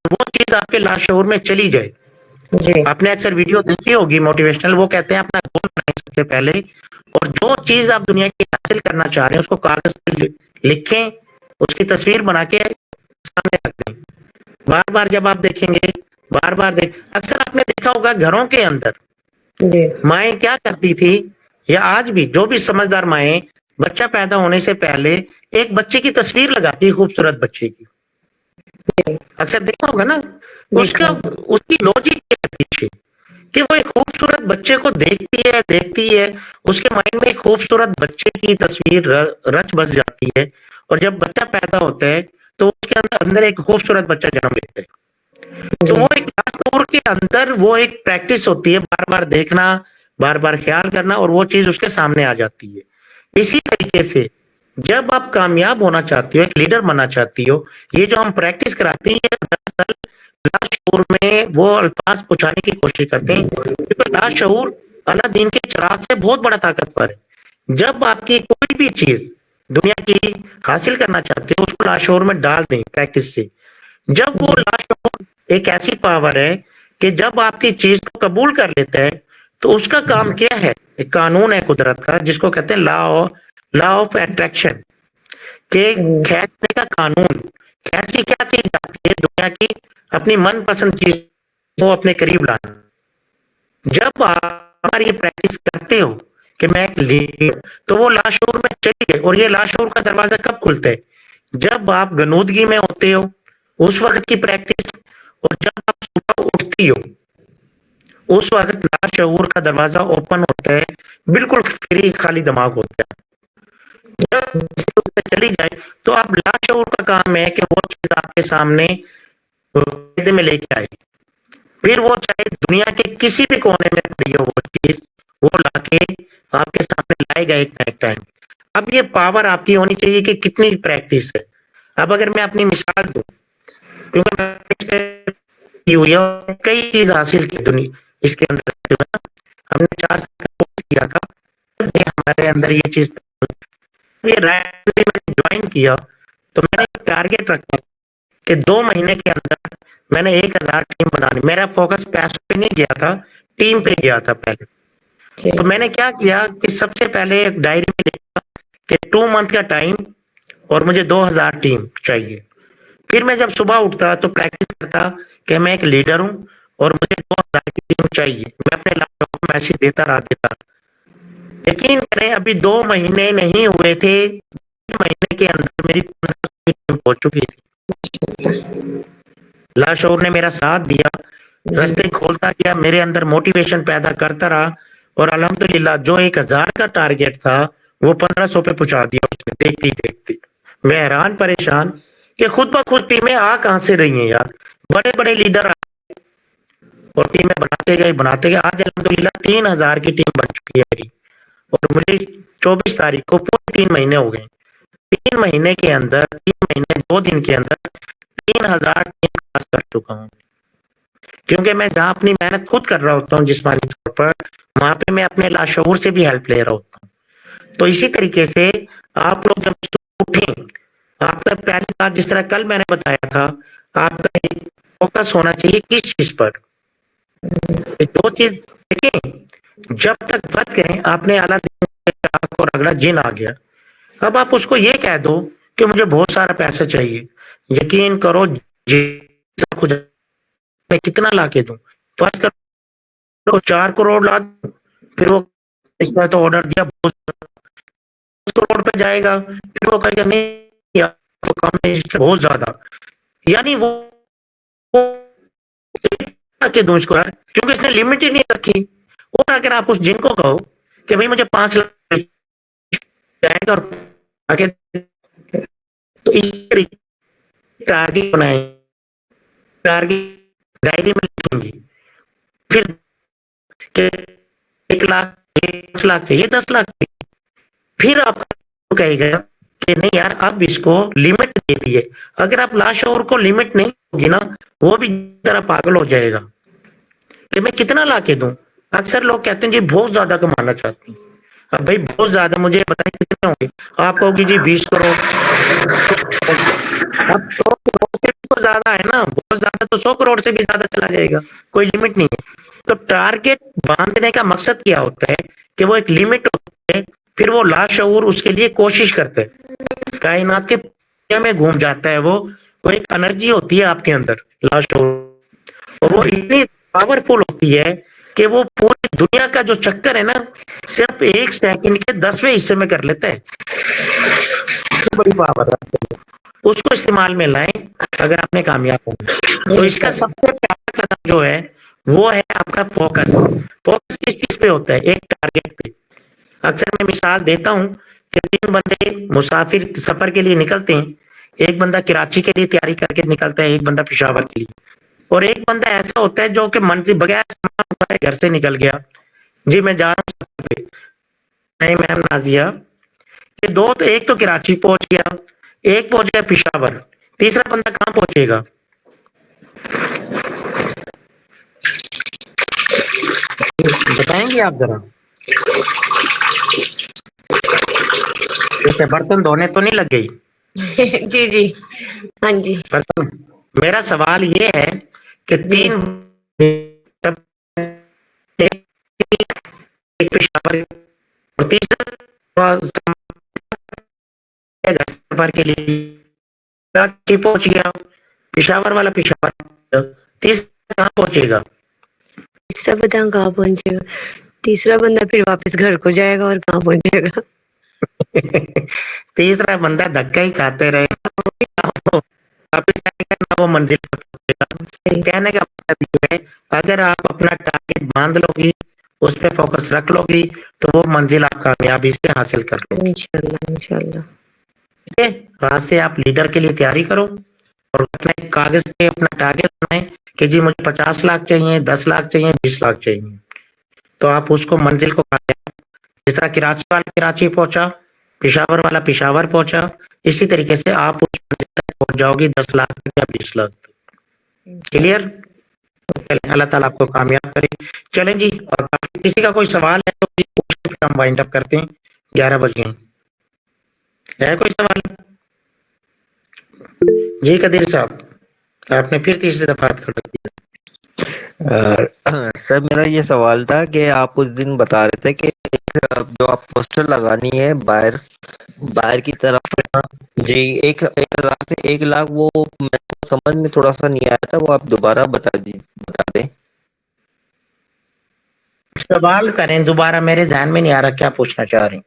वो चीज आपके लाशऊर में चली जाए। आपने अक्सर वीडियो देखी होगी मोटिवेशनल, वो कहते हैं अपना गोल बनाने से पहले, और जो चीज आप दुनिया की हासिल करना चाह रहे हैं उसको कागज पर लिखें, उसकी तस्वीर बना के सामने रख दें। बार बार जब आप देखेंगे, बार बार अक्सर आपने देखा होगा घरों के अंदर माएँ क्या करती थी, या आज भी जो भी समझदार माएँ बच्चा पैदा होने से पहले एक बच्चे की तस्वीर लगाती है, खूबसूरत बच्चे की, अक्सर देखा होगा ना। उसका उसकी लॉजिक क्या है पीछे, कि वो एक खूबसूरत बच्चे को देखती है, उसके माइंड में एक खूबसूरत बच्चे की तस्वीर रच बस जाती है, और जब बच्चा पैदा होता है तो उसके अंदर एक खूबसूरत बच्चा जन्म लेता है। तो वो एक लाशऊर के अंदर वो एक प्रैक्टिस होती है, बार बार देखना, बार बार ख्याल करना, और वो चीज उसके सामने आ जाती है। इसी तरीके से जब आप कामयाब होना चाहती हो, एक लीडर बनना चाहती हो, ये जो हम प्रैक्टिस कराते हैं, ये दरअसल लाशऊर में वो अल्फाज पहुंचाने की कोशिश करते हैं, क्योंकि लाशऊर अलादीन के चिराग से बहुत बड़ा ताकतवर है। जब आपकी कोई भी चीज दुनिया की हासिल करना चाहते हो, उसको लाशऊर में डाल दें प्रैक्टिस से। जब वो लाशऊर एक ऐसी पावर है कि जब आपकी चीज को कबूल कर लेता है, तो उसका काम क्या है, एक कानून है कुदरत का, जिसको कहते हैं लॉ ऑफ अट्रैक्शन, के खींचने का कानून। कैसी क्या चीज आती है दुनिया की, अपनी मनपसंद चीज को अपने करीब लाना। जब आप ये प्रैक्टिस करते हो कि मैं एक लीडर, तो वो लाशऊर में चली गई, और ये लाशऊर का दरवाजा कब खुलता है, जब आप गनूदगी में होते हो, उस वक्त की प्रैक्टिस, और जब आप सुबह उठती हो, उस वक्त लाशऊर का दरवाजा ओपन होता है, बिल्कुल फ्री खाली दिमाग होता है। जब चली जाए तो आप लाशऊर का काम है कि वो चीज आपके सामने में लेके आए, फिर वो चाहे दुनिया के किसी भी कोने में पड़ी हो, वो चीज वो लाके आपके सामने लाएगा एक ना एक टाइम। अब ये पावर आपकी होनी चाहिए कि कितनी प्रैक्टिस है। अब अगर मैं अपनी मिसाल दूं, क्योंकि कई चीज हासिल की दुनिया इसके अंदर, हमने 4 साल का कोर्स किया था, हमारे अंदर ये चीज, ये मैंने ज्वाइन किया, तो मैंने एक टारगेट रखा कि 2 महीने के अंदर मैंने 1000 टीम बनानी, मेरा फोकस पैसों पे नहीं गया था, टीम पे गया था पहले। तो मैंने क्या किया कि सबसे पहले एक डायरी में लिखा कि 2 मंथ का टाइम और मुझे 2000 टीम चाहिए। फिर मैं जब सुबह उठता तो प्रैक्टिस करता कि मैं एक लीडर हूँ और मुझे 2000 की टीम चाहिए। मैं अपने लैपटॉप को मैसेज देता रहा। यकीन करें, अभी 2 महीने नहीं हुए थे, 3 महीने के अंदर मेरी 1500 की टीम पहुंच चुकी थी। लाशौर ने मेरा साथ दिया, रास्ते खोलता गया, मेरे अंदर मोटिवेशन पैदा करता रहा और अल्हम्दुलिल्लाह जो 1000 का टारगेट था वो 1500 पे पहुंचा दिया उसने देखते ही देखते। मैं हैरान परेशान कि खुद ब खुद टीमें आ कहां से रही हैं यार। बड़े-बड़े लीडर आए और टीमें बनाते गए। आज अल्हम्दुलिल्लाह 3000 की टीम बन चुकी है मेरी और मुझे 24 तारीख को पूरे 3 महीने हो गए। 3 महीने के अंदर, 3 महीने 2 दिन के अंदर 3000 टीम पास कर चुका हूँ। क्योंकि मैं जहाँ अपनी मेहनत खुद कर रहा होता हूँ जिस्मानी तौर पर, वहां पे मैं अपने लाशऊर से भी हेल्प ले रहा होता हूँ। तो इसी तरीके से आप लोग जब उठें, आपका पहली बात जिस तरह कल मैंने बताया था, आपका फोकस होना चाहिए किस चीज पर। 2 चीज देखें, जब तक बच गए आपने आला और अगला जिन आ गया। अब आप उसको ये कह दो कि मुझे बहुत सारा पैसा चाहिए, यकीन करो मैं कितना ला के दूं। फर्ज करो 4 करोड़ ला दूं, फिर वो इसने तो ऑर्डर दिया 10 करोड़ पे जाएगा, फिर वो कहेगा नहीं यार तो कम है, बहुत ज्यादा। यानी वो के दूं इसको यार, क्योंकि इसने लिमिट ही नहीं रखी। और अगर आप उस जिन को कहो कि भाई मुझे 5 लाख जाएगा और आगे, तो इस तरीके टारगेट बनाए, टारगेट डायरी में लिखेंगे, फिर 1 लाख 5 लाख चाहिए, 10 लाख चाहिए, फिर आप कहेगा कि नहीं यार अब इसको लिमिट दे दी है। अगर आप लाशऊर को लिमिट नहीं होगी ना, वो भी तरह पागल हो जाएगा कि मैं कितना ला के दूं। अक्सर लोग कहते हैं जी बहुत ज्यादा कमाना चाहती हूँ। अब भाई बहुत ज्यादा मुझे बताइए कितने होंगे। आप कहोगे जी 20 करोड़। अब 100 करोड़ से भी तो ज्यादा है ना, बहुत ज्यादा तो 100 करोड़ से भी ज्यादा चला जाएगा, कोई लिमिट नहीं है। तो टारगेट बांधने का मकसद क्या होता है कि वो एक लिमिट होती है, फिर वो लाशऊर उसके लिए कोशिश करते हैं, कायनात के में घूम जाता है। वो एक एनर्जी होती है आपके अंदर लाशऊर, और वो इतनी पावरफुल होती है कि वो पूरी दुनिया का जो चक्कर है ना सिर्फ 1 सेकंड के 10वें हिस्से में कर लेता है। बड़ी पावर है, उसको इस्तेमाल में लाएं अगर आपने कामयाब होना। तो इसका सबसे पहला कदम जो है वो है आपका फोकस। फोकस किस चीज पे होता है? एक टारगेट पे। अक्सर मैं मिसाल देता हूं कि 3 बंदे मुसाफिर सफर के लिए निकलते हैं। एक बंदा कराची के लिए तैयारी करके निकलता है, एक बंदा पेशावर के लिए, और एक बंदा ऐसा होता है जो कि मंजिल बगैर सामान घर से निकल गया, जी मैं जा रहा हूँ सफर पे। नहीं मैम नाजिया, ये 2 तो एक तो कराची पहुंच गया, एक पहुंच गया पेशावर, तीसरा बंदा कहाँ पहुंचेगा? बताएंगे आप जरा? जैसे बर्तन धोने तो नहीं लग गई? जी जी हाँ जी। बर्तन, मेरा सवाल ये है कि 3 एक पेशावर और तीसरा सफर के लिए कराची पहुंच गया, पेशावर वाला पेशावर, तीसरा कहाँ पहुंचेगा? तीसरा बंदा कहाँ पहुंचेगा? तीसरा बंदा फिर वापस घर को जाएगा और कहाँ पहुंचेगा? तीसरा बंदा धक्का ही खाते रहेगा, वापस आएगा ना वो मंजिल पर पहुंचेगा। कहने का मतलब है अगर आप अपना टारगेट बांध लोगी, उस पर फोकस रख लोगी, तो वो मंजिल आप कामयाबी से हासिल कर लोगी इंशाल्लाह इंशाल्लाह। ठीक है। आज से आप लीडर के लिए तैयारी करो और अपने कागज पे अपना टारगेट बनाएं कि जी मुझे 50 लाख चाहिए, 10 लाख चाहिए, 20 लाख चाहिए। तो आप उसको मंजिल को जिस तरह कराची वाला कराची पहुंचा, पेशावर वाला पेशावर पहुंचा, इसी तरीके से आप उस मंजिल तक पहुंच जाओगे 10 लाख या 20 लाख। क्लियर? अल्लाह ताला आपको कामयाब करे। चलें जी, और किसी का कोई सवाल है तो हम वाइंड अप करते हैं, 11 बज गए। है कोई सवाल? जी कदीर साहब। आपने फिर तीसरी दफा हाथ खड़ा किया। सर मेरा ये सवाल था कि आप उस दिन बता रहे थे कि जो आप पोस्टर लगानी है बाहर बाहर की तरफ जी 1,000 से 1 लाख, वो मेरे को समझ में थोड़ा सा नहीं आया था, वो आप दोबारा बता दें। सवाल करें दोबारा, मेरे ध्यान में नहीं आ रहा क्या पूछना चाह रही।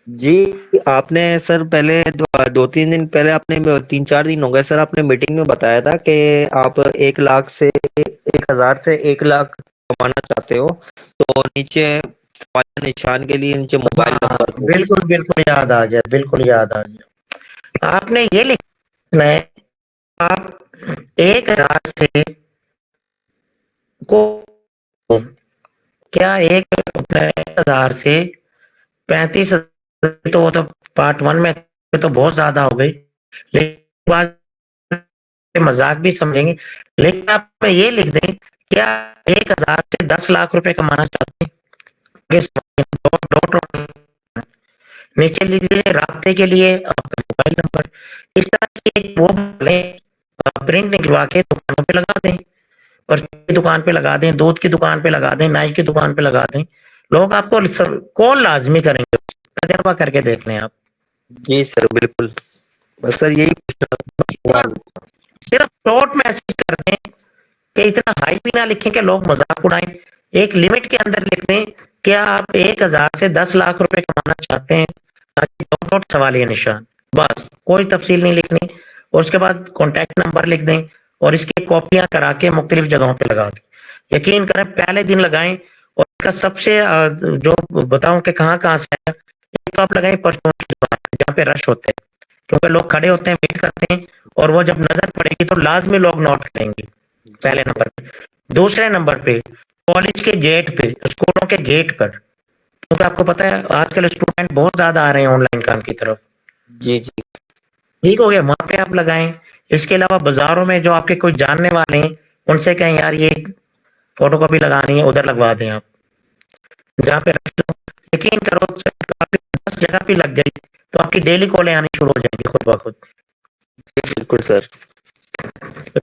जी आपने सर पहले 2-3 दिन पहले, आपने 3-4 दिन हो गए सर, आपने मीटिंग में बताया था कि आप 1 लाख से 1,000 से 1 लाख कमाना चाहते हो, तो नीचे सवाल निशान के लिए नीचे मोबाइल नंबर। बिल्कुल बिल्कुल याद आ गया, बिल्कुल याद आ गया। आपने ये लिखना है, आप 1,000 से को क्या 1,000 से 35, तो वो तो पार्ट 1 में तो बहुत ज्यादा हो गई, लेकिन बात मजाक भी समझेंगे। लेकिन आप ये लिख दें, क्या 1,000 से 10 लाख रुपए कमाना चाहते हैं? नीचे लिख दीजिए राब्ते के लिए आपका मोबाइल नंबर। इस तरह की एक वो प्रिंट निकलवा के दुकानों पे लगा दें, और दुकान पे लगा दें, दूध की दुकान पे लगा दें, नाई की दुकान पे लगा दें, लोग आपको कॉल लाजमी करेंगे। तजर्बा करके देख लें आप। जी सर बिल्कुल, बस सर यही सिर्फ शॉर्ट मैसेज कर दें कि इतना हाई भी ना लिखें कि लोग मजाक उड़ाएं, एक लिमिट के अंदर लिख दें कि आप 1,000 से 10 लाख रुपए कमाना चाहते हैं, ताकि डॉट सवालिया निशान, बस कोई तफसील नहीं लिखनी। और उसके बाद कॉन्टैक्ट नंबर लिख दें और इसकी कॉपियां करा के मुख्तलिफ जगहों पे लगा दें। यकीन करें पहले दिन लगाएं, और इसका सबसे जो बताऊं कि कहाँ से आया, एक आप लगाएं परचून की दुकान जहाँ पे रश होते हैं, क्योंकि लोग खड़े होते हैं, वेट करते हैं, और वो जब नजर पड़ेगी तो लाजमी लोग नोट करेंगे पहले नंबर पे। दूसरे नंबर पे कॉलेज के गेट पे, स्कूलों के गेट पर, क्योंकि आपको पता है आजकल स्टूडेंट बहुत ज्यादा आ रहे हैं ऑनलाइन काम की तरफ। जी जी ठीक हो गया, वहां पे आप लगाएं। इसके अलावा बाजारों में जो आपके कोई जानने वाले हैं, उनसे कहें यार ये फोटोकॉपी लगानी है, उधर लगवा दें आप, जहाँ पे यकीन करो 10 जगह पे लग गई तो आपकी डेली कॉलें आनी शुरू हो जाएंगी खुद ब खुद। बिल्कुल सर।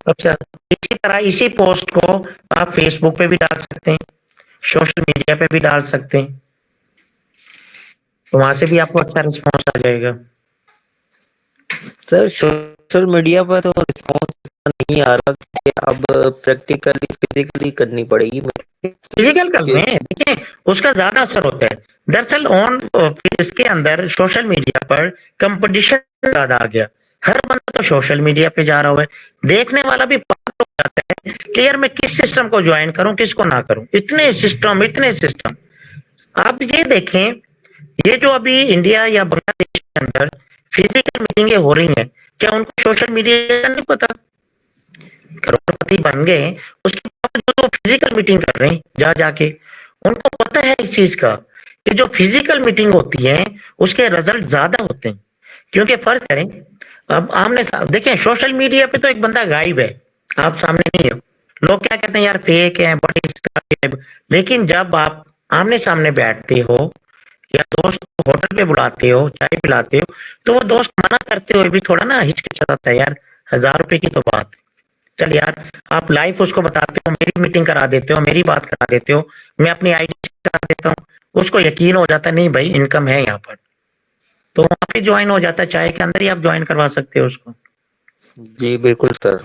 अच्छा, इसी तरह इसी पोस्ट को आप फेसबुक पे भी डाल सकते हैं, सोशल मीडिया पे भी डाल सकते हैं, तो वहां से भी आपको अच्छा रिस्पॉन्स आ जाएगा। सर सोशल मीडिया पर तो रिस्पॉन्स नहीं आ रहा, कि अब प्रैक्टिकली फिजिकली करनी पड़ेगी। फिजिकल कर लें, देखिए उसका ज्यादा असर होता है। दरअसल इसके अंदर सोशल मीडिया पर कंपटीशन ज्यादा आ गया, हर बंदा तो सोशल मीडिया पे जा रहा हुआ है, देखने वाला भी पागल हो जाता है कि यार मैं किस सिस्टम को ज्वाइन करूं, किसको ना करूं, इतने सिस्टम। आप ये देखें, ये जो अभी इंडिया या बांग्लादेश के अंदर फिजिकल मीटिंगें हो रही हैं, क्या उनको सोशल मीडिया का नहीं पता? करोड़पति बन गए, उसके बावजूद वो फिजिकल मीटिंग कर रहे हैं जा जाके, उनको पता है इस चीज का कि जो फिजिकल मीटिंग होती है उसके रिजल्ट ज्यादा होते हैं। क्योंकि फर्ज करें, अब आमने देखें सोशल मीडिया पे तो एक बंदा गायब है, आप सामने नहीं हो, लोग क्या कहते हैं यार फेक है, बड़े, लेकिन जब आप आमने सामने बैठते हो या दोस्त होटल पे बुलाते हो, चाय पिलाते हो, तो वो दोस्त मना करते हुए भी थोड़ा ना हिचकिचाता है, यार 1,000 रुपए की तो बात है, चल यार आप लाइव उसको बताते हो, मेरी मीटिंग करा देते हो, मेरी बात करा देते हो, मैं अपनी आईडी करा देता हूँ, उसको यकीन हो जाता है नहीं भाई इनकम है यहाँ पर, तो वहां पे ज्वाइन हो जाता है, चाय के अंदर ही आप ज्वाइन करवा सकते हो उसको। जी बिल्कुल सर।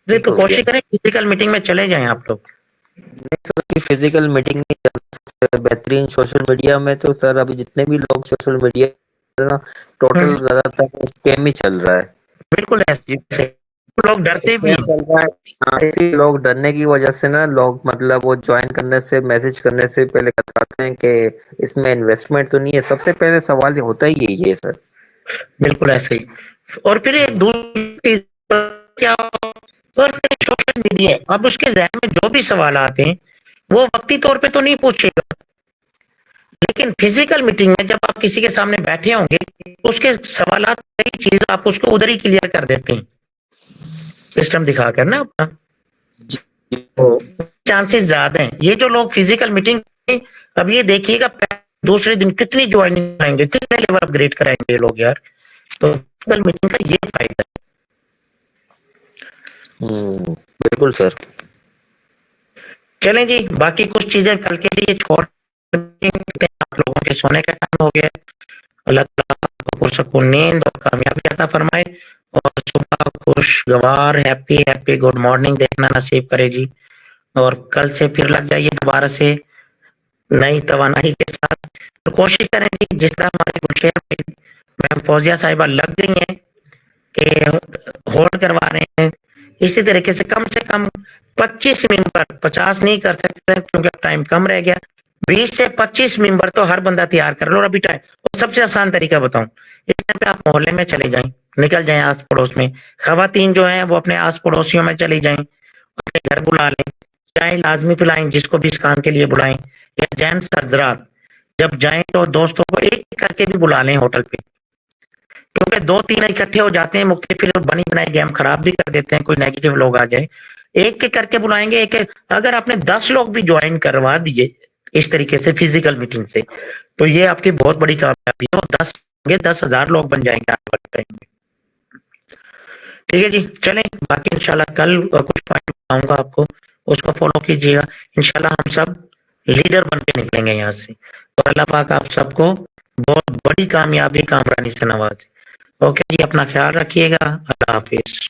तो कोशिश करें फिजिकल मीटिंग में चले जाएं आप लोग। सर की फिजिकल मीटिंग बेहतरीन, सोशल मीडिया में तो सर अभी जितने भी लोग सोशल मीडिया ना, टोटल ज्यादातर स्कैम ही चल रहा है। बिल्कुल ऐसे लोग डरते भी चल रहा है, लोग डरने की वजह से ना, लोग मतलब वो ज्वाइन करने से, मैसेज करने से पहले बताते हैं कि इसमें इन्वेस्टमेंट तो नहीं है, सबसे पहले सवाल होता ही यही है सर। बिल्कुल ऐसे ही। और फिर एक दूसरी क्या, सोशल मीडिया अब उसके जहन में जो भी सवाल आते हैं वो वक्ती तौर पे तो नहीं पूछेगा, लेकिन फिजिकल मीटिंग में जब आप किसी के सामने बैठे होंगे उसके सवालात, कई चीज आप उसको उधर ही क्लियर कर देते हैं सिस्टम दिखाकर ना अपना, तो चांसेस ज्यादा हैं। ये जो लोग फिजिकल मीटिंग, अब ये देखिएगा दूसरे दिन कितनी ज्वाइनिंग आएंगे, कितने लेवल अपग्रेड कराएंगे ये लोग यार, तो फिजिकल मीटिंग का ये फायदा है। बिल्कुल सर। चलें जी, बाकी कुछ चीजें कल के लिए छोड़ देते हैं, आप लोगों के सोने का टाइम हो गया है। अल्लाह ताला आपको पुरसकून नींद और कामयाबी अता फरमाए और सुबह खुशगवार हैप्पी हैप्पी गुड मॉर्निंग देखना नसीब करे जी। और कल से फिर लग जाइए दोबारा से नई तवानाई के साथ। तो कोशिश करें कि जिस तरह हमारे गुलशेर पे मैम फौजिया साहिबा लग गई हैं कि होल्ड करवा रहे हैं, इसी तरीके से कम 25 मेंबर, 50 नहीं कर सकते क्योंकि अब टाइम कम रह गया, 20 से 25 मेंबर तो हर बंदा तैयार कर लो। और अभी टाइम, और सबसे आसान तरीका बताऊं, इस टाइम पे आप मोहल्ले में चले जाएं, निकल जाएं आस पड़ोस में, खवातीन जो हैं वो अपने आस पड़ोसियों में चली जाएं, अपने घर बुला लें, चाय लाजमी पिलाएं जिसको भी इस काम के लिए बुलाएं, या जेंट्स हजरात जब जाएं तो दोस्तों को एक करके भी बुला लें होटल पे, क्योंकि 2-3 इकट्ठे हो जाते हैं मुख्तलिफ, फिर बनी बनाई गेम खराब भी कर देते हैं, कोई नेगेटिव लोग आ जाए। एक के करके बुलाएंगे, एक अगर आपने 10 लोग भी ज्वाइन करवा दिए इस तरीके से फिजिकल मीटिंग से, तो ये आपकी बहुत बड़ी कामयाबी है। 10,000 लोग बन जाएंगे आने वाले टाइम में। ठीक है जी, चलें, बाकी इंशाल्लाह कल कुछ पॉइंट बताऊंगा आपको, उसको फॉलो कीजिएगा। इंशाल्लाह हम सब लीडर बन के निकलेंगे यहाँ से, और अल्लाह पाक आप सबको बहुत बड़ी कामयाबी कामरानी से नवाजे। ओके जी, अपना ख्याल रखिएगा, अल्लाह हाफिज।